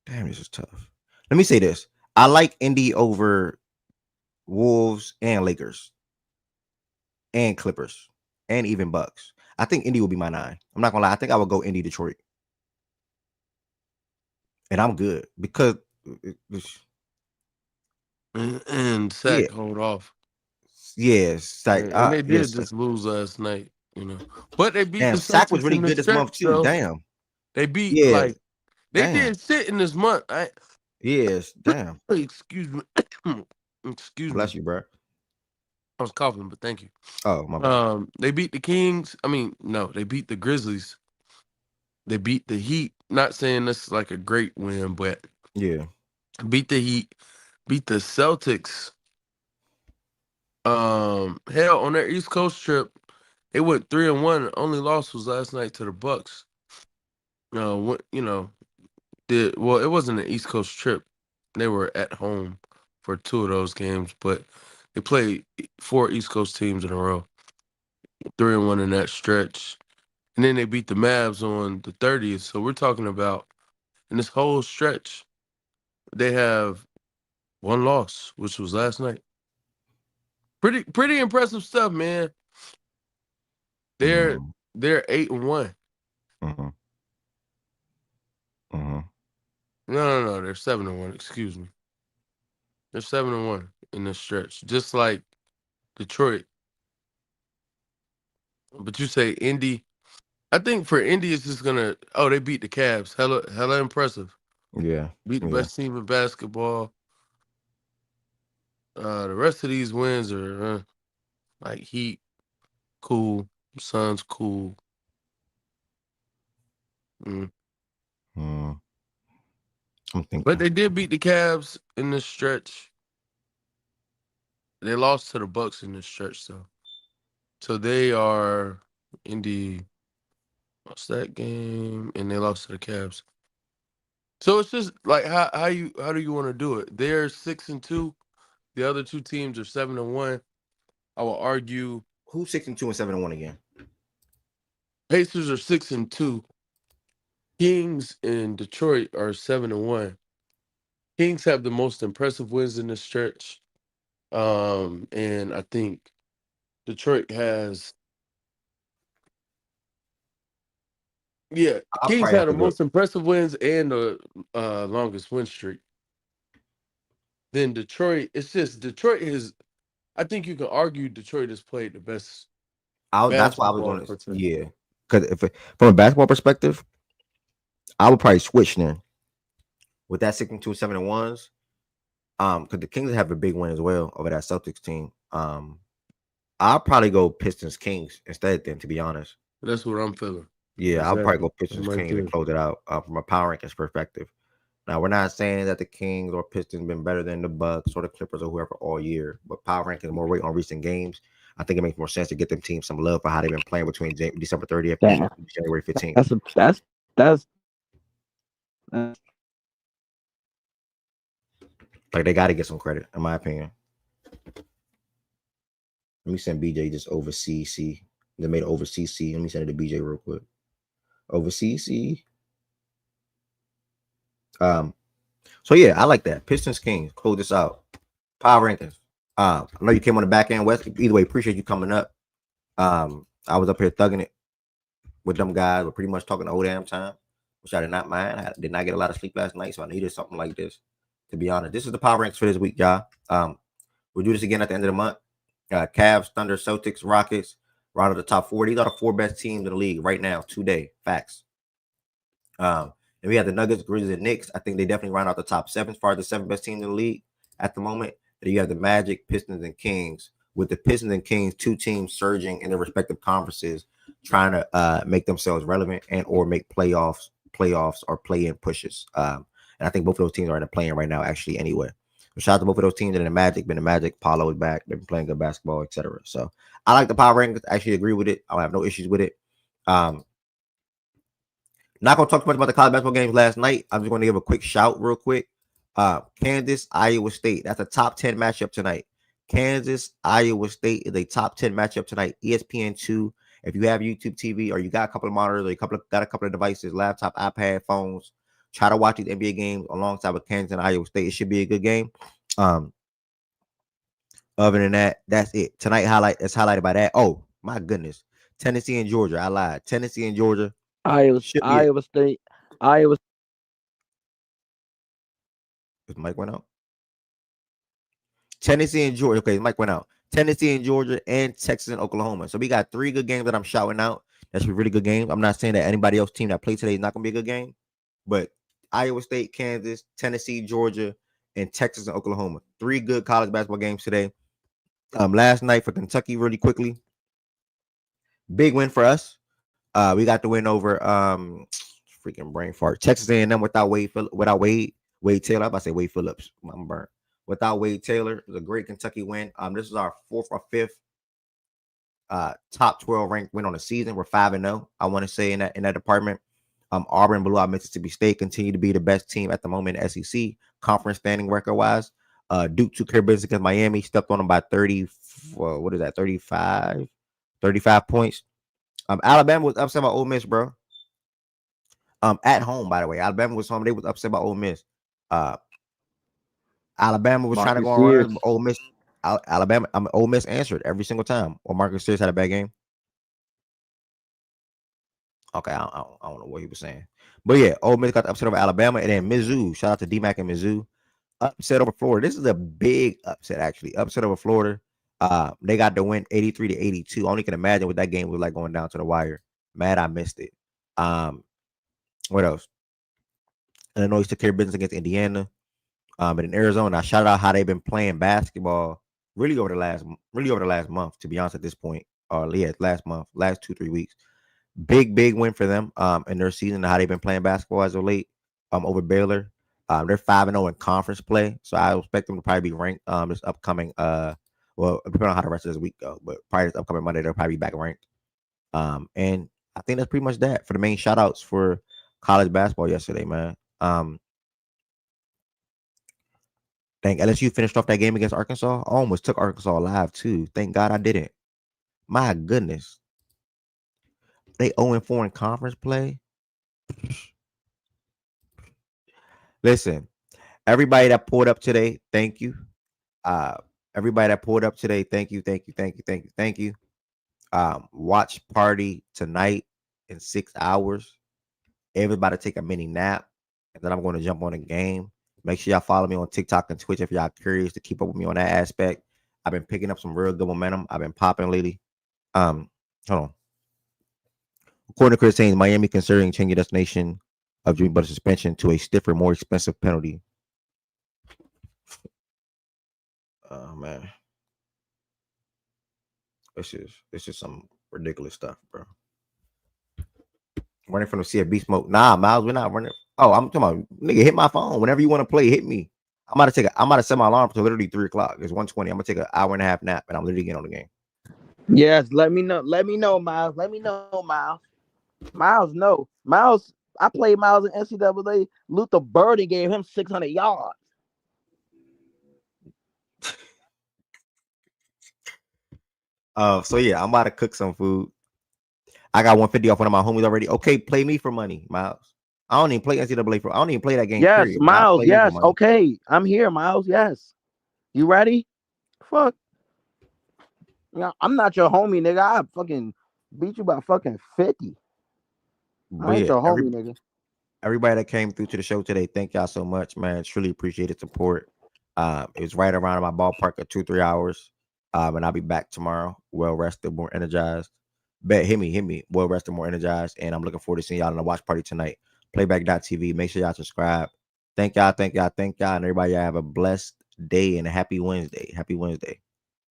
Damn, this is tough. Let me say this. I like Indy over Wolves and Lakers and Clippers and even Bucks. I think Indy will be my 9. I'm not gonna lie. I think I would go Indy Detroit. And I'm good because and Sack hold off. Yes, and they did just lose last night, But they beat the Celtics. Sack was really good this month too. So damn. They beat they did shit in this month. Yes, damn. Excuse me. Excuse me. Bless you, bro. I was coughing, but thank you. Oh, my bad. They beat the Kings. They beat the Grizzlies. They beat the Heat. Not saying this is like a great win, but yeah, beat the Heat, beat the Celtics. Hell, on their East Coast trip, they went 3-1. Only loss was last night to the Bucks. It wasn't an East Coast trip. They were at home for 2 of those games, but they played 4 East Coast teams in a row. 3-1 in that stretch. And then they beat the Mavs on the 30th. So we're talking about in this whole stretch, they have 1 loss, which was last night. Pretty impressive stuff, man. They're 8-1. Mm-hmm. Mm-hmm. No, they're 7-1. Excuse me. They're 7-1 in this stretch, just like Detroit. But you say Indy. I think for Indy, it's just gonna. Oh, they beat the Cavs. Hella impressive. Yeah, beat the best team in basketball. The rest of these wins are like Heat, cool. Suns, cool. I'm thinking. But they did beat the Cavs in this stretch. They lost to the Bucks in this stretch, though. So they are Indy. Lost that game, and they lost to the Cavs. So it's just like how do you want to do it? They're 6-2. The other 2 teams are 7-1. I will argue. Who's 6-2 and 7-1 again? Pacers are 6-2. Kings in Detroit are 7-1. Kings have the most impressive wins in this stretch. And I think Detroit has. Yeah, Kings had the most impressive wins and the longest win streak. Then Detroit, it's just Detroit is. I think you can argue Detroit has played the best. That's why I was going to. Yeah, because from a basketball perspective, I would probably switch then with that 6-2, 7-1s. Because the Kings have a big win as well over that Celtics team. I'll probably go Pistons Kings instead. Then, to be honest, that's what I'm feeling. Yeah, exactly. I'll probably go Pistons Kings to close it out from a power rankings perspective. Now, we're not saying that the Kings or Pistons been better than the Bucks or the Clippers or whoever all year, but power rankings more weight on recent games. I think it makes more sense to get them teams some love for how they've been playing between December 30th and January 15th. That's like they got to get some credit, in my opinion. Let me send BJ just over CC. They made it over CC. Let me send it to BJ real quick. Over CC. So yeah, I like that. Pistons Kings. Close this out. Power rankings. I know you came on the back end, West. Either way, appreciate you coming up. I was up here thugging it with them guys. We're pretty much talking the whole damn time, which I did not mind. I did not get a lot of sleep last night, so I needed something like this. To be honest, this is the power rankings for this week, y'all. We'll do this again at the end of the month. Cavs, Thunder, Celtics, Rockets, round of the top 4. These are the 4 best teams in the league right now, today. Facts. And we have the Nuggets, Grizzlies, and Knicks. I think they definitely round out the top 7 as far as the 7 best teams in the league at the moment. Then you have the Magic, Pistons, and Kings. With the Pistons and Kings, 2 teams surging in their respective conferences, trying to make themselves relevant and or make playoffs or play-in pushes. And I think both of those teams are in the play-in right now, actually, anyway. So shout out to both of those teams. And the Magic, Paulo is back. They've been playing good basketball, etc. So I like the power rankings. I actually agree with it. I have no issues with it. Not going to talk too much about the college basketball games last night. I'm just going to give a quick shout real quick. Kansas, Iowa State. That's a top 10 matchup tonight. Kansas, Iowa State is a top 10 matchup tonight. ESPN2 If you have YouTube TV or you got a couple of monitors or got a couple of devices, laptop, iPad, phones, try to watch these NBA games alongside with Kansas and Iowa State. It should be a good game. Other than that, that's it. Tonight is highlighted by that. Oh my goodness, Tennessee and Georgia. I lied. Tennessee and Georgia. Iowa State. His mic went out. Tennessee and Georgia. Okay, his mic went out. Tennessee and Georgia and Texas and Oklahoma. So we got 3 good games that I'm shouting out. That should be really good games. I'm not saying that anybody else team that played today is not going to be a good game, but Iowa State, Kansas, Tennessee, Georgia, and Texas and Oklahoma. 3 good college basketball games today. Last night for Kentucky, really quickly. Big win for us. We got the win over freaking brain fart. Texas A&M without Wade Taylor. I'm about to say Wade Phillips. I'm burnt. Without Wade Taylor, it was a great Kentucky win. This is our 4th or 5th top 12 ranked win on the season. We're 5-0. I want to say in that department. Auburn blew out Mississippi State, continue to be the best team at the moment in SEC conference standing record wise. Duke took care of business against Miami, stepped on them by 35 points. Alabama was upset by Ole Miss, bro. At home, by the way. Alabama was home. They was upset by Ole Miss. Alabama was trying to go around, but Ole Miss. Ole Miss answered every single time. Or Marcus Sears had a bad game. Okay, I don't know what he was saying. But yeah, Ole Miss got the upset over Alabama. And then Mizzou, shout out to D-Mac and Mizzou. Upset over Florida. This is a big upset, actually. Upset over Florida. They got the win 83-82. I only can imagine what that game was like going down to the wire. Mad I missed it. What else? Illinois took care of business against Indiana. But in Arizona, I shouted out how they've been playing basketball really over the last month, to be honest, at this point. Last month, last 2-3 weeks. Big win for them in their season, how they've been playing basketball as of late over Baylor. They're 5-0 in conference play, so I expect them to probably be ranked this upcoming well, depending on how the rest of this week go, but probably this upcoming Monday they'll probably be back ranked. And I think that's pretty much that for the main shout outs for college basketball yesterday, man. Thank LSU finished off that game against Arkansas. I almost took Arkansas live too. Thank God I didn't. My goodness. They 0-4 in conference play. Listen, everybody that pulled up today, thank you. Everybody that pulled up today, thank you. Watch party tonight in 6 hours. Everybody take a mini nap, and then I'm going to jump on a game. Make sure y'all follow me on TikTok and Twitch if y'all curious to keep up with me on that aspect. I've been picking up some real good momentum. I've been popping lately. Hold on. According to Chris Haynes, Miami considering changing destination of Jimmy Butler suspension to a stiffer, more expensive penalty. Oh man, this is some ridiculous stuff, bro. Running from the CFB smoke. Nah, Miles, we're not running. Oh, I'm talking about nigga. Hit my phone whenever you want to play. Hit me. I'm about to set my alarm to literally 3 o'clock. It's 1:20. I'm gonna take an hour and a half nap, and I'm literally getting on the game. Yes, let me know, Miles. Miles, no. Miles, I played Miles in NCAA. Luther Burden gave him 600 yards. So yeah, I'm about to cook some food. I got 150 off one of my homies already. Okay, play me for money, Miles. I don't even play NCAA I don't even play that game. Yes, period. Miles, yes. Okay, I'm here, Miles. Yes. You ready? Fuck. Yeah, I'm not your homie, nigga. I fucking beat you by fucking 50. I ain't your homie, nigga. Everybody that came through to the show today, thank y'all so much, man. Truly appreciated support. It was right around my ballpark of 2-3 hours. And I'll be back tomorrow, well rested, more energized. Hit me, well rested, more energized. And I'm looking forward to seeing y'all in the watch party tonight. Playback.tv. Make sure y'all subscribe. Thank y'all. And everybody, y'all have a blessed day and a happy Wednesday. Happy Wednesday.